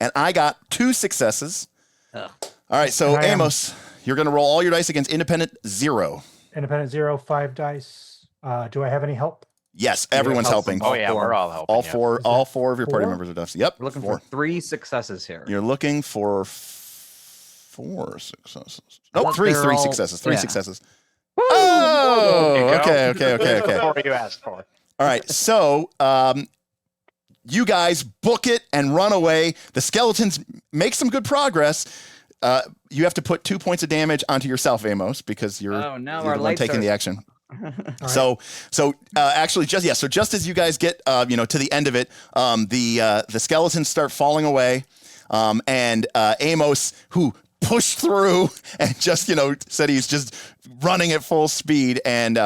and I got 2 successes. Ugh. All right, so And I am- Amos, you're going to roll all your dice against independent 0. Independent 0, 5 dice. Do I have any help? Yes, everyone's help helping. them Oh yeah, four. we're all helping. All yeah. four, Is all that 4 of your party 4? members are done. Yep, We're looking 4. for 3 successes here. You're looking for 4 successes. I Nope, thought 3 they were all- successes. 3 yeah. successes. There Oh, you go. okay. That's what you asked for. All right, so you guys book it and run away. The skeletons make some good progress. You have to put 2 points of damage onto yourself, Amos, because you're, Oh no, you're our the one lights taking are... the action. All So actually, just as you guys get to the end of it, the skeletons start falling away, and Amos, who pushed through and just said he's just running at full speed, and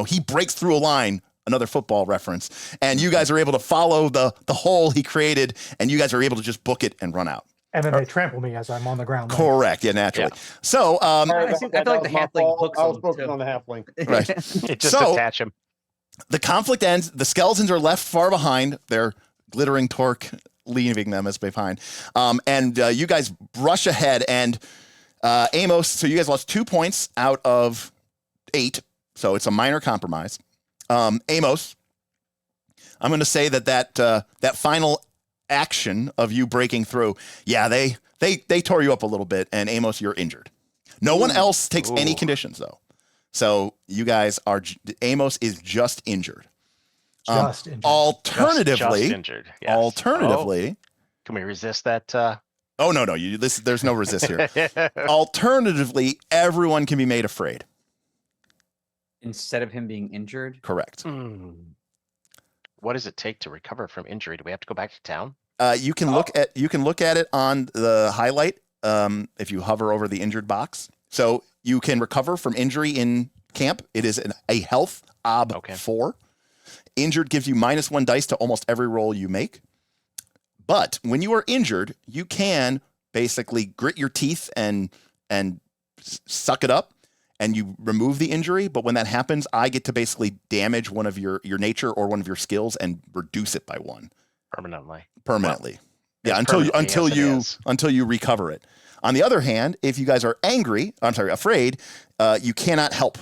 he breaks through a line. Another football reference, and you guys are able to follow the hole he created, and you guys are able to just book it and run out. And then they trample me as I'm on the ground. Correct, yeah, naturally. Yeah. So, Sorry I feel like the was my halfling fault. hooks I was him, focused too. on the halfling. right. It just So- attach him. The conflict ends. The skeletons are left far behind. Their glittering torque leaving them as behind. And you guys brush ahead. And Amos, so you guys lost 2 points out of 8. So it's a minor compromise. Amos, I'm going to say that final action of you breaking through, yeah, they tore you up a little bit. And Amos, you're injured. No one else takes any Ooh. conditions, though. So you guys are. Amos is just injured. Just injured. Alternatively, Just injured. Yes. alternatively. Oh, can we resist that? Oh no, there's no resist here. Alternatively, everyone can be made afraid. Instead of him being injured. Correct. What does it take to recover from injury? Do we have to go back to town? You can look at it on the highlight if you hover over the injured box. So you can recover from injury in camp. It is a health ob Okay. 4. Injured gives you -1 dice to almost every roll you make. But when you are injured, you can basically grit your teeth and suck it up, and you remove the injury. But when that happens, I get to basically damage one of your nature or one of your skills and reduce it by 1 Permanently. permanently. It's Yeah, permanently, until you recover it. On the other hand, if you guys are afraid, you cannot help,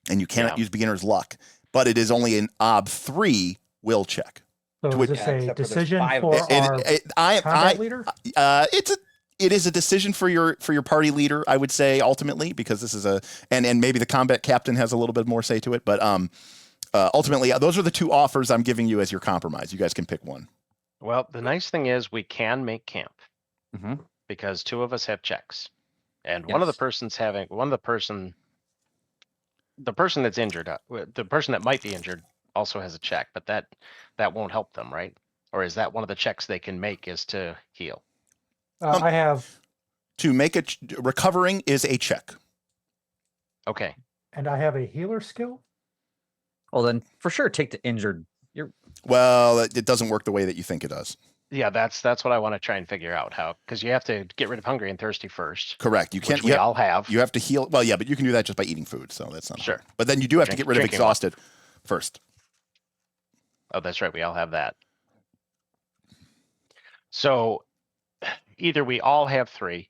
and you cannot use beginner's luck. But it is only an ob 3 will check. So to is it- this Yeah, a except for there's decision 5 for there. our combat I leader? it is a decision for your party leader, I would say, ultimately, because this is and maybe the combat captain has a little bit more say to it, but ultimately those are the 2 offers I'm giving you as your compromise. You guys can pick one. Well, the nice thing is we can make camp Mhm. because 2 of us have checks. And one of the Yes. person's having, the person that's injured, the person that might be injured also has a check, but that won't help them, right? Or is that one of the checks they can make is to heal? I have, To make recovering is a check. Okay. and I have a healer skill. Well, then for sure, take the injured. Well, it doesn't work the way that you think it does. Yeah, that's what I want to try and figure out how, because you have to get rid of hungry and thirsty first, Correct. You which can't. we all have. You have to heal. Well, yeah, but you can do that just by eating food, so that's not Sure. hard. But then you do have to get rid of Drinking water. exhausted first. Oh, that's right. We all have that. So either we all have 3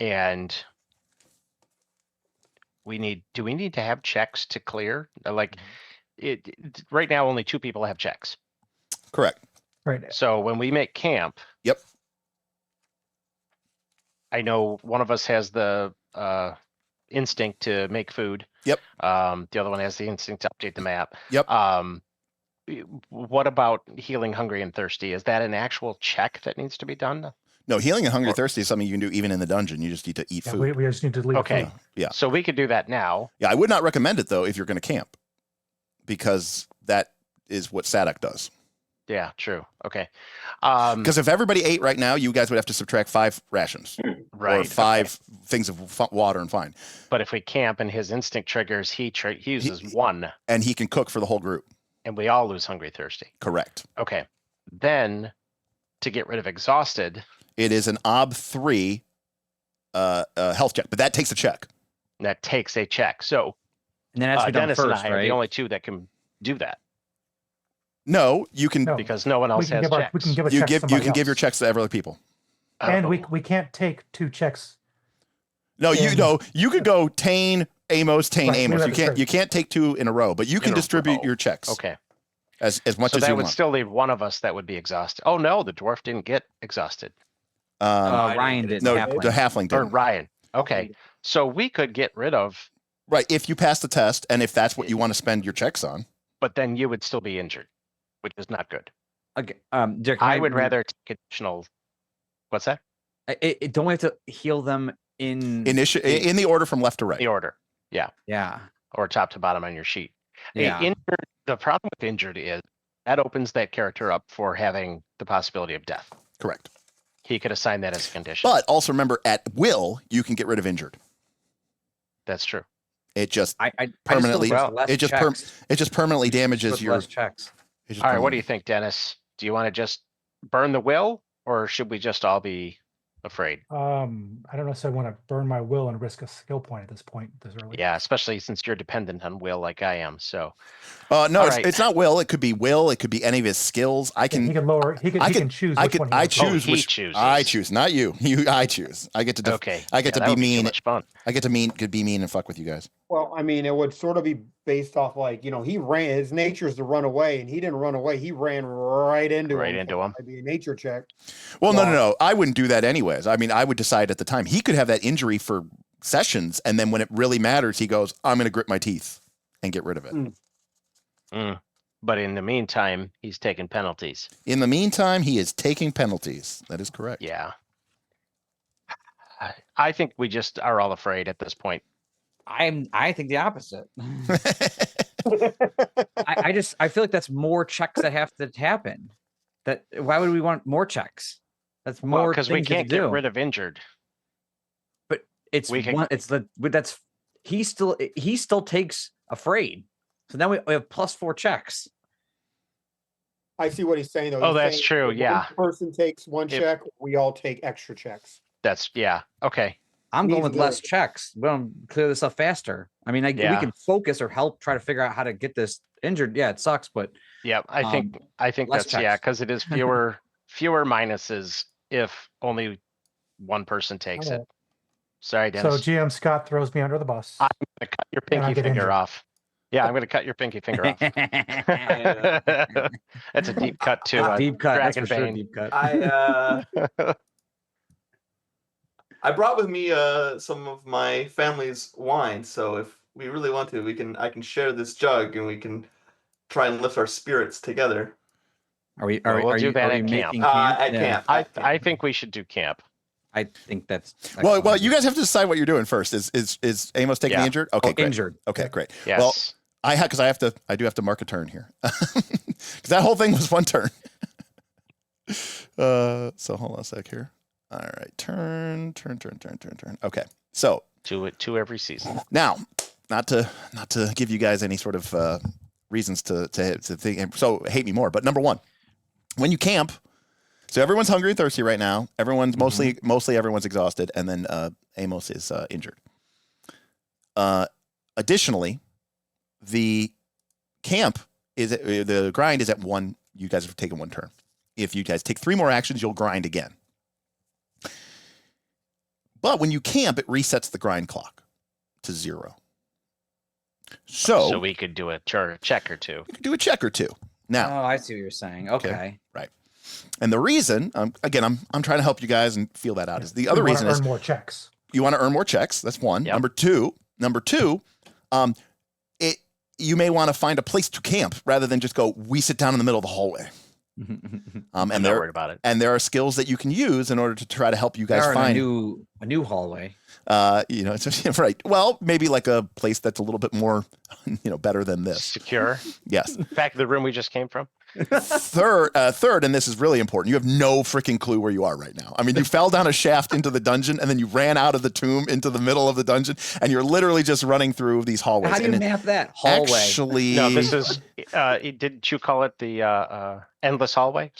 and do we need to have checks to clear? Like right now, only 2 people have checks. Correct. Right. So when we make camp. Yep. I know one of us has the instinct to make food. Yep. The other one has the instinct to update the map. Yep. What about healing hungry and thirsty? Is that an actual check that needs to be done? No, healing and hungry thirsty is something you can do even in the dungeon. You just need to eat Yeah, food. we just need to leave. Okay. Food. Yeah. So we could do that now. Yeah, I would not recommend it though if you're going to camp, because that is what Sadok does. Yeah, true. Okay. Because if everybody ate right now, you guys would have to subtract 5 rations Right. or 5 things of water and fine. But if we camp and his instinct triggers, he uses 1, And he can cook for the whole group. and we all lose hungry thirsty. Correct. Okay. Then to get rid of exhausted, It is an OB3 health check, but that takes a check. that takes a check. So And then it has to be done Dennis first, and I are right? the only 2 that can do that No, you can No. because no one else has checks. We can give a you check give to you somebody can give your else. checks to other people. And Oh. we can't take 2 checks. No, you could go Tane, Amos, Tane, Right, we Amos. have You to can't say. you can't take 2 in a row, but you can In a distribute row. your checks Okay. as much So as that you would want. still leave one of us that would be exhausted. Oh no, the dwarf didn't get exhausted. Ryan did. no, halfling. the halfling Or didn't. Ryan. Okay. So we could get rid of, Right, if you pass the test and if that's what you want to spend your checks on. but then you would still be injured, which is not good. Okay, Derek, I would rather take additional. What's that? Don't we have to heal them in In the order from left to right. The order. Yeah. Or top to bottom on your sheet. Yeah. Injured, the problem with injured is that opens that character up for having the possibility of death. Correct. He could assign that as a condition. But also remember, at will, you can get rid of injured. That's true. It just I Permanently- it just permanently damages your. less checks. it just All right. What do permanently- you think, Dennis? Do you want to just burn the will, or should we just all be afraid? I don't necessarily want to burn my will and risk a skill point at this point this early. Yeah, especially since you're dependent on will like I am. So No, All it's, right. it's not will. It could be will. It could be any of his skills. I He can. can lower. He I can choose. I which could. one he I wants. choose he which. chooses. I choose, not you. I choose. I get to. Okay. I get to that be would too mean. much fun. I get to be mean and fuck with you guys. Well, I mean, it would sort of be based off like, he ran, his nature is to run away, and he didn't run away. He ran right into Right him. into so him. It'd be a nature check. Well, Well- no. I wouldn't do that anyways. I mean, I would decide at the time. He could have that injury for sessions, and then when it really matters, he goes, "I'm going to grit my teeth and get rid of it." But in the meantime, he's taking penalties. In the meantime, he is taking penalties. That is correct. Yeah. I think we just are all afraid at this point. I think the opposite. I feel like that's more checks that have to happen. Why would we want more checks? That's more Because we things you have can't to get do. rid of injured. But it's we can- one. It's the. But that's he still takes afraid. So now we have +4 checks. I see what he's saying though. Oh, He's that's saying true, if yeah. One person takes one If- check, we all take extra checks. Yeah. Okay. I'm going Needs with less to- checks. We don't clear this up faster. I mean, we Yeah. can focus or help try to figure out how to get this injured. Yeah, it sucks, but Yeah. I think less that's checks. because it is fewer minuses if only one person takes it. Okay. Sorry, So Dennis. GM Scott throws me under the bus. I'm gonna cut your And I pinky get finger injured. off. Yeah, I'm gonna cut your pinky finger off. That's a deep cut to deep cut. That's for sure. Dragonbane. Deep cut. I brought with me some of my family's wine, so if we really want to, I can share this jug and we can try and lift our spirits together. Are we? Well, Are, we'll are do you? that Are at we camp. making At Yeah. camp. I think we should do camp. I think that's. Well, you guys have to decide what you're doing first. Is Amos taking the Yeah. injured? Okay, great. injured. Okay, great. Yes. Well, I do have to mark a turn here because that whole thing was one turn. So hold on a sec here. All right, turn. Okay, so Two every season. now, not to give you guys any sort of reasons to think. So hate me more, but number one, when you camp, so everyone's hungry and thirsty right now. Everyone's mostly everyone's exhausted, and then Amos is injured. Additionally, the camp the grind is at 1. You guys have taken 1 turn. If you guys take 3 more actions, you'll grind again. But when you camp, it resets the grind clock to 0. So we could do a check or two. you can do a check or 2. Now, Oh, I see what you're saying. Okay. and the reason, again, I'm trying to help you guys and feel that out. Is the other We wanna reason is earn more checks. you want to earn more checks. That's 1. Yep. Number 2, Number two, you may want to find a place to camp rather than just go, we sit down in the middle of the hallway. I'm not worried about it. And there are skills that you can use in order to try to help you guys find a new hallway. It's right. Well, maybe like a place that's a little bit more, better than this. Secure. Yes. Back to the room we just came from. Third, and this is really important. You have no freaking clue where you are right now. I mean, you fell down a shaft into the dungeon, and then you ran out of the tomb into the middle of the dungeon, and you're literally just running through these hallways. How do you map that hallway? Actually, no, this is. Didn't you call it the endless hallway?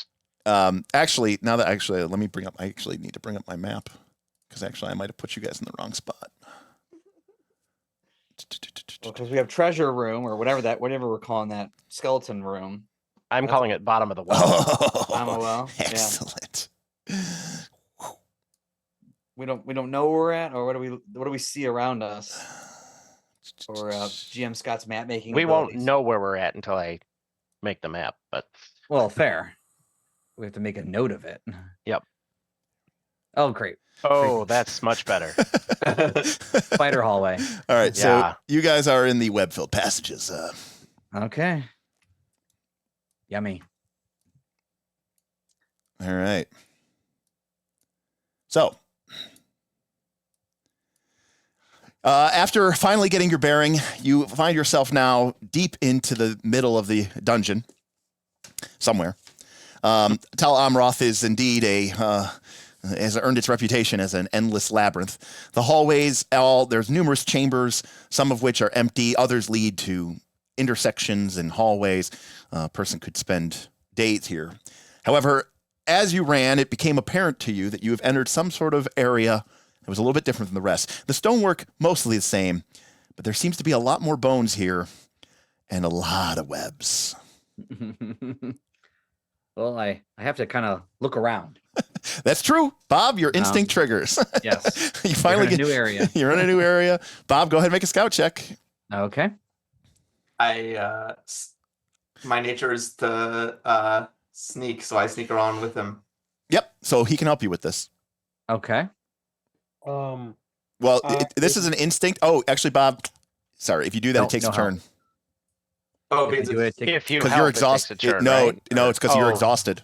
Actually, let me bring up. I actually need to bring up my map because actually, I might have put you guys in the wrong spot. Because we have treasure room or whatever we're calling that skeleton room. I'm calling it bottom of the well. Oh, Bottom of the well. Excellent. Yeah. We don't know where we're at, or what do we see around us? Or GM Scott's map making. We abilities. won't know where we're at until I make the map, but well, fair. We have to make a note of it. Yep. Oh, great. Oh, that's much better. Spider hallway. All right, so you guys are in the web-filled passages. Okay. Yummy. All right. So, after finally getting your bearing, you find yourself now deep into the middle of the dungeon somewhere. Tal Amroth is indeed has earned its reputation as an endless labyrinth. The hallways, there's numerous chambers, some of which are empty. Others lead to intersections and hallways. A person could spend days here. However, as you ran, it became apparent to you that you have entered some sort of area that was a little bit different than the rest. The stonework, mostly the same, but there seems to be a lot more bones here and a lot of webs. Well, I have to kind of look around. That's true. Bob, your instinct triggers. Yes. You finally get a new area. You're in a new area. Bob, go ahead and make a scout check. Okay. My nature is to sneak, so I sneak around with him. Yep. So he can help you with this. Okay. Well, this is an instinct. Oh, actually, Bob, sorry. If you do that, it takes a turn. Oh, If you do it, If you Because help, you're it takes exhausted. a turn, No, right? it's because you're Oh. exhausted.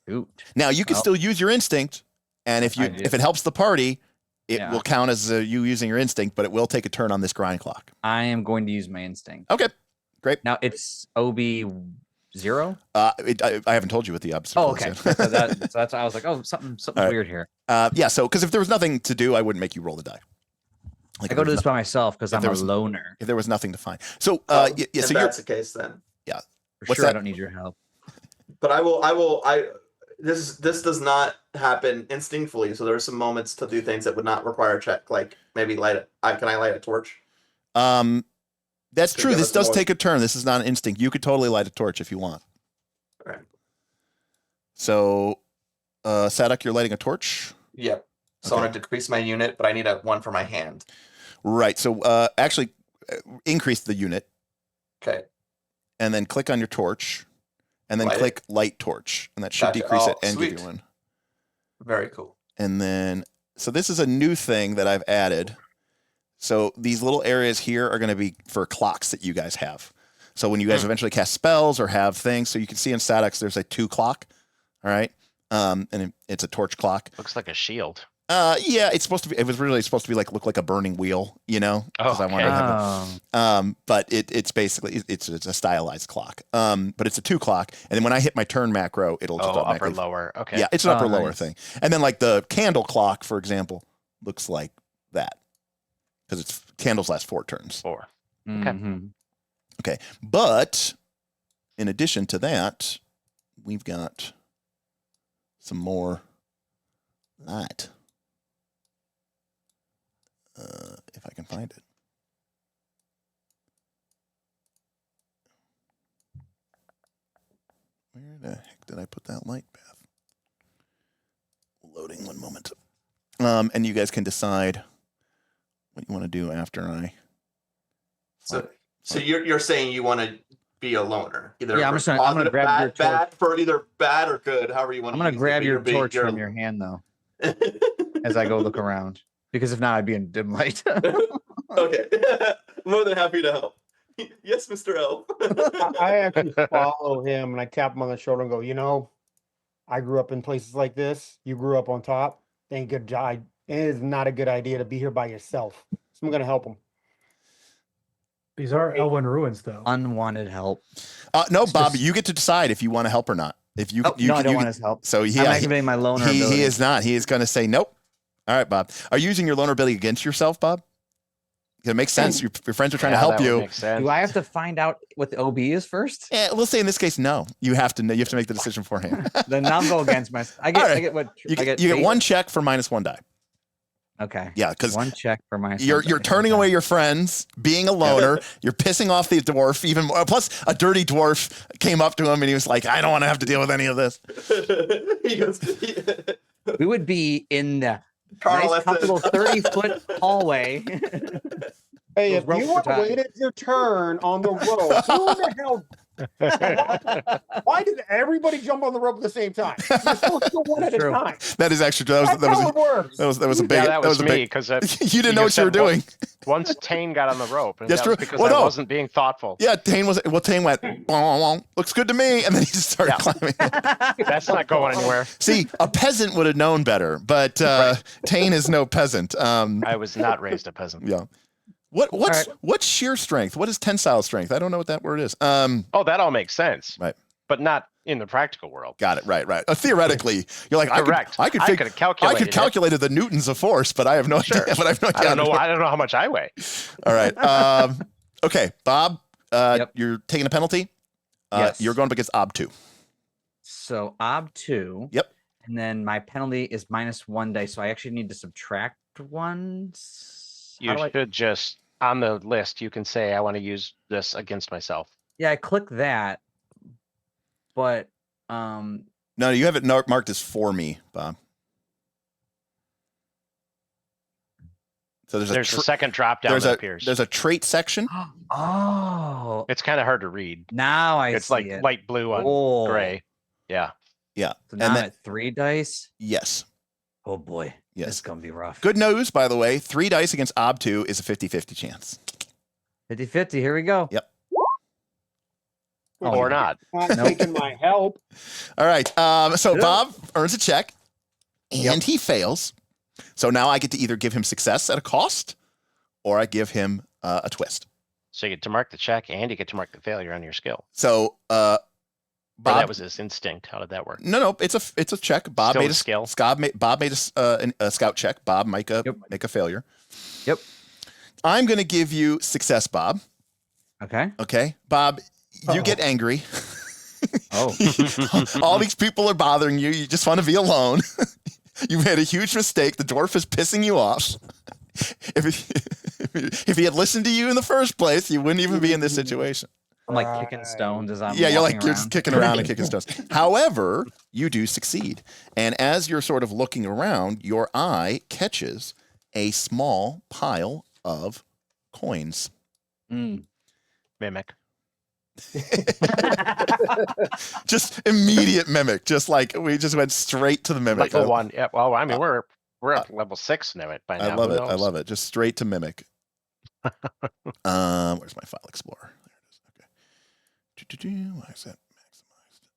shoot. Now you can Well. still use your instinct, and if I do. it helps the party, it Yeah. will count as you using your instinct, but it will take a turn on this grind clock. I am going to use my instinct. Okay. Now it's OB 0. I haven't told you what the opposite. Oh, was okay. yet. so that's why I was like, oh, something right. weird here. Yeah. So because if there was nothing to do, I wouldn't make you roll the die. Like I if go there to was this by myself because if I'm there a was- loner. if there was nothing to find. So If so that's the case, then. For What's sure, I that? don't need your help. But this does not happen instinctively. So there are some moments to do things that would not require a check, like maybe can I light a torch? That's To true. give This us does more- take a turn. This is not an instinct. You could totally light a torch if you want. Right. So, Sadok, you're lighting a torch. Yep. So I want to decrease my unit, but I need one for my hand. Right. So, actually, increase the unit, Okay. and then click on your torch, and then Light it? click light torch, and that should Gotcha. decrease it Oh, and give sweet. you one. Very cool. And then, so this is a new thing that I've added. So these little areas here are going to be for clocks that you guys have. So when you guys eventually cast spells or have things, so you can see in Sadok's, there's a 2 clock. All right. And it's a torch clock. Looks like a shield. Yeah, it's supposed to be. It was really supposed to be look like a burning wheel, because I wanted to have Oh, but it's basically it's a stylized clock. But it's a 2 clock, and then when I hit my turn macro, it'll just Oh, upper automatically. lower. Okay. Yeah, it's an upper lower nice. thing, and then like the candle clock, for example, looks like that because it's candles last 4 turns. 4. mhm. Okay, but in addition to that, we've got some more light. If I can find it. Where the heck did I put that light path? Loading, one moment. And you guys can decide what you want to do after I. So you're saying you want to be a loner, either Yeah, I'm for just gonna- I'm gonna positive, grab your bad for either bad or good, however you want. I'm gonna grab your torch from your hand though, as I go look around. Because if not, I'd be in dim light. Okay. More than happy to help. Yes, Mr. Elf. I actually follow him and I tap him on the shoulder and go, you know, I grew up in places like this. You grew up on top. Ain't good job. It is not a good idea to be here by yourself. So I'm gonna help him. These are elven ruins, though. Unwanted help. No, Bob, you get to decide if you want to help or not. If you, Oh, no, I don't want his help. So I'm yeah, activating my loner ability. he is not. He is going to say nope. All right, Bob. Are you using your loner ability against yourself, Bob? It makes sense. Your friends are trying to help you. Makes sense. Do I have to find out what the OB is first? Yeah, we'll say in this case, no. You have to know. You have to make the decision for him. Then I'll go against myself. I get what You I get, get. you get eight? one check for -1 die. Okay. Yeah, because One check for my. you're turning away your friends, being a loner. You're pissing off the dwarf even more. Plus, a dirty dwarf came up to him and he was like, "I don't want to have to deal with any of this." He goes, We would be in the Carl, nice, that's it. comfortable 30-foot hallway. Hey, Those if ropes you are want to tied. wait your turn on the rope, who the hell? Why did everybody jump on the rope at the same time? You're supposed to go one at a True. time. That is actually That's how it works. that was a big. Yeah, that was a me big. because You didn't know what just you were said one- doing. once Tane got on the rope, and That's that was true. because Well, I no. wasn't being thoughtful. Yeah, Tane went, "Wong, wong, looks good to me," and then he just started Yeah. climbing. That's not going anywhere. See, a peasant would have known better, but Tane is no peasant. I was not raised a peasant. Yeah. What's sheer strength? What is tensile strength? I don't know what that word is. Oh, that all makes sense. Right. But not in the practical world. Got it. Right. Theoretically, you're like, Correct. I could have calculated. I could calculate the newtons of force, but I have no Sure. idea. But I have no idea. I don't know how much I weigh. All right. Okay, Bob. Yep. You're taking a penalty. Yes. You're going up against Ob 2. So ob 2. Yep. And then my penalty is -1 dice, so I actually need to subtract one. You should just on the list. You can say I want to use this against myself. Yeah, I click that, but No, you have it marked as for me, Bob. So There's a second drop down that appears. There's a trait section. oh, It's kind of hard to read. now I It's see like it. light blue on Oh. gray. Yeah. Yeah. So now and I'm then, at 3 dice. yes. Oh boy, Yes. this is gonna be rough. Good news, by the way. 3 dice against Ob 2 is a 50-50 chance. 50-50. Here we go. Yep. Oh, Or yeah. not. Not Nope. taking my help. All right. So Yeah. Bob earns a check, and Yep. he fails. So now I get to either give him success at a cost, or I give him a twist. So you get to mark the check and you get to mark the failure on your skill. So Or Bob, that was his instinct. How did that work? no, it's a check. Bob Still made a skill. Bob made a scout check. Bob make a failure. Yep. I'm going to give you success, Bob. Okay. Okay, Bob, you get angry. Oh. All these people are bothering you. You just want to be alone. You've made a huge mistake. The dwarf is pissing you off. If he had listened to you in the first place, you wouldn't even be in this situation. I'm like kicking stones as I'm Yeah, you're walking like you're just around. kicking around and kicking stones. However, you do succeed, and as you're sort of looking around, your eye catches a small pile of coins. Mm. Mimic. Just immediate mimic. Just like we just went straight to the mimic. Level 1. Yeah. Well, I mean, we're at level 6 now by now. I love Who it. I knows? love it. Just straight to mimic. Where's my file explorer? There it is. Okay. Why is that maximized?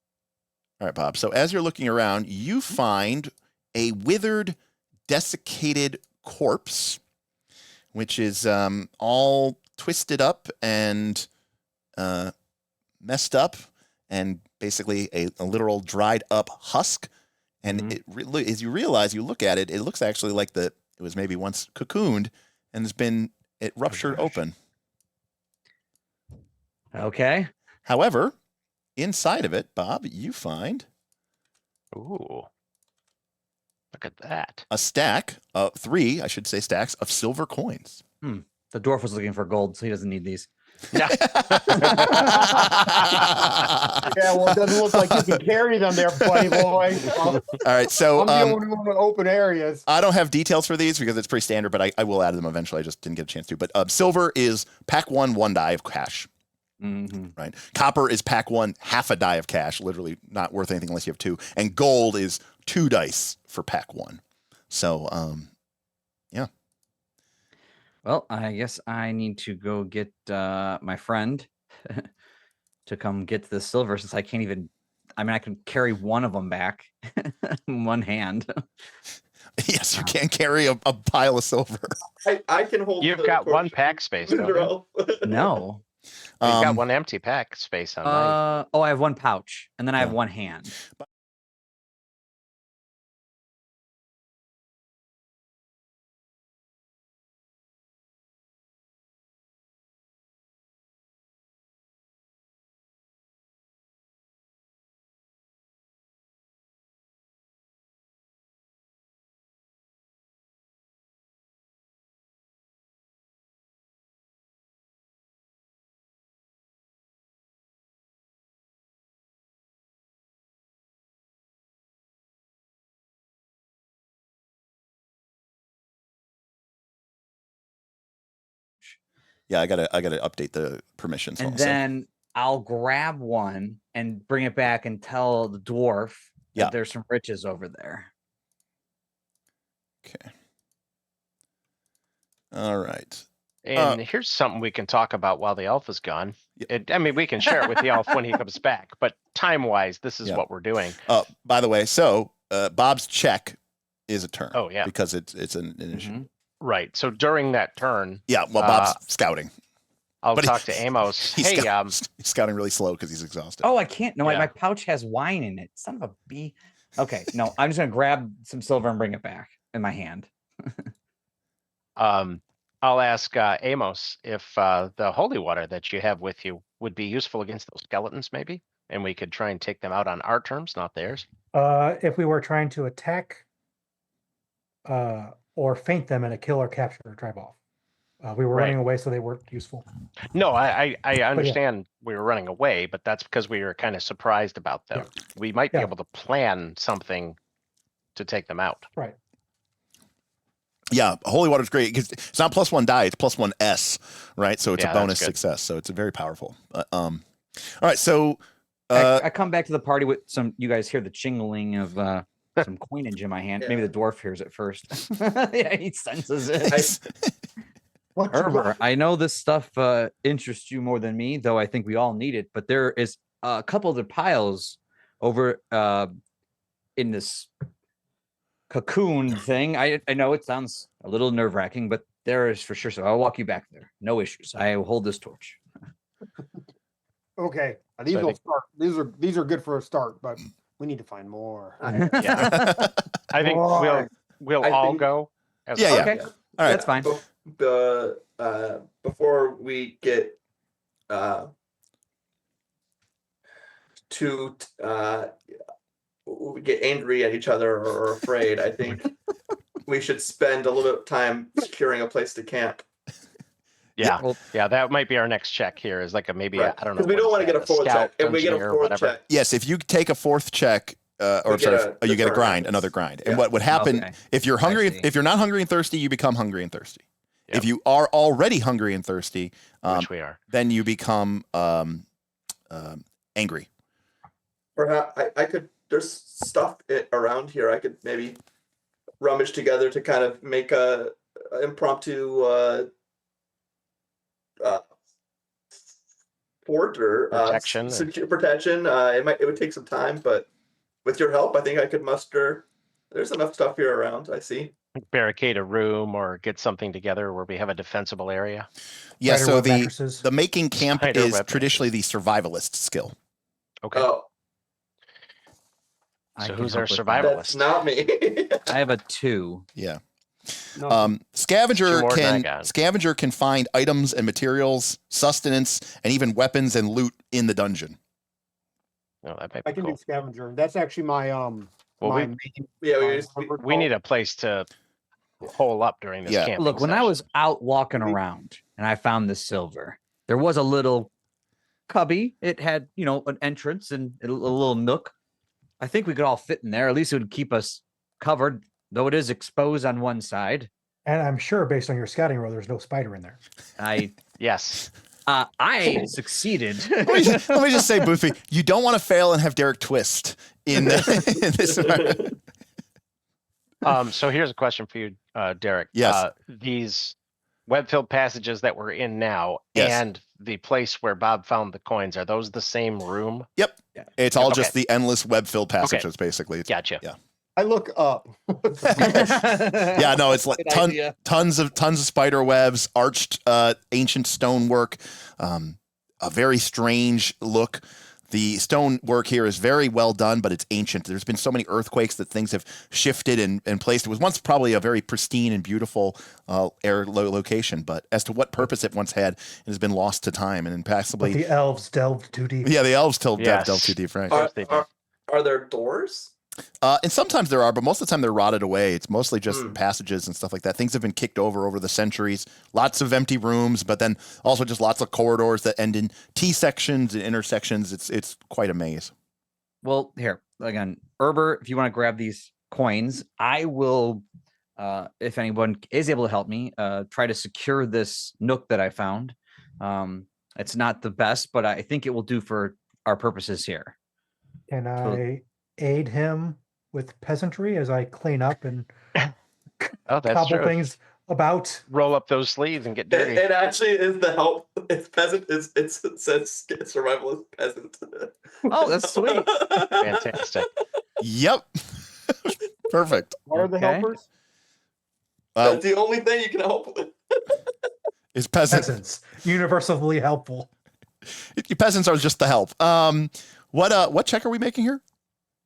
All right, Bob. So as you're looking around, you find a withered, desiccated corpse, which is all twisted up and messed up, and basically a literal dried up husk. And as you realize, you look at it, it looks actually like it was maybe once cocooned and it ruptured open. Okay. However, inside of it, Bob, you find Ooh. Look at that. a stack of 3, I should say, stacks of silver coins. The dwarf was looking for gold, so he doesn't need these. Yeah. Yeah, well, it doesn't look like you can carry them there, buddy boy. All right, so I'm the only one with open areas. I don't have details for these because it's pretty standard, but I will add them eventually. I just didn't get a chance to. But silver is pack 1 die of cash. Mm-hmm. Right. Copper is pack 1 half a die of cash, literally not worth anything unless you have 2. And gold is 2 dice for pack 1. So, yeah. Well, I guess I need to go get my friend to come get the silver since I can't even. I mean, I can carry one of them back in one hand. Yes, you can't carry a pile of silver. I can hold. You've the got one torch. pack space, don't you? No. You've got one empty pack space on mine. Oh, I have one pouch, and then I have one hand. Yeah, I gotta update the permissions. And also. then I'll grab one and bring it back and tell the dwarf that there's some riches over there. Okay. All right. And here's something we can talk about while the elf is gone. I mean, we can share it with the elf when he comes back, but time-wise, this is what we're doing. By the way, so Bob's check is a turn. Oh, yeah. Because it's an initiative. Right. So during that turn. Yeah, well, Bob's scouting. I'll talk to Amos. He's Hey, he's scouting really slow because he's exhausted. Oh, I can't. No, my pouch has wine in it. Son of a bee. Okay, no, I'm just gonna grab some silver and bring it back in my hand. I'll ask Amos if the holy water that you have with you would be useful against those skeletons, maybe, and we could try and take them out on our terms, not theirs. If we were trying to attack or feint them in a kill or capture or drive off. We were running away, so they weren't useful. No, I understand we were running away, but that's because we were kind of surprised about them. Yeah. We might be able to plan something to take them out. Right. Yeah, holy water is great because it's not +1 die; it's +1 S, right? So it's a bonus good. success. So it's a very powerful. All right, so I come back to the party with some. You guys hear the jingling of some coinage in my hand. Maybe the dwarf hears it first. Yeah, he senses it. Herber, I know this stuff interests you more than me, though I think we all need it. But there is a couple of the piles over in this cocoon thing. I know it sounds a little nerve-wracking, but there is for sure. So I'll walk you back there. No issues. I will hold this torch. Okay, these will start. These are good for a start, but we need to find more. Yeah, I think we'll all go. Okay, all right, that's fine. Before we get too we get angry at each other or afraid, I think we should spend a little bit of time securing a place to camp. Yeah, that might be our next check here. Is like maybe I don't know. Because we don't want to get a fourth check. If we get a fourth check, yes, if you take a fourth check, you get a grind, another grind. And what would happen if you're hungry? If you're not hungry and thirsty, you become hungry and thirsty. Yep. If you are already hungry and thirsty, which we are, then you become angry. Perhaps I could. There's stuff around here. I could maybe rummage together to kind of make a impromptu fort or protection. Protection. It would take some time, but with your help, I think I could muster. There's enough stuff here around. I see. Barricade a room or get something together where we have a defensible area. Yeah. So the making camp is traditionally the survivalist skill. Okay. Oh. So who's our survivalist? That's not me. I have a 2. Yeah. No. Scavenger can find items and materials, sustenance, and even weapons and loot in the dungeon. No, that might be I can do scavenger. That's actually my we need a place to hole up during this camping Look, when I was out walking around and I found this silver, there was a little cubby. It had, an entrance and a little nook. I think we could all fit in there. At least it would keep us covered, though it is exposed on one side. And I'm sure, based on your scouting roll, there's no spider in there. Yes. I succeeded. let me just say, Boothby, you don't want to fail and have Derek twist in this. So here's a question for you, Derek. Yes. These web-filled passages that we're in now Yes. and the place where Bob found the coins, are those the same room? Yep. Yeah. It's all Okay. just the endless web-filled passages, basically. It's- Gotcha. Yeah. I look up. Yeah, no, it's like Good idea. tons of spider webs, arched ancient stonework, a very strange look. The stonework here is very well done, but it's ancient. There's been so many earthquakes that things have shifted and placed. It was once probably a very pristine and beautiful location, but as to what purpose it once had, it has been lost to time and But possibly. the elves delved too deep. Yeah, the elves delve Yes. too deep, right? course they do. Are there doors? And sometimes there are, but most of the time they're rotted away. It's mostly just passages and stuff like that. Things have been kicked over the centuries. Lots of empty rooms, but then also just lots of corridors that end in T sections and intersections. It's quite a maze. Well, here again, Herber, if you want to grab these coins, I will. If anyone is able to help me, try to secure this nook that I found. It's not the best, but I think it will do for our purposes here. Can I aid him with peasantry as I clean up and Oh, that's cobble true. things about? Roll up those sleeves and get dirty. It actually is the help. It's peasant. It says survivalist peasant. Oh, that's sweet. Fantastic. Yep. Perfect. What are the Okay. helpers? That's the only thing you can help with. Is peasants. Peasants, universally helpful. Peasants are just the help. What check are we making here?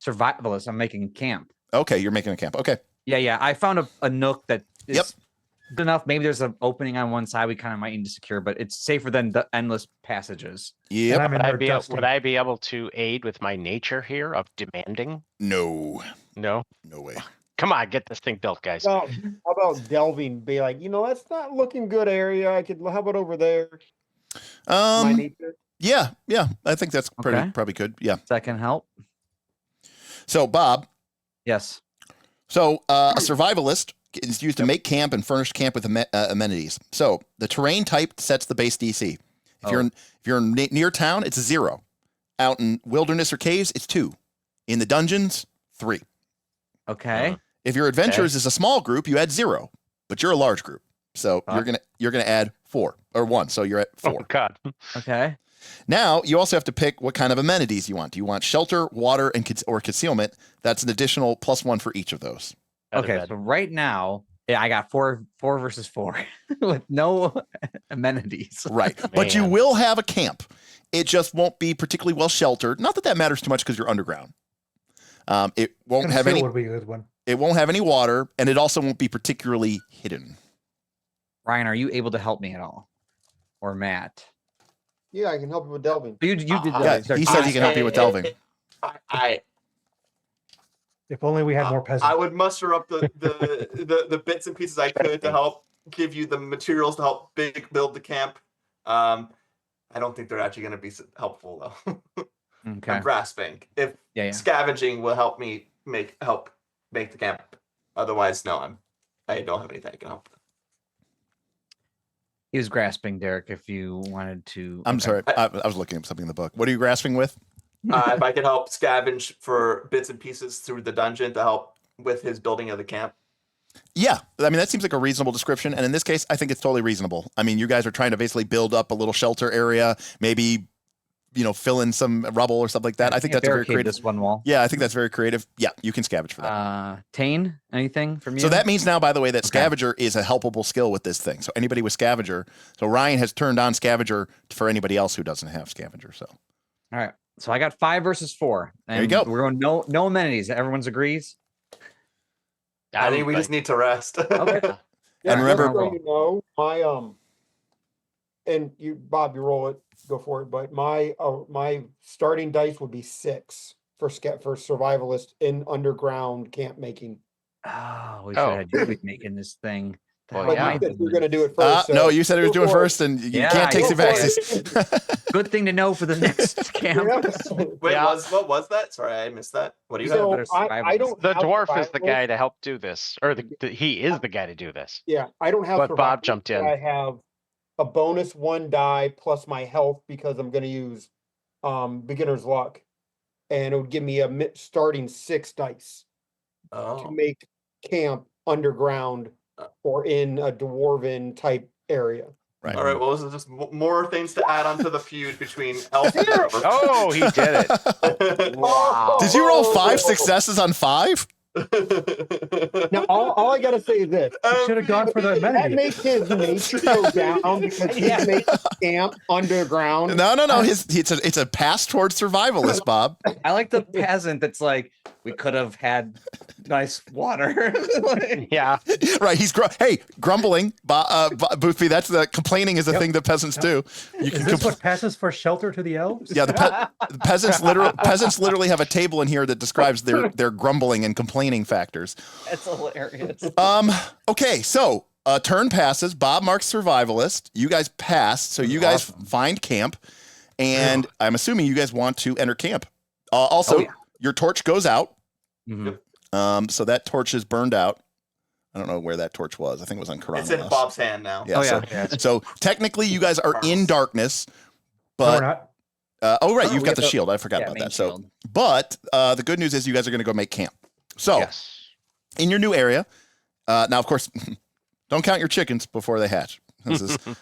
Survivalist. I'm making camp. Okay, you're making a camp. Okay. Yeah. I found a nook that is Yep. good enough. Maybe there's an opening on one side we kind of might need to secure, but it's safer than the endless passages. And Yep. I'm in there dusting. Would I be able to aid with my nature here of demanding? No. No. No way. Come on, get this thing built, guys. How about delving? Be like, that's not looking good area. How about over there? My nature. Yeah. I think that's Okay. probably good. Yeah. Second help. So Bob, Yes. a survivalist is used to make camp and furnish camp with amenities. So the terrain type sets the base DC. If you're near town, it's a 0. Out in wilderness or caves, it's 2. In the dungeons, 3. Okay. If your adventurers is a small group, you add 0, but you're a large group, so you're gonna add 4 or 1. So you're at 4. Oh God. Okay. Now you also have to pick what kind of amenities you want. Do you want shelter, water, or concealment? That's an additional +1 for each of those. Okay. So right now, I got 4 versus 4 with no amenities. Right, but you Man. will have a camp. It just won't be particularly well sheltered. Not that matters too much because you're underground. It won't have Conceal any. would be a good one. It won't have any water, and it also won't be particularly hidden. Ryan, are you able to help me at all, or Matt? Yeah, I can help you with delving. You did. Yeah, he said he can help you with delving. If only we had more peasants. I would muster up the bits and pieces I could to help give you the materials to help build the camp. I don't think they're actually going to be helpful though. Okay. I'm grasping. If Yeah. scavenging will help me help make the camp. Otherwise, no, I don't have anything I can help with. He was grasping, Derek. If you wanted to. I'm okay. sorry, I was looking up something in the book. What are you grasping with? If I could help scavenge for bits and pieces through the dungeon to help with his building of the camp. Yeah, I mean that seems like a reasonable description, and in this case, I think it's totally reasonable. I mean, you guys are trying to basically build up a little shelter area, maybe fill in some rubble or something like that. I think that's a very Barricade creative. this one wall. Yeah, I think that's very creative. Yeah, you can scavenge for that. Tane, anything from you? So that means now, by the way, that Okay. scavenger is a helpable skill with this thing. So anybody with scavenger. So Ryan has turned on scavenger for anybody else who doesn't have scavenger. So All right. So I got 5 versus 4. And There you go. We're going no amenities. Everyone's agrees. I think we just need to rest. Okay. And remember- just so you know, my and you, Bob, you roll it, go for it. But my starting dice would be 6 for survivalist in underground camp making. Oh, we should have you be making this thing. Well, But yeah. you said you're going to do it first. no, you said it was go doing for it. first, and you Yeah, can't take go some for it. axes. Good thing to know for the next camp. Yeah. Wait, Yeah. what was that? Sorry, I missed that. What do you So- have? So I don't. The have dwarf is the survivalist. guy to help do this, or he is the guy to do this. Yeah, I don't have. But Bob survivalist, jumped but in. I have a bonus 1 die plus my health because I'm going to use beginner's luck, and it would give me a starting 6 dice to Oh, make camp underground or in a dwarven type area. Right. All right. Well, this is just more things to add onto the feud between Elf and Dwarf. Oh, he did it. Wow. Did you roll 5 successes on 5? Now, all I gotta say is this: You should have gone for the that amenity. makes his nature go down because he's Yeah. making camp underground. No. It's a pass towards survivalist, Bob. I like the peasant that's like, we could have had nice water. Like, Yeah. Right. He's grumbling. Boothby, that's the complaining is the thing that peasants do. You Is this what passes for shelter to the elves? Yeah, the peasants literally have a table in here that describes their grumbling and complaining factors. That's hilarious. Okay, so turn passes. Bob marks survivalist. You guys pass, so you guys find camp, and I'm assuming you guys want to enter camp. Also, your torch goes out. Mhm. So that torch is burned out. I don't know where that torch was. I think it was on Karana. It's in Bob's hand now. Yeah, so technically you guys are in darkness, No, we're but not. right, Oh, you've we got have the the- shield. I forgot about main that. So, shield. but the good news is you guys are going to go make camp. So Yes. in your new area, now of course, don't count your chickens before they hatch. This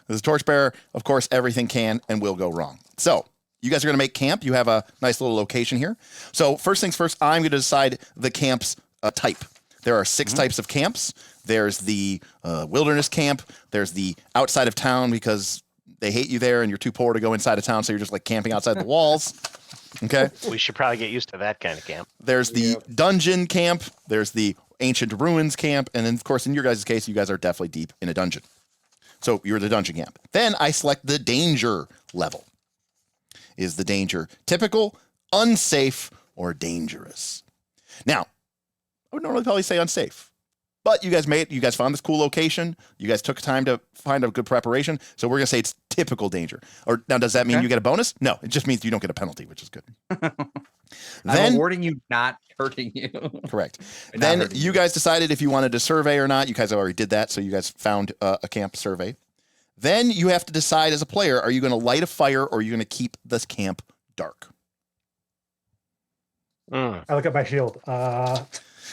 is Torchbearer. Of course, everything can and will go wrong. So you guys are going to make camp. You have a nice little location here. So first things first, I'm going to decide the camp's type. There are 6 types of camps. There's the wilderness camp. There's the outside of town because they hate you there and you're too poor to go inside of town. So you're just like camping outside the walls. Okay. We should probably get used to that kind of camp. There's the dungeon camp. There's the ancient ruins camp. And then, of course, in your guys' case, you guys are definitely deep in a dungeon. So you're the dungeon camp. Then I select the danger level. Is the danger typical, unsafe, or dangerous? Now, I would normally probably say unsafe. But you guys found this cool location. You guys took time to find a good preparation. So we're going to say it's typical danger. Or now, does that mean you get a bonus? No, it just means you don't get a penalty, which is good. I'm awarding you, not hurting you. Correct. Not Then hurting you guys decided if you wanted to survey or not. You guys already did that. So you guys found a camp survey. Then you have to decide as a player, are you going to light a fire or are you going to keep this camp dark? Mm. I look at my shield.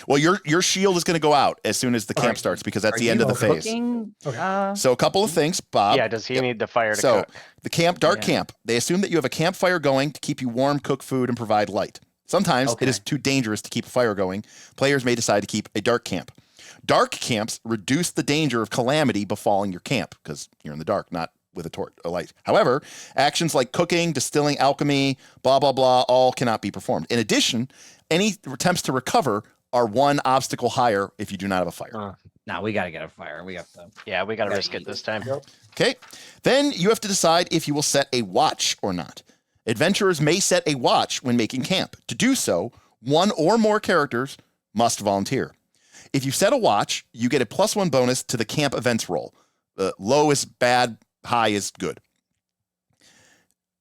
Well, your shield is going to go out as soon as the camp starts because that's Are the end you of the phase. cooking? Okay. So a couple of things, Bob. Yeah, does he need the fire to So cook? the camp, they assume that you have a campfire going to keep you warm, cook food, and provide light. Sometimes it is too dangerous to keep a fire going. Players may decide to keep a dark camp. Dark camps reduce the danger of calamity befalling your camp because you're in the dark, not with a light. However, actions like cooking, distilling, alchemy, blah, blah, blah, all cannot be performed. In addition, any attempts to recover are one obstacle higher if you do not have a fire. No, we got to get a fire. We got to. Yeah, we got to risk it this time. Okay. Then you have to decide if you will set a watch or not. Adventurers may set a watch when making camp. To do so, one or more characters must volunteer. If you set a watch, you get a +1 bonus to the camp events roll. Low is bad, high is good.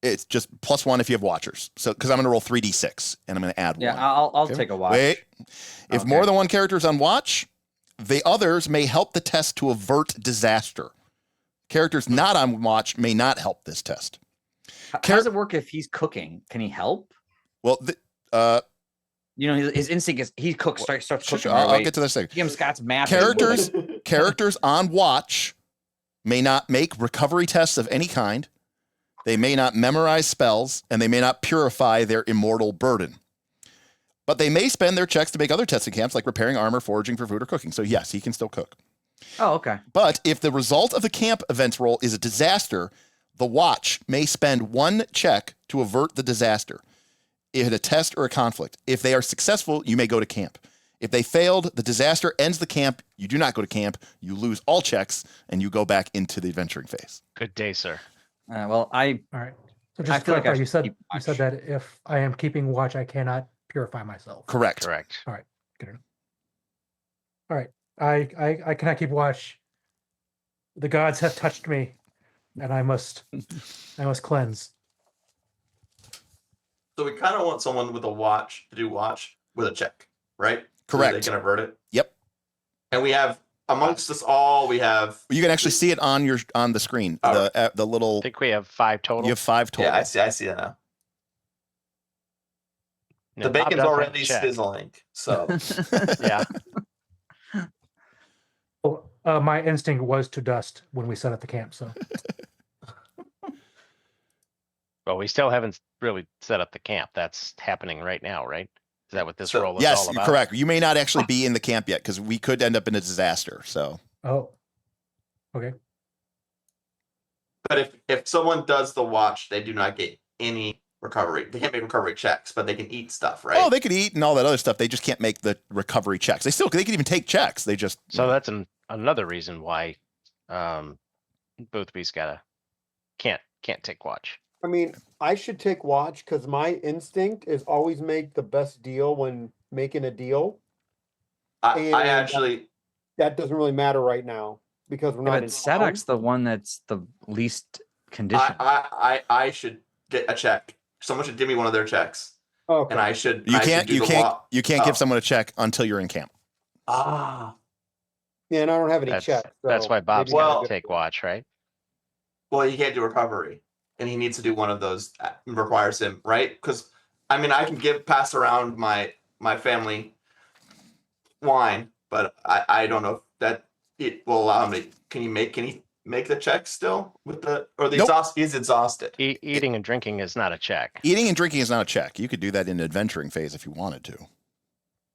It's just +1 if you have watchers. So, because I'm going to roll 3d6 and I'm going to add Yeah, one. I'll Okay. take a watch. Wait. If more than one character is on watch, the others may help the test to avert disaster. Characters not on watch may not help this test. How does it work if he's cooking? Can he help? Well, You know, his instinct is he cooks, starts cooking. I'll get to this second. Jim Scott's math. Characters on watch may not make recovery tests of any kind. They may not memorize spells, and they may not purify their immortal burden. But they may spend their checks to make other tests in camps, like repairing armor, foraging for food, or cooking. So yes, he can still cook. Oh, okay. But if the result of the camp events roll is a disaster, the watch may spend 1 check to avert the disaster. In a test or a conflict. If they are successful, you may go to camp. If they failed, the disaster ends the camp. You do not go to camp. You lose all checks, and you go back into the adventuring phase. Good day, sir. Well, All right. So just I to feel like I clarify, should you keep said watch. that if I am keeping watch, I cannot purify myself. Correct. Correct. Good enough. All right. I cannot keep watch. The gods have touched me, and I must cleanse. So we kind of want someone with a watch to do watch with a check, right? So that Correct. they can avert it. Yep. And we have amongst us all, we have. You can actually see it on the screen. Oh. The little. I think we have 5 total. You have 5 total. Yeah, I see that now. No, The Bob bacon's does have already to check. sizzling, so Yeah. Well, My instinct was to dust when we set up the camp. So Well, we still haven't really set up the camp. That's happening right now, right? Is that what this So- role is Yes, all you're about? correct. You may not actually be in the camp yet because we could end up in a disaster. So oh, okay. But if someone does the watch, they do not get any recovery. They can't make recovery checks, but they can eat stuff, right? oh, they could eat and all that other stuff. They just can't make the recovery checks. They can even take checks. They just So that's another reason why Boothby's can't take watch. I mean, I should take watch because my instinct is always make the best deal when making a deal. I and- actually That doesn't really matter right now because we're Yeah, not but in Sadok's town. the one that's the least conditioned. I should get a check. Someone should give me one of their checks, Okay. and I should. you I should can't do you the can't wa- you can't Oh. give someone a check until you're in camp. Ah. Yeah, and I don't have any That's checks. that's so why Bob's maybe gonna Well- take watch, right? Well, he can't do recovery, and he needs to do one of those. Requires him, right? Because I mean, I can pass around my family wine, but I don't know if that it will allow him to. Can he make the check still with the or the Nope. exhaust? He's exhausted. Eating and drinking is not a check. Eating and drinking is not a check. You could do that in the adventuring phase if you wanted to.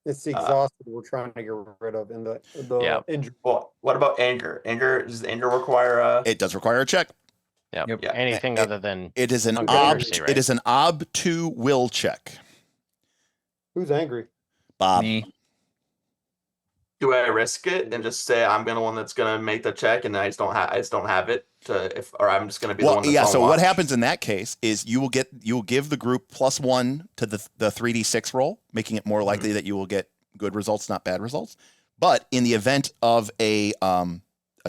it's the exhausted we're trying to get rid of in the Yeah. injury. Well, what about anger? Does anger require a? It does require a check. Yep. Yep. Yeah. Anything other than It is an Hunger ob. mercy, right? It is an ob to will check. Who's angry? Bob. Me. Do I risk it and just say I'm gonna one that's gonna make the check, and I just don't have it to or I'm just gonna be the Well, one that's yeah. on So what watch? happens in that case is you will give the group +1 to the 3d6 roll, making it more likely that you will get good results, not bad results. But in the event of a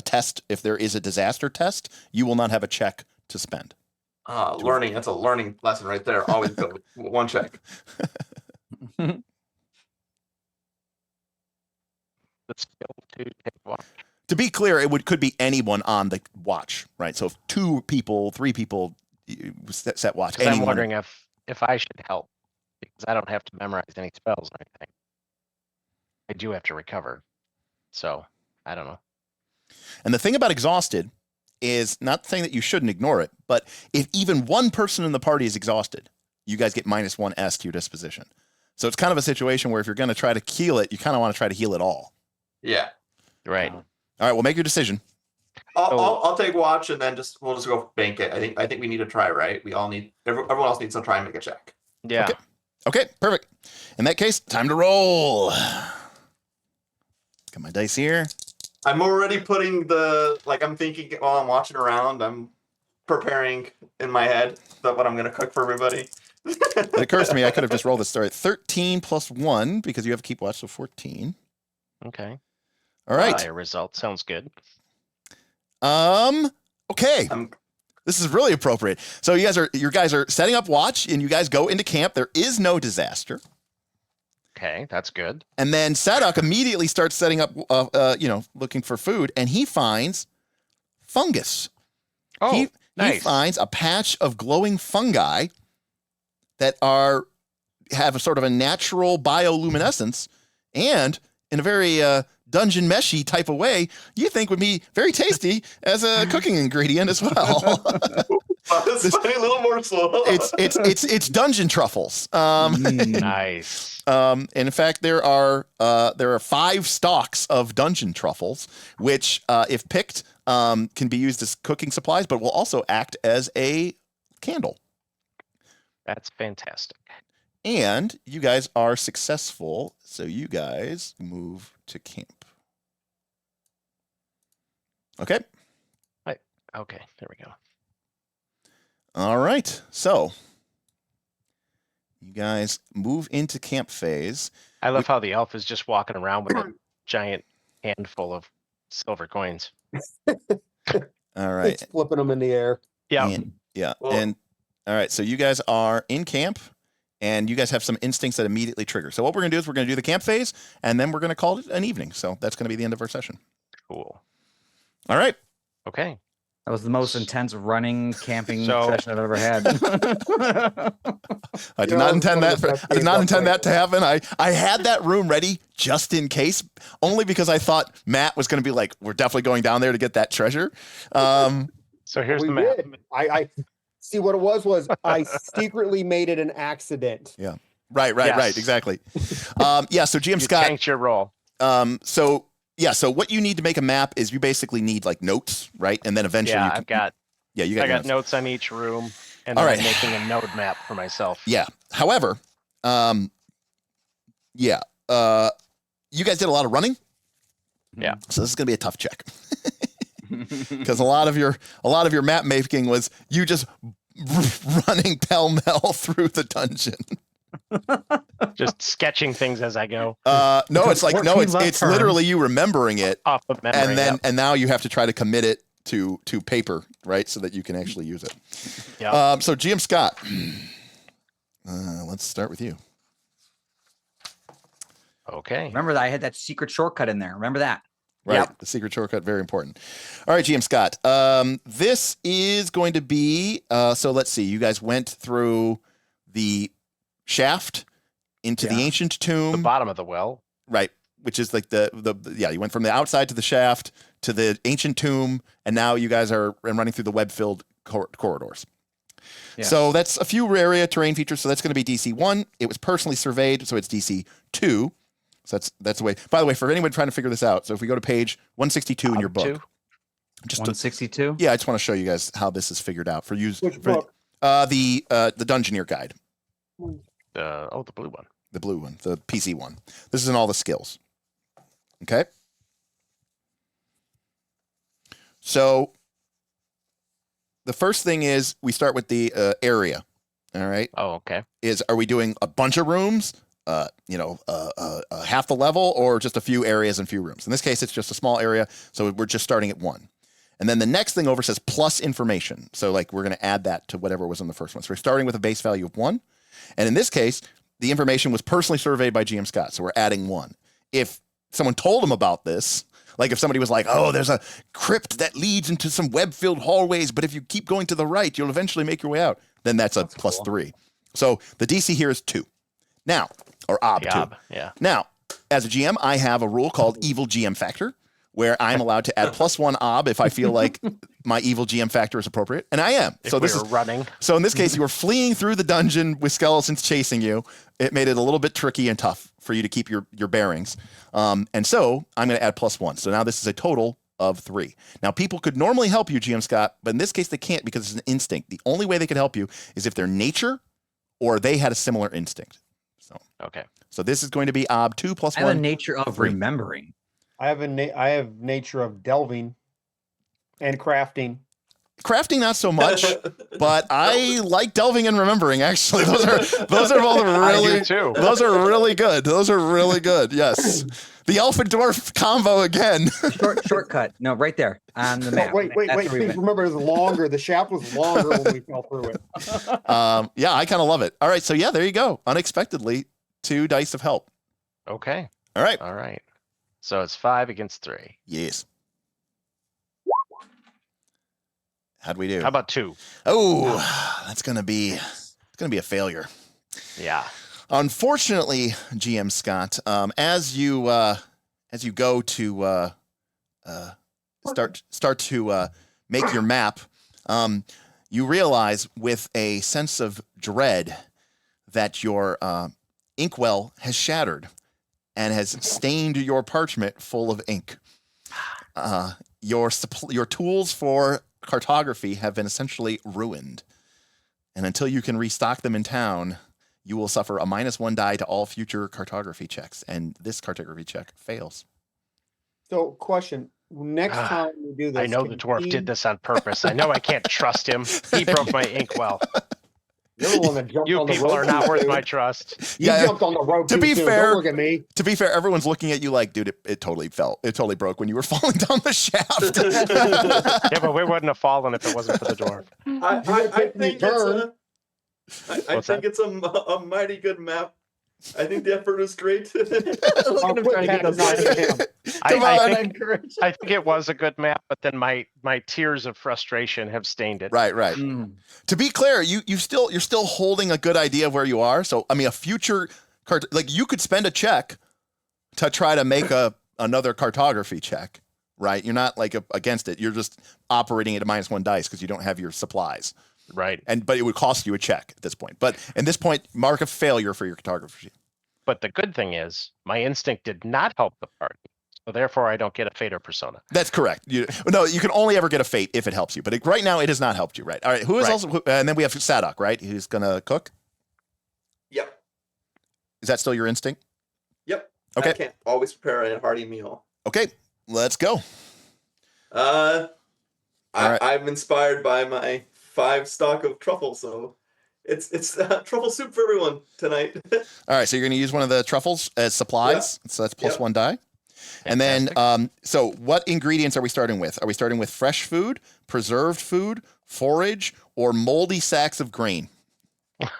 test, if there is a disaster test, you will not have a check to spend. Learning. That's a learning lesson right there. Always go with one check. the skill to take watch. To be clear, could be anyone on the watch, right? So if 2 people, 3 people set watch, 'Cause I'm anyone. wondering if I should help because I don't have to memorize any spells or anything. I do have to recover, so I don't know. And the thing about exhausted is not saying that you shouldn't ignore it, but if even one person in the party is exhausted, you guys get -1 to your disposition. So it's kind of a situation where if you're going to try to heal it, you kind of want to try to heal it all. Yeah. Right. All right, well, make your decision. I'll take watch and then we'll just go bank it. I think we need to try, right? We all need everyone else needs to try and make a check. Yeah. Okay, perfect. In that case, time to roll. Got my dice here. I'm already putting I'm thinking while I'm watching around, I'm preparing in my head what I'm gonna cook for everybody. It occurs to me I could have just rolled this story. 13 + 1 because you have keep watch, so 14. Okay. All right. Higher result sounds good. Okay. I'm- This is really appropriate. So you guys are setting up watch and you guys go into camp. There is no disaster. Okay, that's good. And then Sadok immediately starts setting up looking for food and he finds fungus. Oh, He nice. finds a patch of glowing fungi that have a sort of a natural bioluminescence and in a very dungeon meshy type of way, you think would be very tasty as a cooking ingredient as well. It's funny, a little more slow. it's dungeon truffles. Nice. And in fact, there are 5 stalks of dungeon truffles, which, if picked, can be used as cooking supplies, but will also act as a candle. That's fantastic. And you guys are successful, so you guys move to camp. Okay. Okay, there we go. All right. So you guys move into camp phase. I love how the elf is just walking around with a giant handful of silver coins. All right. It's flipping them in the air. Yeah. And, yeah. Well- And all right. So you guys are in camp and you guys have some instincts that immediately trigger. So what we're going to do is we're going to do the camp phase and then we're going to call it an evening. So that's going to be the end of our session. Cool. All right. Okay. That was the most intense running camping So- session I've ever had. I did You know, not it's intend one that. of the best I did games not I've intend played. that to happen. I had that room ready just in case, only because I thought Matt was going to be like, "We're definitely going down there to get that treasure." So here's we the map. did. I see what it was I secretly made it an accident. Right, Yes. exactly. Yeah. So GM You Scott. tanked your roll. So what you need to make a map is you basically need like notes, right? And then eventually Yeah, you can. You I got got notes on each room, and All then right. I'm making a node map for myself. Yeah. However, you guys did a lot of running. Yeah. So this is going to be a tough check because a lot of your map making was you just running pell-mell through the dungeon. Just sketching things as I go No, it's like, no, 14 it's left turns. literally you remembering it. off of memory. And then, Yep. and now you have to try to commit it to paper, right? So that you can actually use it. Yep. So GM Scott, let's start with you. Okay. Remember that I had that secret shortcut in there. Remember that? Right. Yep. The secret shortcut, very important. All right, GM Scott. This is going to be, so let's see. You guys went through the shaft into the Yeah. ancient The tomb. bottom of the well. Right. Which is like you went from the outside to the shaft to the ancient tomb. And now you guys are running through the web-filled corridors. Yes. So that's a few area terrain features. So that's going to be DC 1. It was personally surveyed. So it's DC 2. So that's the way. By the way, for anyone trying to figure this out, so if we go to page 162 in your book, Two. just 162. yeah, I just want to show you guys how this is figured out for use. Which For, book? the Dungeoneer guide, The blue one. the blue one, the PC one. This is in all the skills. Okay. So the first thing is we start with the area. All right. Oh, okay. Are we doing a bunch of rooms? Half the level, or just a few areas and few rooms? In this case, it's just a small area, so we're just starting at 1. And then the next thing over says plus information. So like we're going to add that to whatever was in the first one. So we're starting with a base value of 1. And in this case, the information was personally surveyed by GM Scott. So we're adding 1. If someone told him about this, like if somebody was like, oh, there's a crypt that leads into some web-filled hallways, but if you keep going to the right, you'll eventually make your way out, then that's a plus cool. 3. So the DC here is 2. Now, or ob 2. Yob. Yeah. Now, as a GM, I have a rule called evil GM factor, where I'm allowed to add plus 1 ob if I feel like my evil GM factor is appropriate, and I am. If So this we is were running. so in this case, you were fleeing through the dungeon with skeletons chasing you. It made it a little bit tricky and tough for you to keep your bearings. And so I'm going to add plus 1. So now this is a total of 3. Now, people could normally help you, GM Scott, but in this case, they can't because it's an instinct. The only way they could help you is if they're nature or they had a similar instinct. Okay. So this is going to be ob 2 plus I have 1. a nature of 3. remembering. I have nature of delving and crafting. Crafting, not so much, but I like delving and remembering. Actually, those are both I really do too. those are really good. Those are really good. Yes, the elf and dwarf combo again. Shortcut. No, right there on the Oh, map. wait. That's where we Please went. remember, it was longer. The shaft was longer when we fell through it. Yeah, I kind of love it. All right, so yeah, there you go. Unexpectedly, 2 dice of help. Okay. All right. All right. So it's 5 against 3. Yes. How'd we do? How about 2? Oh, that's gonna be a failure. Yeah. Unfortunately, GM Scott, as you go to start to make your map, you realize with a sense of dread that your inkwell has shattered and has stained your parchment full of ink. Your tools for cartography have been essentially ruined, and until you can restock them in town, you will suffer a -1 die to all future cartography checks, and this cartography check fails. So, question: next time we do this, I know the dwarf did this on purpose. I know I can't trust him. He broke my inkwell. You're the one that jumped You on the people rope are not too worth soon. my trust. You Yeah, jumped on the rope. to too be soon. fair- Don't look at me. To be fair, everyone's looking at you like, dude, it totally fell. It totally broke when you were falling down the shaft. Yeah, but we wouldn't have fallen if it wasn't for the dwarf. I think turn. it's a mighty good map I think the effort was great. Look at him trying to get those Not lines. him. Come I on. think I think it was a good map, but then my tears of frustration have stained it. Right, right. Mm. To be clear, you're still holding a good idea of where you are. So I mean, a future like you could spend a check to try to make another cartography check, right? You're not like against it. You're just operating at a -1 dice because you don't have your supplies. Right. But it would cost you a check at this point. But at this point, mark a failure for your cartography. But the good thing is my instinct did not help the party. So therefore I don't get a fate or persona. That's correct. You can only ever get a fate if it helps you. But right now, it has not helped you, right? All right. Who is Right. also, and then we have Sadok, right? Who's gonna cook? Yep. Is that still your instinct? Yep. Okay. I can't always prepare a hearty meal. Okay, let's go. All right. I'm inspired by my 5 stock of truffle, so it's truffle soup for everyone tonight. All right, so you're gonna use one of the truffles as supplies. So that's plus Yep. 1 die. And then, so what ingredients are we starting with? Are we starting with fresh food, preserved food, forage, or moldy sacks of grain?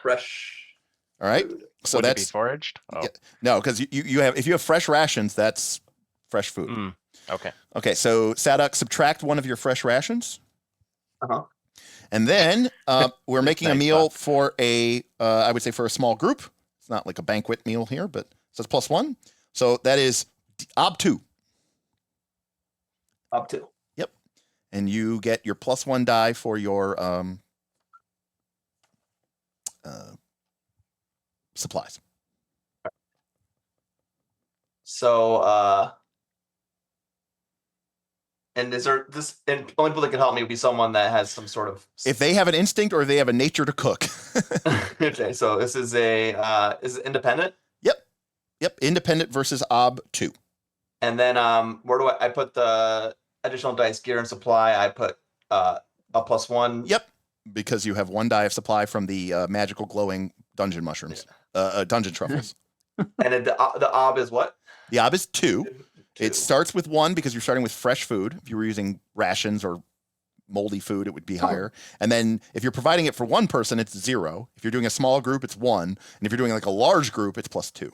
Fresh. All right. food. So Would it be that's foraged? Oh. yeah. No, because you have if you have fresh rations, that's fresh food. Mm, okay. Okay, so Sadok, subtract one of your fresh rations. Uh-huh. And then we're making a Thanks, meal Bob. for I would say for a small group. It's not like a banquet meal here, but so it's plus 1. So that is ob 2. Up to. And you get your plus 1 die for your supplies. So and is there this and only people that can help me would be someone that has some sort of If they have an instinct or they have a nature to cook. okay, so this is is it independent? Yep, independent versus ob 2. And then where do I put the additional dice gear and supply? I put a plus 1. Yep, because you have 1 die of supply from the magical glowing dungeon mushrooms, dungeon truffles. And then the ob is what? The ob is 2. 2. It starts with 1 because you're starting with fresh food. If you were using rations or moldy food, it would be higher. And then if you're providing it for 1 person, it's 0. If you're doing a small group, it's 1. And if you're doing like a large group, it's plus 2.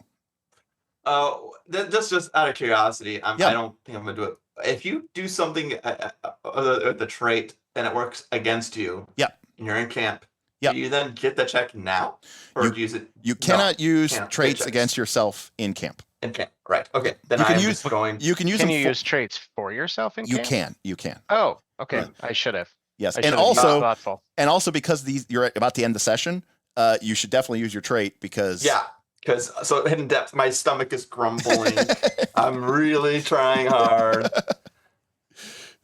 Just out of curiosity, Yeah. I don't think I'm gonna do it. If you do something with the trait and it works against you, Yeah. and you're in camp, Yeah. do you then get the check now, or You- do you use it? You cannot use can't. Good traits checks. against yourself in camp. in camp? Right. Okay. Then You can I'm use- just going. You can use Can them you for- use traits for yourself in You camp? can. Oh, okay. Right. I should have. Yes. I And should have used also thoughtful. because you're at about the end of the session, you should definitely use your trait because Yeah. Because so hidden depth, my stomach is grumbling. I'm really trying hard.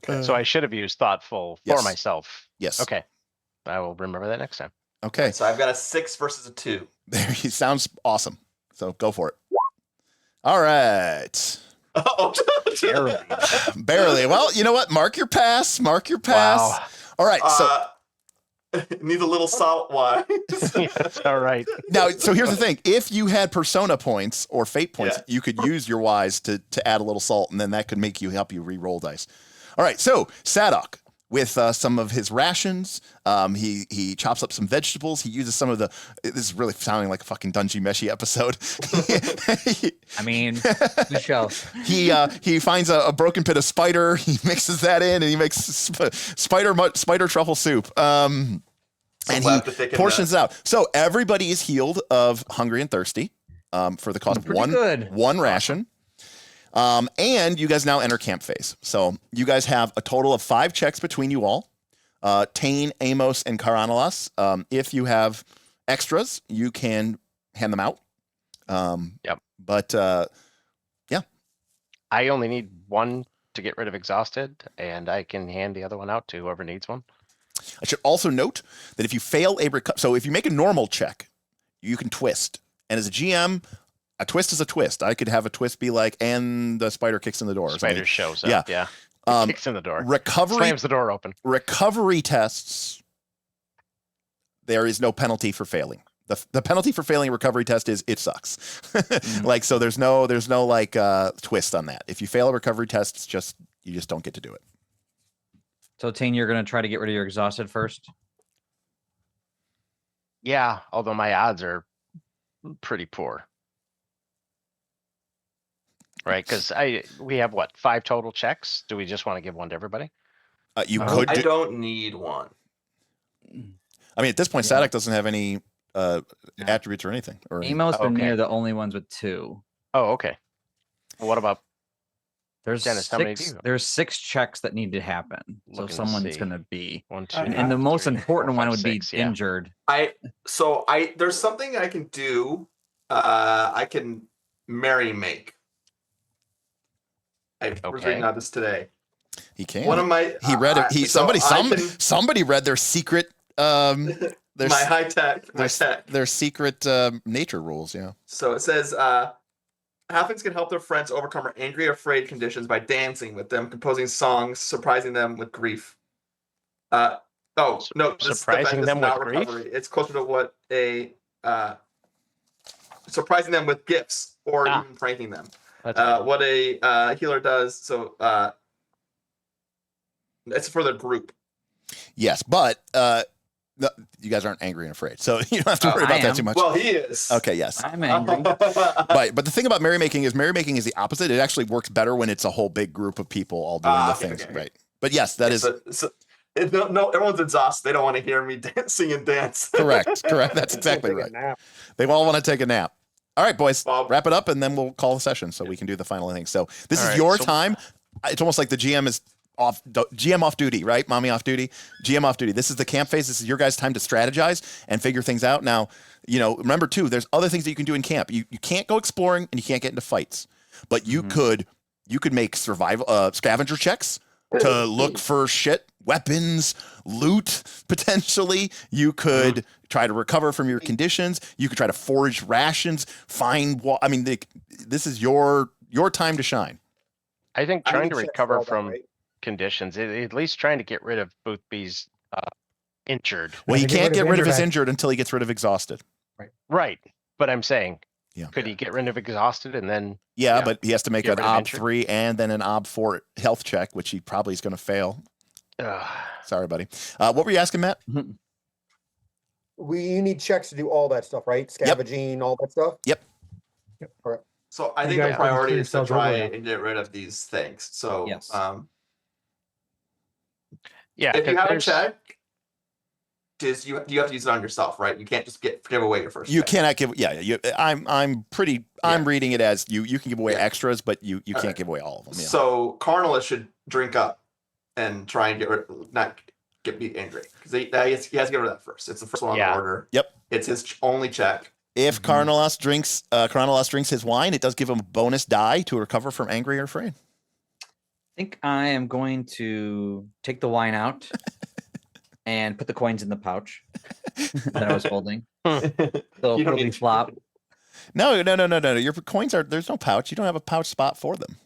So I should have used thoughtful Yes. for myself. Yes. Okay. I will remember that next time. Okay. So I've got a 6 versus a 2. There he sounds awesome. So go for it. All right. Oh, Barely. Barely. Well, you know what? Mark your pass. Wow. All right. So needs a little salt wine. Yes, all right. now, so here's the thing. If you had persona points or fate points, Yeah. you could use your wise to add a little salt, and then that could help you re-roll dice. All right. So Sadok, with some of his rations, he chops up some vegetables. He uses some of the. This is really sounding like a fucking Dungy Meshi episode. I mean, we shall. He finds a broken pit of spider. He mixes that in, and he makes spider truffle soup. And he portions it out. So everybody is healed of hungry and thirsty, for the cost of Pretty good. one ration. And you guys now enter camp phase. So you guys have a total of 5 checks between you all. Tane, Amos, and Karanalas. If you have extras, you can hand them out. Yep. But yeah. I only need 1 to get rid of exhausted, and I can hand the other one out to whoever needs one. I should also note that if you fail so if you make a normal check, you can twist. And as a GM, a twist is a twist. I could have a twist be like, and the spider kicks in the door. or something. Spider shows up. Yeah. Kicks in the door. Recovery Slams the door open. recovery tests, there is no penalty for failing. The penalty for failing a recovery test is it sucks. Like, so there's no like twist on that. If you fail a recovery test, you just don't get to do it. So, Tane, you're going to try to get rid of your exhausted first? Yeah, although my odds are pretty poor. right? Because we have what, 5 total checks? Do we just want to give one to everybody? You Uh, could. I don't need one. I mean, at this point, Yeah. static doesn't have any Yeah. attributes or anything. Or any- Amos and me Okay. are the only ones with 2. Oh, okay. What about There's Dennis, how many do 6. you have? There's 6 checks that need to happen. So Looking to someone's see. gonna be, 1, 2, and the most 3, 4, important one 5, would be 6, yeah. injured. There's something I can do. I can marry make. I was Okay. reading about this today. he can. One of my he read it. Somebody read their secret. Their my high tech, my tech. their secret nature rules. Yeah. So it says, halflings can help their friends overcome angry or afraid conditions by dancing with them, composing songs, surprising them with grief. No, surprising them with grief? It's closer to what a surprising them with gifts or even pranking them. That's fine. What a healer does. So it's for the group. Yes, but you guys aren't angry and afraid, so you don't have to worry I about that am. too much. Well, he is. Okay. Yes. I'm angry. But the thing about merrymaking is the opposite. It actually works better when it's a whole big group of people all doing the things. Okay. Right. But yes, that is no, everyone's exhausted. They don't want to hear me dancing and dance. correct. That's exactly Take a right. nap. They all want to take a nap. All right, boys, Bob. wrap it up, and then we'll call the session so we can do the final thing. So this All is right, your so- time. It's almost like the GM is GM off duty, right? Mommy off duty, GM off duty. This is the camp phase. This is your guys' time to strategize and figure things out. Now, remember too, there's other things that you can do in camp. You can't go exploring and you can't get into fights, but you could make survival scavenger checks to look for shit, weapons, loot, potentially. You could try to recover from your conditions. You could try to forage rations, find this is your time to shine. I think I trying need to checks for recover all that, from right? conditions, at least trying to get rid of Boothby's injured. Well, Yeah, he to get can't rid of get rid of his injured, injured until he gets rid of exhausted. Right. But I'm saying, Yeah. could he get rid of exhausted and then Yeah, Yeah. but he has to make Get an rid of OB injured? 3 and then an OB 4 health check, which he probably is going to fail. uh, Sorry, buddy. What were you asking, Matt? You need checks to do all that stuff, right? Scavenging, all that stuff. Yep. All right. So I You think the guys priority screw is to yourselves try over now. and get rid of these things. So Yes. yeah, if you 'cause have a there's- check, you have to use it on yourself, right? You can't just give away your first. You check. cannot give. Yeah, I'm reading it as you can give away Yeah. extras, but you can't Alright. give away all of them. Yeah. So Carnalist should drink up and try and not get me angry because he has to get rid of that first. It's the first one on Yeah. the order. Yep. It's his only check. If Carnalos drinks his wine, it does give him a bonus die to recover from angry or afraid. I think I am going to take the wine out and put the coins in the pouch that I was holding. So You don't it'll need- flop. No. Your coins there's no pouch. You don't have a pouch spot for them.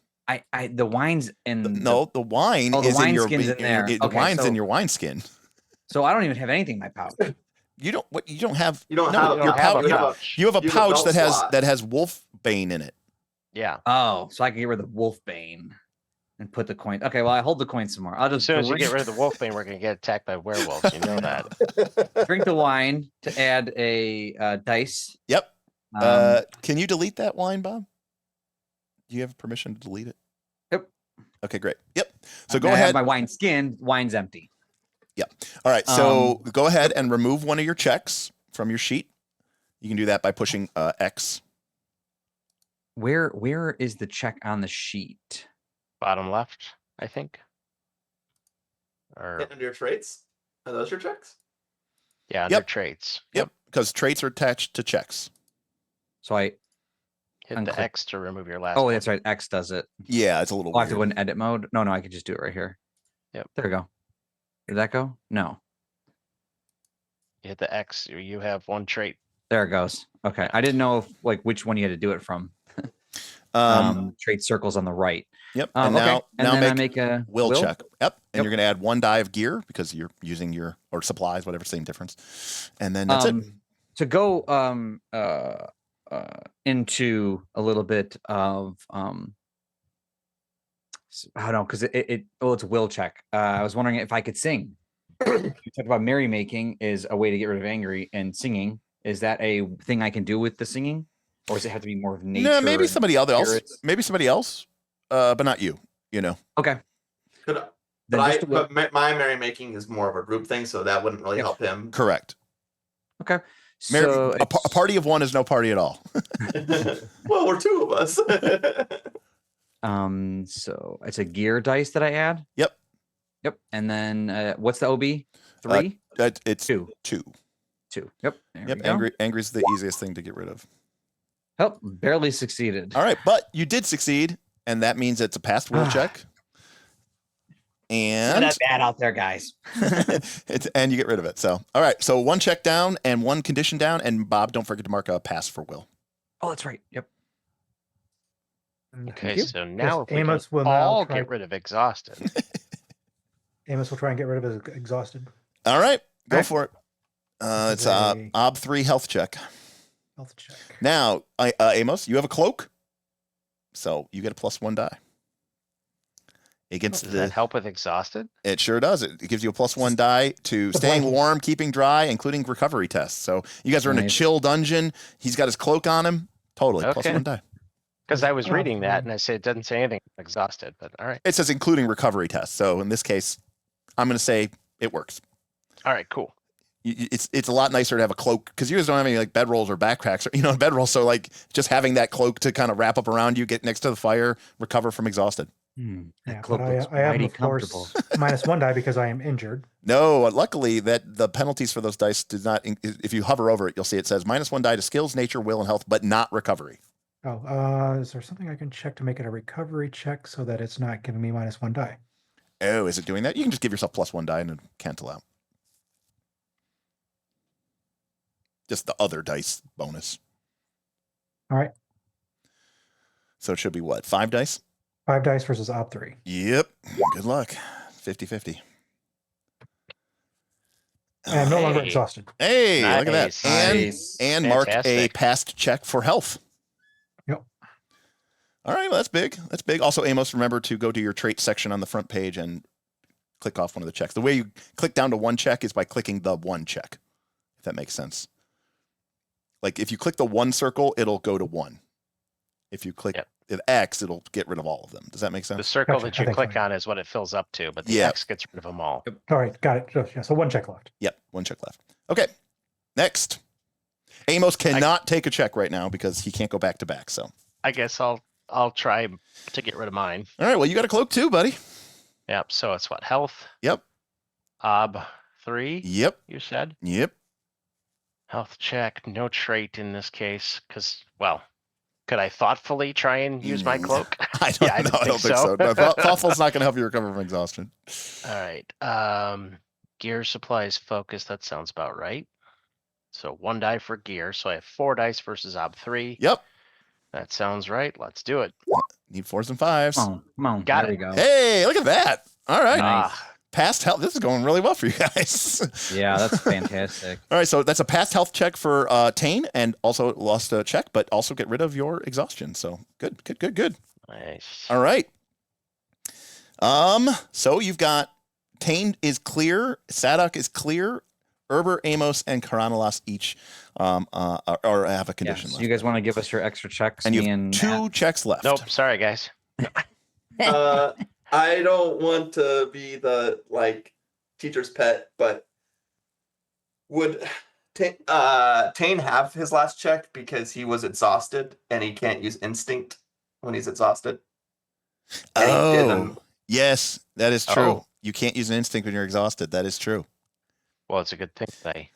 The wine's in. The wine Oh, the is in wine your skin's in there. The Okay, wine's so- in your wineskin. So I don't even have anything in my pouch. You don't have. You don't no, have. your don't have pouch. a you have pouch. You have a You have a pouch belt slot. that has Wolfbane in it. Yeah. Oh, so I can get rid of the Wolfbane and put the coin. Okay, well I hold the coin some more. I'll As just soon as you drink, get rid of the Wolfbane, we're gonna get attacked by werewolves. You know that. drink the wine to add a dice. Yep. Um, Can you delete that wine, Bob? Do you have permission to delete it? Yep. Okay, great. Yep. So I go have ahead. my wine skin. Wine's empty. All right. So go ahead and remove one of your checks from your sheet. You can do that by pushing X. Where is the check on the sheet? Bottom left, I think. Or Under your traits. Are those your checks? yeah, under Yep. traits. Yep. Because traits are attached to checks. So I. Hit Unclick. the X to remove your last. Oh, one. that's right. X does it. Yeah, it's a little Oh, I have to go weird. in edit mode. No, I could just do it right here. Yep. There we go. Did that go? No. You hit the X. You have one trait. There it goes. Okay. I didn't know which one you had to do it from. Trade circles on the right. Yep. And Okay. now And then I make make a will check. Yep. And Yep. you're going to add 1 die of gear because you're using or supplies, whatever, same difference. And then that's it. To go into a little bit of I don't know, because it's a will check. I was wondering if I could sing. You talked about merrymaking is a way to get rid of angry, and singing, is that a thing I can do with the singing? or does it have to be more of nature? No, maybe and somebody else. spirits? Maybe somebody else, but not you. You know. Okay. Could I, Then just a but my merrymaking is more of a group thing, so that wouldn't really Yep. help him. Correct. Okay. So So a party of one is no party at all. Well, we're two of us. so it's a gear dice that I add. Yep. Yep. And then what's the OB? 3? It's 2. 2. 2. Yep. There Yep. we go. Angry's the easiest thing to get rid of. Oh, barely succeeded. All right, but you did succeed, and that means it's a passed will check. And Not that bad out there, guys. and you get rid of it. So, all right. So 1 check down and 1 condition down. And Bob, don't forget to mark a pass for will. Oh, that's right. Yep. Okay, you. so now if we Amos can will now all try- get rid of exhausted. Amos will try and get rid of his exhausted All right, go Okay. for it. It's This is a- Ob 3 health check. health check. Now, Amos, you have a cloak, so you get a +1 die. Against Does that help with exhausted? It sure does. It gives you a +1 die to The staying blankets. warm, keeping dry, including recovery tests. So you guys are in a Nice. chill dungeon. He's got his cloak on him. Totally Okay. +1 die. Because I was Oh, reading that fine. and I said it doesn't say anything exhausted, but all right. It says including recovery tests. So in this case, I'm going to say it works. All right, cool. It's a lot nicer to have a cloak because you guys don't have any like bedrolls or backpacks or bedrolls. So like just having that cloak to kind of wrap up around you, get next to the fire, recover from exhausted. That Yeah, cloak but looks I am mighty of course comfortable. -1 die because I am injured. No, luckily that the penalties for those dice did not. If you hover over it, you'll see it says -1 die to skills, nature, will, and health, but not recovery. Oh, is there something I can check to make it a recovery check so that it's not giving me -1 die? Oh, is it doing that? You can just give yourself +1 die and cancel out. Just the other dice bonus. All right, So it should be what? 5 dice? 5 dice versus Op 3. Yep. Good luck. 50-50. I am no longer Hey. exhausted. Hey, look at that. Nice. Nice. And mark a Fantastic. past check for health. Yep. All right, well, that's big. That's big. Also, Amos, remember to go to your trait section on the front page and click off one of the checks. The way you click down to 1 check is by clicking the 1 check, if that makes sense. Like if you click the 1 circle, it'll go to 1. If you click the X, it'll get rid of all of them. Does that make The sense? circle Gotcha, that I you think click so. on is what it fills up to, but the Yeah. X gets rid of them all. All right, got it. So 1 check left. Yep, 1 check left. Okay, next. Amos cannot take a check right now because he can't go back to back. So, I guess I'll try to get rid of mine. all right, well, you got a cloak too, buddy. Yep. So it's what, health? Yep, Ob 3, yep, you said? yep. Health check, no trait in this case, because, well, could I thoughtfully try and use my cloak? I don't Yeah, I know. didn't I don't think so. No, thoughtful's not going to help you recover from exhaustion. All right. Gear supplies focus. That sounds about right. So 1 die for gear. So I have 4 dice versus Ob 3. Yep. That sounds right. Let's do it. Need 4s and 5s. Come on. Got there it. we go. Hey, look at that. All right. Nice. Past health. This is going really well for you guys. Yeah, that's fantastic. All right. So that's a past health check for Tane and also lost a check, but also get rid of your exhaustion. So good. Nice. All right. So you've got Tane is clear, Sadok is clear, Erber, Amos, and Karanalas each or have a Yeah, condition so left. you guys want to give us your extra checks? and you Me have and 2 checks left. Nope. Sorry, guys. I don't want to be the teacher's pet, but would Tane have his last check because he was exhausted and he can't use instinct when he's exhausted? And he Oh, didn't. yes, that is true. Oh. You can't use an instinct when you're exhausted. That is true. Well, it's a good thing I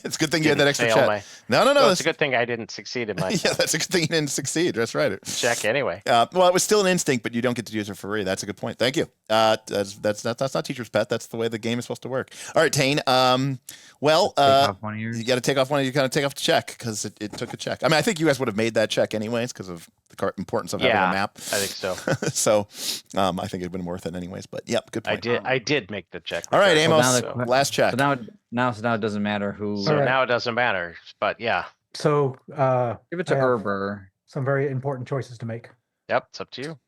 It's a good thing you had that didn't extra fail check. my. No, No, that's it's a good thing I didn't succeed in my yeah, that's a good thing you didn't succeed. That's right. check anyway. Well, it was still an instinct, but you don't get to use it for free. That's a good point. Thank you. That's not teacher's pet. That's the way the game is supposed to work. All right, Tane. Take off one of yours. You got to take off one. You got to take off the check because it took a check. I mean, I think you guys would have made that check anyways because of the importance of having Yeah, a map. I think so. So, I think it'd been worth it anyways. But yep, good point. I did make the check. All right, regardless, Amos. now the- Last check. So now it doesn't matter who. So All right. now it doesn't matter. But yeah. So Give it to I have Erber. some very important choices to make. Yep. It's up to you.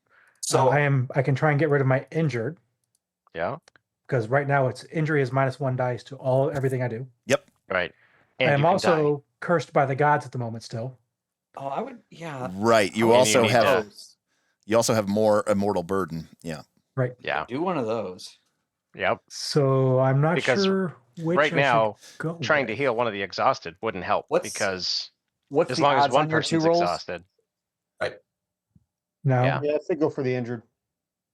So I can try and get rid of my injured Yeah. because right now it's injury is -1 dice to everything I do. Right. I And am you can also cursed by the gods at the moment still. Oh, I would. Yeah. Right. You And also need have to- you also have more immortal burden. Yeah. Yeah. Do one of those. Yep. So I'm not Because sure which right I now, should go trying to with. heal one of the exhausted wouldn't help What's- because What's as the long as odds one on your 2 person's rolls? exhausted, No. Yeah. Yeah, I say go for the injured,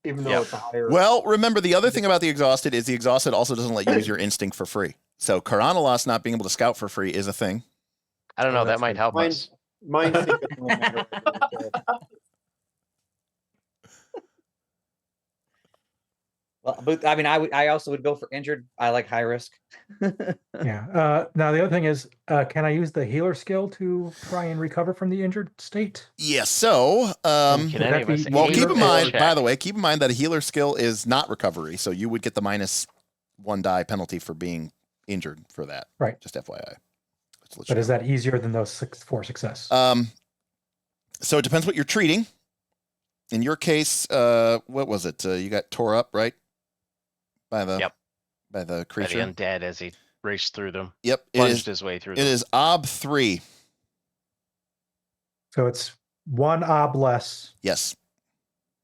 even though Yep. it's a higher. Well, remember the other thing about the exhausted is the exhausted also doesn't let you use your instinct for free. So Karanalos not being able to scout for free is a thing. I don't Oh, know. that's That might good. help Mine's- us. Mine doesn't really matter right now, so. Well, but I mean, I also would go for injured. I like high risk. Yeah. Now the other thing is, can I use the healer skill to try and recover from the injured state? Yes. So, Can would any that of us be well, aid keep in or- mind, check? by the way, keep in mind that a healer skill is not recovery, so you would get the -1 die penalty for being injured for that. Right. Just FYI. Just to let But you is know. that easier than those 4 success? So it depends what you're treating. In your case, what was it? You got tore up, right? By the Yep. by the By the creature. undead as he raced through them, Yep. It plunged is. his way through It them. is ob 3. So it's 1 ob less Yes.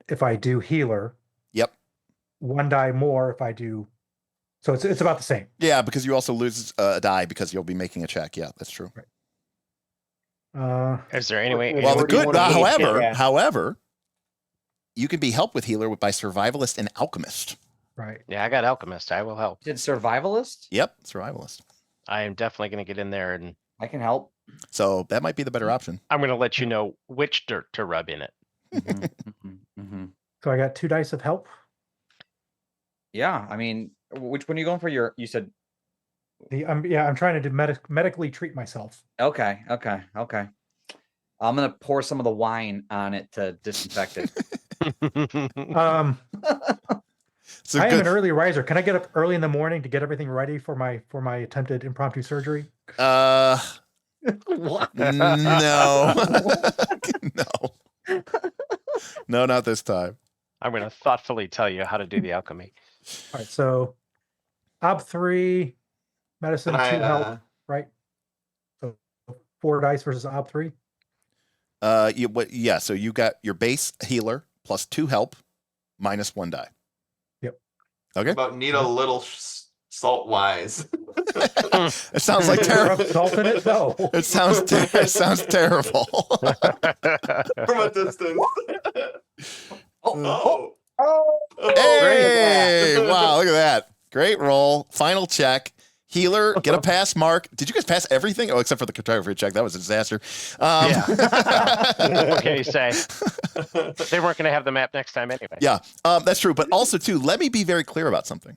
if I do healer, Yep. 1 die more if I do. So it's about the same. Yeah, because you also lose a die because you'll be making a check. Yeah, that's true. Is there any way? Well, Well, the Or do you good, wanna be however, kick-ass? however, you can be helped with healer by survivalist and alchemist. Right. Yeah, I got alchemist. I will help. Did survivalist? Yep, survivalist. I am definitely going to get in there, and I can help. So that might be the better option. I'm going to let you know which dirt to rub in it. So I got 2 dice of help. Yeah, I mean, which one are you going for? You said I'm trying to medically treat myself. okay. I'm gonna pour some of the wine on it to disinfect it. So I am good. an early riser. Can I get up early in the morning to get everything ready for my attempted impromptu surgery? No. No. No, not this time. I'm going to thoughtfully tell you how to do the alchemy. All right, so ob 3, medicine, Can 2 I, help, right? So 4 dice versus ob 3. Yeah, so you got your base healer plus 2 help minus 1 die. Yep. Okay. About need a little salt wise. It sounds like terrible. Salt in it though. It sounds terrible. From a distance. Oh, Oh. Hey, wow, look at that. Great roll. Final check. Healer, get a pass mark. Did you guys pass everything? Oh, except for the cartography check. That was a disaster. Yeah. What can you say? They weren't going to have the map next time anyway. Yeah, that's true. But also, too, let me be very clear about something.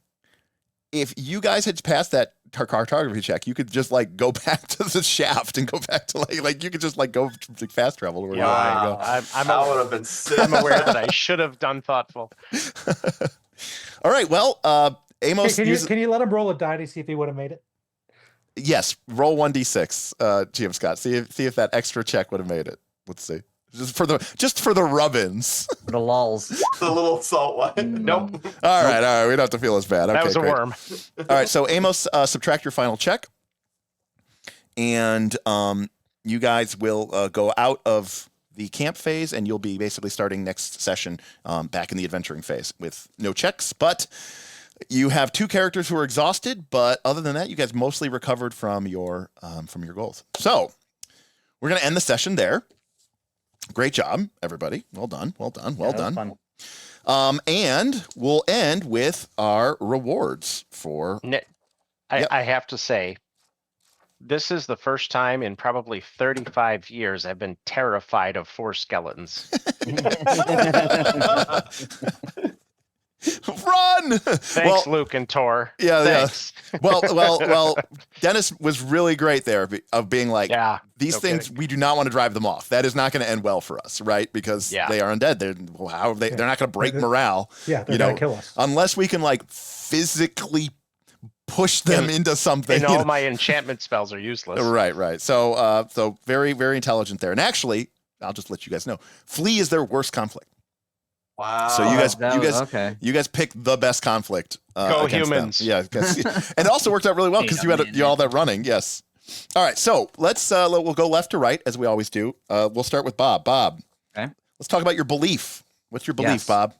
If you guys had passed that cartography check, you could just like go back to the shaft and go back to like you could just like go fast travel. Or Yeah, Wow. I'm That would aware, have been sick. I'm aware that I should have done thoughtful. All right. Well, Amos, Hey, can you let him roll a die to see if he would have made it? yes, roll 1d6, GM Scott. See if that extra check would have made it. Let's see. Just for the rub-ins. the lulls. The little salt one. Nope. All right. We don't have to feel as bad. Okay, That was a great. worm. All right, so Amos, subtract your final check, and you guys will go out of the camp phase, and you'll be basically starting next session back in the adventuring phase with no checks. But you have 2 characters who are exhausted, but other than that, you guys mostly recovered from your goals. So we're gonna end the session there. Great job, everybody. Well done. Well done. Fun. And we'll end with our rewards for. I have to say, this is the first time in probably 35 years I've been terrified of 4 skeletons. Run! Thanks, Luke and Tor. Yeah, Thanks. yeah. Well. Dennis was really great there of being like, Yeah. these no things kidding. we do not want to drive them off. That is not going to end well for us, right? Because Yeah. they are undead. They're not going to break morale Yeah, they're You gonna know, kill us. unless we can like physically push them into something. And you all know? my enchantment spells are useless. Right. So very, very intelligent there. And actually, I'll just let you guys know, flee is their worst conflict. Wow. So you guys, That you was- guys, okay. you guys picked the best conflict. Go against them. humans. Yeah, and it also worked out really well because you had all that running. Yes. All right, so we'll go left to right as we always do. We'll start with Bob. Bob, Okay. let's talk about your belief. What's your belief, Yes. Bob?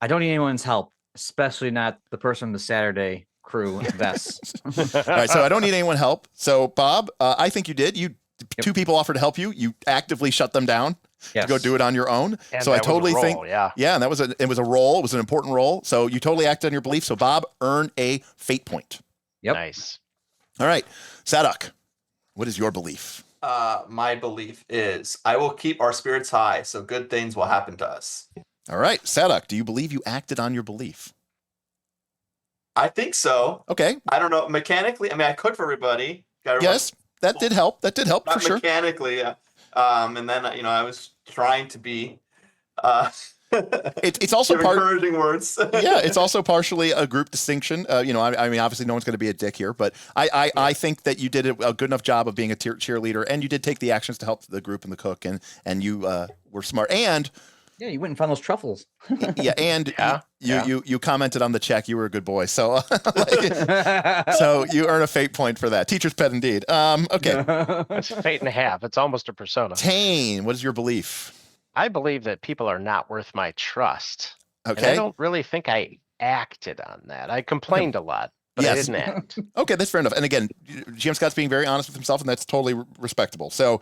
I don't need anyone's help, especially not the person in the Saturday crew vests. All right, so I don't need anyone help. So Bob, I think you did. Two people offered to help you. You actively shut them down to go do it on your own. And so I that was a totally roll, think, yeah, and it was a role. It was an important role. So you totally acted on your belief. So Bob, earn a fate point. Yep. Nice. All right, Sadok, what is your belief? My belief is I will keep our spirits high, so good things will happen to us. All right, Sadok, do you believe you acted on your belief? I think so. Okay. I don't know mechanically. I mean, I cooked for everybody. Got everyone- Yes, that did help. That did help not for sure. mechanically. And then I was trying to be. It's also give encouraging words. Yeah, it's also partially a group distinction. I mean, obviously, no one's going to be a dick here, but I think that you did a good enough job of being a cheerleader, and you did take the actions to help the group and the cook, and you were smart. And Yeah, you went and found those truffles. you commented on the check. You were a good boy, so so you earn a fate point for that. Teacher's pet indeed. Okay, It's fate and a half. It's almost a persona. Tane, what is your belief? I believe that people are not worth my trust. And I Okay, don't really think I acted on that. I complained a lot, but I Yes. didn't act. okay, that's fair enough. And again, GM Scott's being very honest with himself, and that's totally respectable. So,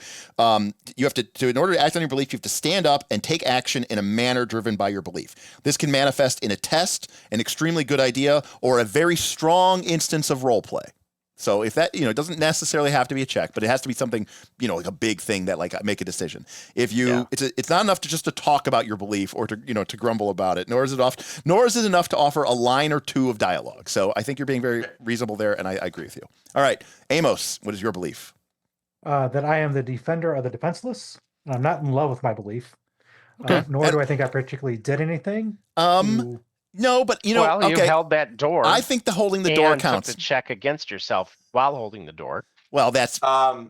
you have to in order to act on your belief, you have to stand up and take action in a manner driven by your belief. This can manifest in a test, an extremely good idea, or a very strong instance of role play. So if that, it doesn't necessarily have to be a check, but it has to be something, like a big thing that like make a decision. If you, it's not enough to talk about your belief or to grumble about it, nor is it enough to offer a line or two of dialogue. So I think you're being very reasonable there, and I agree with you. All right, Amos, what is your belief? That I am the defender of the defenseless. And I'm not in love with my belief. Okay. Nor do I think I particularly did anything. No, but you you held that door. I think the holding the door and counts. took the check against yourself while holding the door. Well, that's But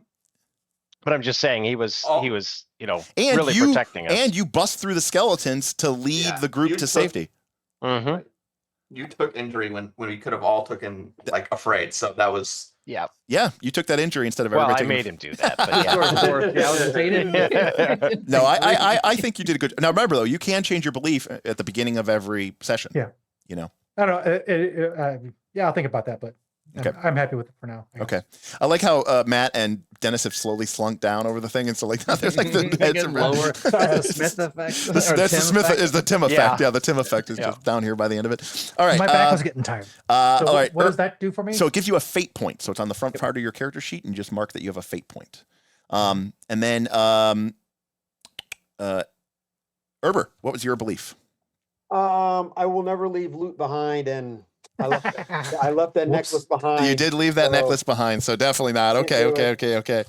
I'm just saying he was and really protecting us. And you bust through the skeletons to lead the group to safety. Mm-hmm. You took injury when we could have all taken afraid. So that was Yeah. Yeah, you took that injury instead of Well, I everybody made taking him do that. But yeah. No, I think you did a good. Now remember though, you can change your belief at the beginning of every session. Yeah. I don't know. Yeah, I'll think about that, but Okay. I'm happy with it for now. Okay, I like how Matt and Dennis have slowly slunk down over the thing, and so like now there's like the They heads get are lower. That's the Smith effect. or That's the Tim Smith effect. is the Tim effect. Yeah. Yeah, the Tim effect is just down here by the end of it. All right, My back was getting tired. So all right. what does that do for me? So it gives you a fate point. So it's on the front part of your character sheet, and you just mark that you have a fate point. And then Erber, what was your belief? I will never leave loot behind, and I left that necklace behind. You did leave that so- necklace behind, so definitely not. Okay.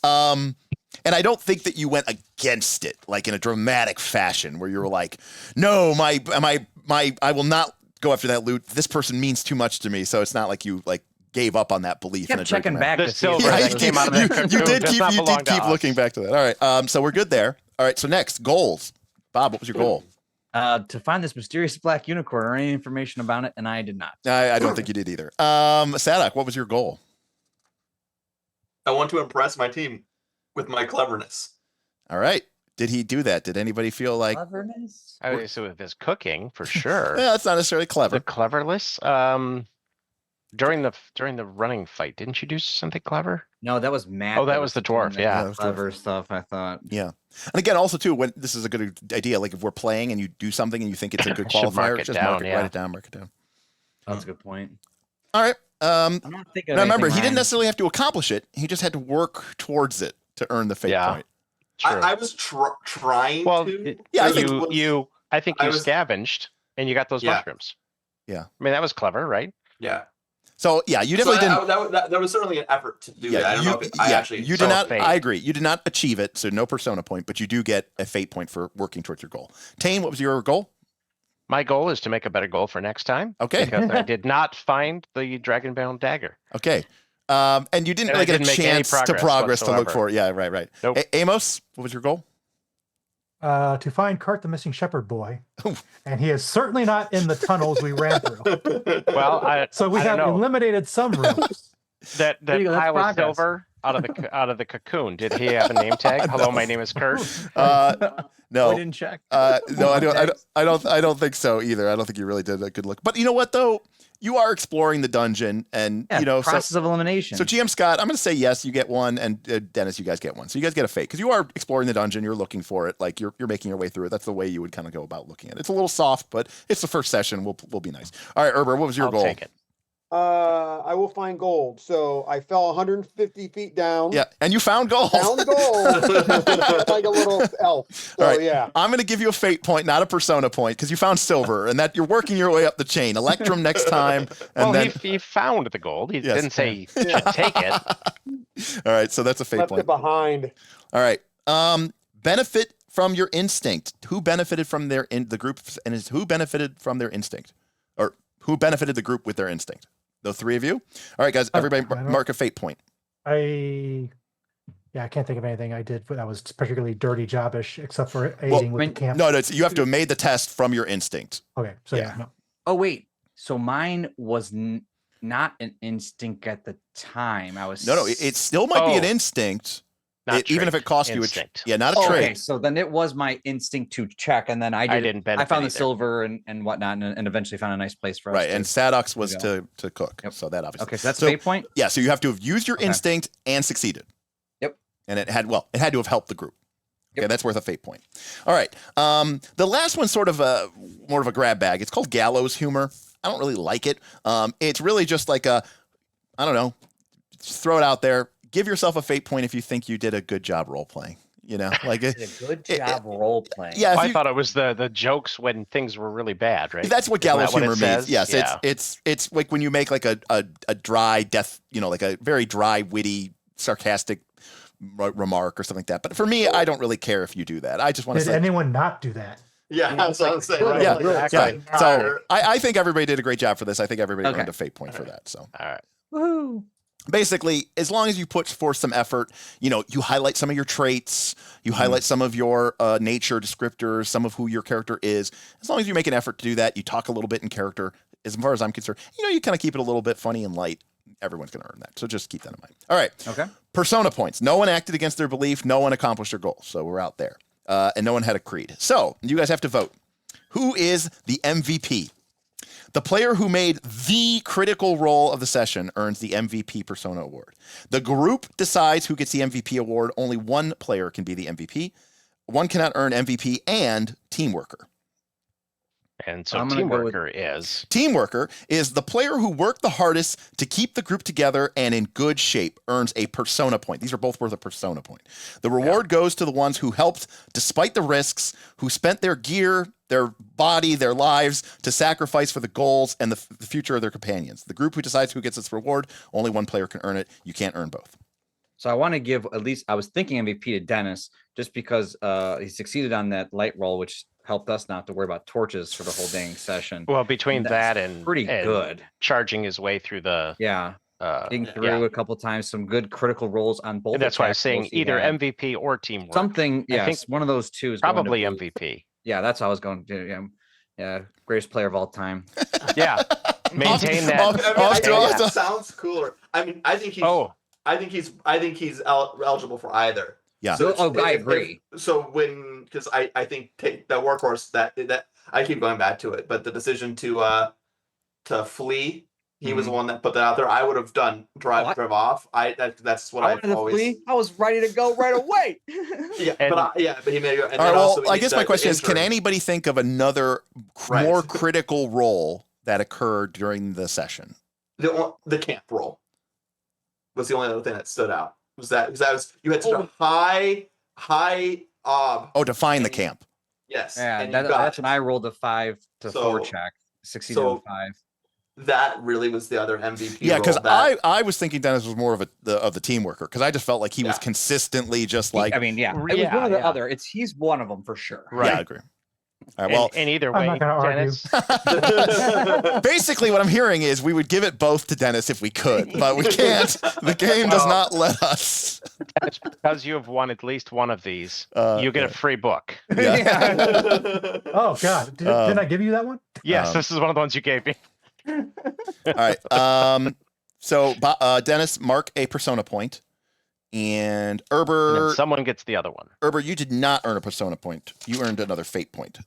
And I don't think that you went against it like in a dramatic fashion where you were like, no, I will not go after that loot. This person means too much to me. So it's not like you like gave up on that belief. Kept checking back The to see silver if that came out of that you cocoon did does keep not belong to us. looking back to that. All right. So we're good there. All right. So next, goals. Bob, what was your goal? to find this mysterious black unicorn or any information about it, and I did not. I don't think you did either. Sadok, what was your goal? I want to impress my team with my cleverness. All right. Did he do that? Did anybody feel like Cleverness? I mean, so with his cooking, for sure. yeah, that's not necessarily clever. The cleverness. During the running fight, didn't you do something clever? No, that was Matt. Oh, that was the dwarf, doing yeah. that was clever stuff. I thought. Yeah. And again, also too, when this is a good idea, like if we're playing and you do something and you think it's a good Should mark qualifier, it just down, mark it, yeah. write it down, mark it down. That's a good point. All right. I'm not thinking. Now Of remember, anything he didn't where necessarily have to accomplish it. He just had to work towards it to earn the fate Yeah. point. True. I was trying well, to. Yeah, I It think was- I think I you was- scavenged and you got those Yeah. mushrooms. Yeah. I mean, that was clever, right? Yeah. So yeah, you definitely didn't. There was certainly an effort to do that. I don't know if I actually. You So did not. fate. I agree. You did not achieve it, so no persona point, but you do get a fate point for working towards your goal. Tane, what was your goal? My goal is to make a better goal for next time. Okay. Because I did not find the dragon-bound dagger. Okay. And you didn't And really I get didn't a make any chance to progress to look whatsoever. for it. Yeah, right. Nope. Amos, what was your goal? To find Cart the missing shepherd boy, and he is certainly not in the tunnels we ran through. Well, So we I have don't know. eliminated some rooms. That There you go, that's pile of progress. silver out of the cocoon. Did he have a name tag? Hello, my name is Kurt. No, We didn't check. no, I don't. Thanks. I don't think so either. I don't think you really did a good look. But you know what though? You are exploring the dungeon, and Yeah, you know, process of elimination. so GM Scott, I'm going to say yes. You get one, and Dennis, you guys get one. So you guys get a fake because you are exploring the dungeon. You're looking for it, like you're making your way through it. That's the way you would kind of go about looking at it. It's a little soft, but it's the first session. We'll be nice. All right, Erber, what was your I'll goal? take it. I will find gold. So I fell 150 feet down. Yeah, and you found gold. Found gold. Like a little elf. So All right. yeah. I'm going to give you a fate point, not a persona point, because you found silver, and that you're working your way up the chain. Electrum next time, and Well, then he found the gold. He Yes. didn't say he should take it. all right. So that's a fate Left point. it behind. All right. Benefit from your instinct. Who benefited from the group, and who benefited from their instinct, or who benefited the group with their instinct? The three of you. All right, guys. Everybody, I don't- mark a fate point. I can't think of anything I did that was particularly dirty jobbish, except for aiding with when- the camp. No, you have to have made the test from your instinct. Okay, so Yeah. yeah, no. Oh wait, so mine was not an instinct at the time. I was No. It still might be an Oh. instinct, Not even if trait, it cost instinct. you. Yeah, not a Okay, trade. so then it was my instinct to check, and then I didn't benefit I found the either. silver and whatnot, and eventually found a nice place for us. Right, to- and Sadux was go. to cook. Yep. So that obviously. Okay, so that's So- a fate point. Yeah, so you have to have used your Okay. instinct and succeeded. Yep. And it had to have helped the group. Okay, Yep. that's worth a fate point. All right. The last one's sort of more of a grab bag. It's called gallows humor. I don't really like it. It's really just like I don't know, just throw it out there. Give yourself a fate point if you think you did a good job role playing. You know, like Did a good job role playing. yeah. if Well, I you- thought it was the jokes when things were really bad, right? That's what Isn't gallows that what it humor means. says? Yes, Yeah. it's like when you make like a dry death, you know, like a very dry, witty, sarcastic remark or something like that. But for me, I don't really care if you do that. I just want to Did say, anyone not do that? Yeah, that's what I'm saying. Right? Yeah, Like, exactly. yeah. So I think everybody did a great job for this. I think everybody Okay. earned a fate point for that. So All right. Woohoo! basically, as long as you put forth some effort, you know, you highlight some of your traits, you highlight some of your nature descriptors, some of who your character is. As long as you make an effort to do that, you talk a little bit in character. As far as I'm concerned, you know, you kind of keep it a little bit funny and light. Everyone's going to earn that. So just keep that in mind. All right. Okay. Persona points. No one acted against their belief. No one accomplished their goal. So we're out there. And no one had a creed. So you guys have to vote. Who is the MVP? The player who made the critical role of the session earns the MVP Persona Award. The group decides who gets the MVP award. Only one player can be the MVP. One cannot earn MVP and Team Worker. And so I'm gonna team go with- worker is Team Worker is the player who worked the hardest to keep the group together and in good shape, earns a Persona point. These are both worth a Persona point. The reward goes to the ones who helped despite the risks, who spent their gear, their body, their lives to sacrifice for the goals and the future of their companions. The group who decides who gets this reward, only one player can earn it. You can't earn both. So I want to give at least, I was thinking MVP to Dennis just because he succeeded on that light roll, which helped us not to worry about torches for the whole dang session. well between That's that and pretty and good. charging his way through the Yeah. Getting through a couple times, some good critical rolls on both. And that's why I was attack saying rolls he either had. MVP or teamwork. Something, I yes, think one of those two is going to Probably be- MVP. Yeah, that's how I was going to do. Yeah, yeah, greatest player of all time. Yeah. Maintain that. Off- I mean, off I to- think off that to- sounds cooler. I mean, I think he's. Oh, I think he's eligible for either. Yeah. So, it's- I if- agree. So because I think take that workhorse that I keep going back to it, but the decision to flee, he was the one that put that out there. I would have done drive off. That's what I've always. I was ready to go right away. Yeah, And- but he made it. And All then right, also well, I he guess did my the question is, can injury. anybody think of another Right. more critical role that occurred during the session? The camp roll was the only other thing that stood out. Was that because that was you had such a high Oh, to find the And- camp. yes, Yeah, and you got that's when I rolled a 5 to So- 4 check. Succeeded so on 5. that really was the other MVP. Yeah, because role that, I was thinking Dennis was more of the team worker because I just felt like he was Yeah. consistently just like I mean, yeah, it was Yeah, one or the yeah. other. He's one of them for sure. right. Yeah, I agree. All right, well, and either I'm way, not gonna argue. Dennis, basically what I'm hearing is we would give it both to Dennis if we could, but we can't. The game does not let us. because you have won at least one of these, you get yeah. a free book. Yeah. Oh God, didn't I give you that one? Yes, this is one of the ones you gave me. All right. So Dennis, mark a persona point, and And then Erber, someone gets the other one. you did not earn a persona point. You earned another fate point.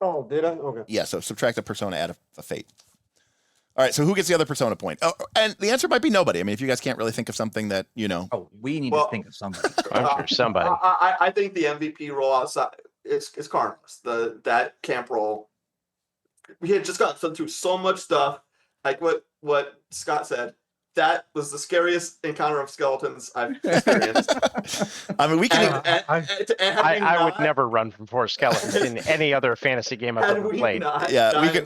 Oh, did I? Okay. Yeah, so subtract a persona, add a fate. All right, so who gets the other persona point? Oh, and the answer might be nobody. I mean, if you guys can't really think of something that, Oh, we need Well, to think of somebody. I'm sure somebody. I think the MVP role outside is Carlos. That camp role. We had just gotten through so much stuff. Like what Scott said. That was the scariest encounter of skeletons I've experienced. I mean, we can. I would never run from 4 skeletons in any other fantasy game I've ever played.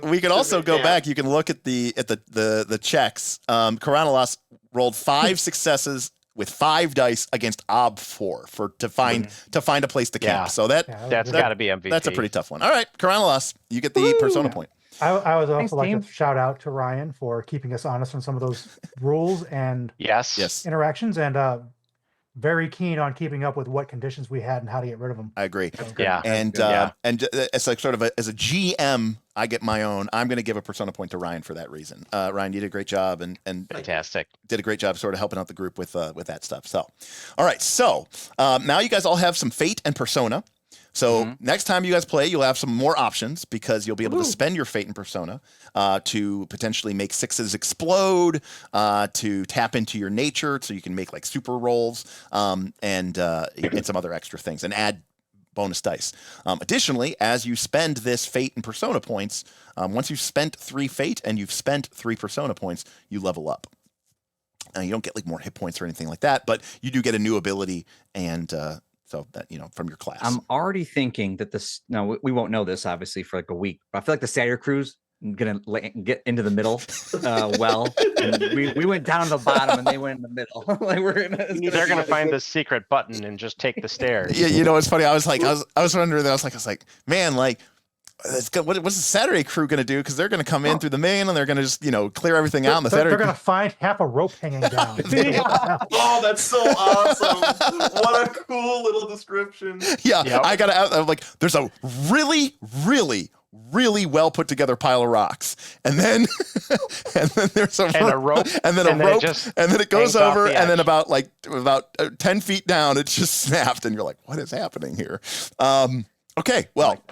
We could also go back. You can look at the checks. Coronalos rolled 5 successes with 5 dice against Ob 4 to find a place to camp. Yeah. So That's got to be MVP. that's a pretty tough one. All right, Coronalos, you get the persona point. I would Thanks, also like team. to shout out to Ryan for keeping us honest on some of those rules and Yes. interactions, and very keen on keeping up with what conditions we had and how to get rid of them. I agree. Yeah. And Yeah. and it's like sort of as a GM, I get my own. I'm going to give a persona point to Ryan for that reason. Ryan, you did a great job and Fantastic. did a great job sort of helping out the group with that stuff. So, all right. So now you guys all have some fate and persona. So next time you guys play, you'll have some more options because you'll be able to spend your fate and persona to potentially make 6s explode, to tap into your nature so you can make like super rolls and some other extra things and add bonus dice. Additionally, as you spend this fate and persona points, once you've spent 3 fate and you've spent 3 persona points, you level up. You don't get like more hit points or anything like that, but you do get a new ability and so that, from your class. I'm already thinking that we won't know this obviously for like a week, but I feel like the Satyr crew's gonna get into the middle. And we went down to the bottom and they went in the middle. They're gonna find the secret button and just take the stairs. Yeah, it's funny. I was wondering that. I was like, man, like, what's the Saturday crew going to do? Because they're going to come in through the main and they're going to just, clear everything out. And They're going to find half a rope hanging down. Oh, that's so awesome. What a cool little description. Yeah, Yep. I'm like, there's a really, really, really well put together pile of rocks. And then there's a rope. And then a rope. And then it goes hangs off over. the And then edge. about 10 feet down, it just snapped. And you're like, what is happening here? Okay, well.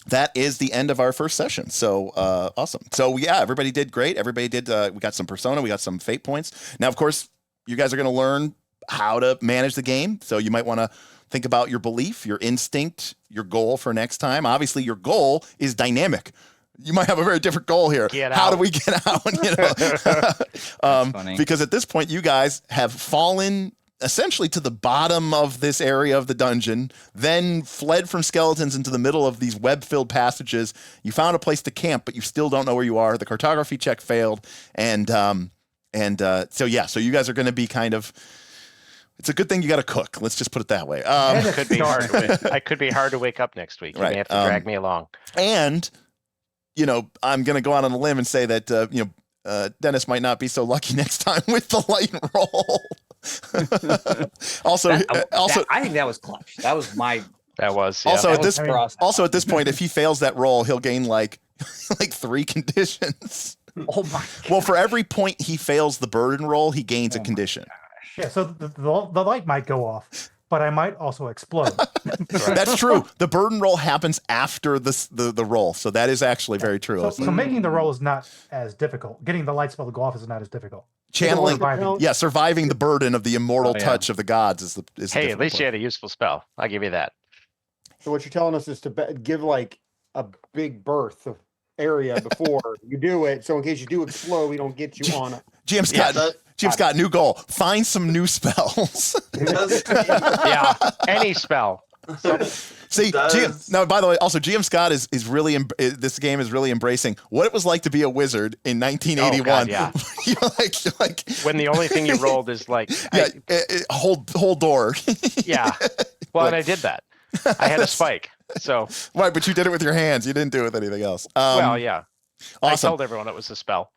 That is the end of our first session. So awesome. So yeah, everybody did great. Everybody did. We got some persona. We got some fate points. Now, of course, you guys are going to learn how to manage the game. So you might want to think about your belief, your instinct, your goal for next time. Obviously, your goal is dynamic. You might have a very different goal here. How do we get out? Funny. Because at this point, you guys have fallen essentially to the bottom of this area of the dungeon, then fled from skeletons into the middle of these web-filled passages. You found a place to camp, but you still don't know where you are. The cartography check failed, so you guys are going to be kind of. It's a good thing you got to cook. Let's just put it that way. It could be hard. I could be hard to wake up next week. You Right. may have to drag me along. And I'm going to go out on a limb and say that Dennis might not be so lucky next time with the light roll. Also, I think that was clutch. That was my. That was. Yeah. Also, that at was this for us. also at this point, if he fails that roll, he'll gain like 3 conditions. Oh my. Well, for every point he fails the burden roll, he gains a condition. Yeah, so the light might go off, but I might also explode. That's true. The burden roll happens after the roll, so that is actually very true. So making the roll is not as difficult. Getting the light spell to go off is not as difficult. Channeling, Surviving. surviving the burden of the immortal Oh, yeah. touch of the gods is the. Hey, at least you had a useful spell. I'll give you that. So what you're telling us is to give like a big berth of area before you do it, so in case you do explode, we don't get you on it. GM Scott, new goal: find some new spells. Yeah, any spell. See, GM, now by the way, also GM Scott is really this game is really embracing what it was like to be a wizard in 1981. Oh, God, yeah. you're like When the only thing you rolled is like, whole door. yeah. Well, and I did that. I had a spike. So, Right, but you did it with your hands. You didn't do it with anything else. well, yeah. I Awesome. told everyone it was a spell.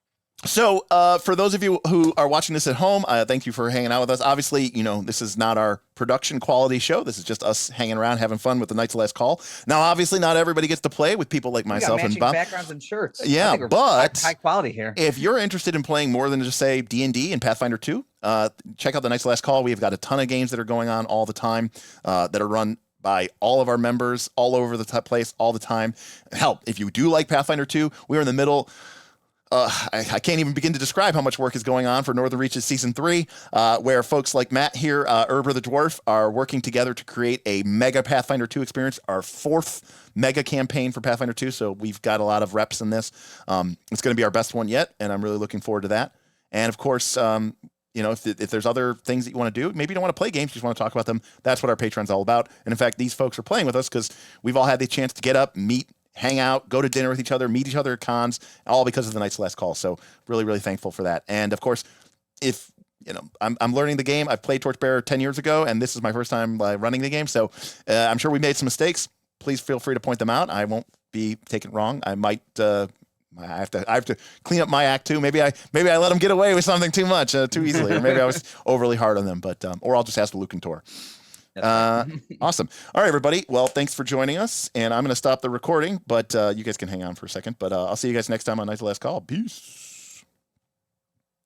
So, for those of you who are watching this at home, thank you for hanging out with us. Obviously, this is not our production quality show. This is just us hanging around, having fun with the Night's Last Call. Now, obviously, not everybody gets to play with people like We got myself and matching Bob. backgrounds and shirts. I Yeah, think we're but high quality here. if you're interested in playing more than just say D&D and Pathfinder 2, check out the Night's Last Call. We've got a ton of games that are going on all the time that are run by all of our members all over the place all the time. Hell, if you do like Pathfinder 2, we're in the middle. I can't even begin to describe how much work is going on for Northern Reaches Season 3, where folks like Matt here, Erber the Dwarf, are working together to create a mega Pathfinder 2 experience, our 4th mega campaign for Pathfinder 2, so we've got a lot of reps in this. It's going to be our best one yet, and I'm really looking forward to that. And of course, if there's other things that you want to do, maybe you don't want to play games, you just want to talk about them, that's what our Patreon's all about. And in fact, these folks are playing with us because we've all had the chance to get up, meet, hang out, go to dinner with each other, meet each other at cons, all because of the Night's Last Call. So really, really thankful for that. And of course, if I'm learning the game, I've played Torchbearer 10 years ago, and this is my first time running the game. So I'm sure we made some mistakes. Please feel free to point them out. I won't be taken wrong. I might. I have to clean up my act too. Maybe I let them get away with something too much, too easily, or maybe I was overly hard on them. But or I'll just ask Luke and Tor. Awesome. All right, everybody. Well, thanks for joining us, and I'm going to stop the recording, but you guys can hang on for a second. But I'll see you guys next time on Night's Last Call. Peace.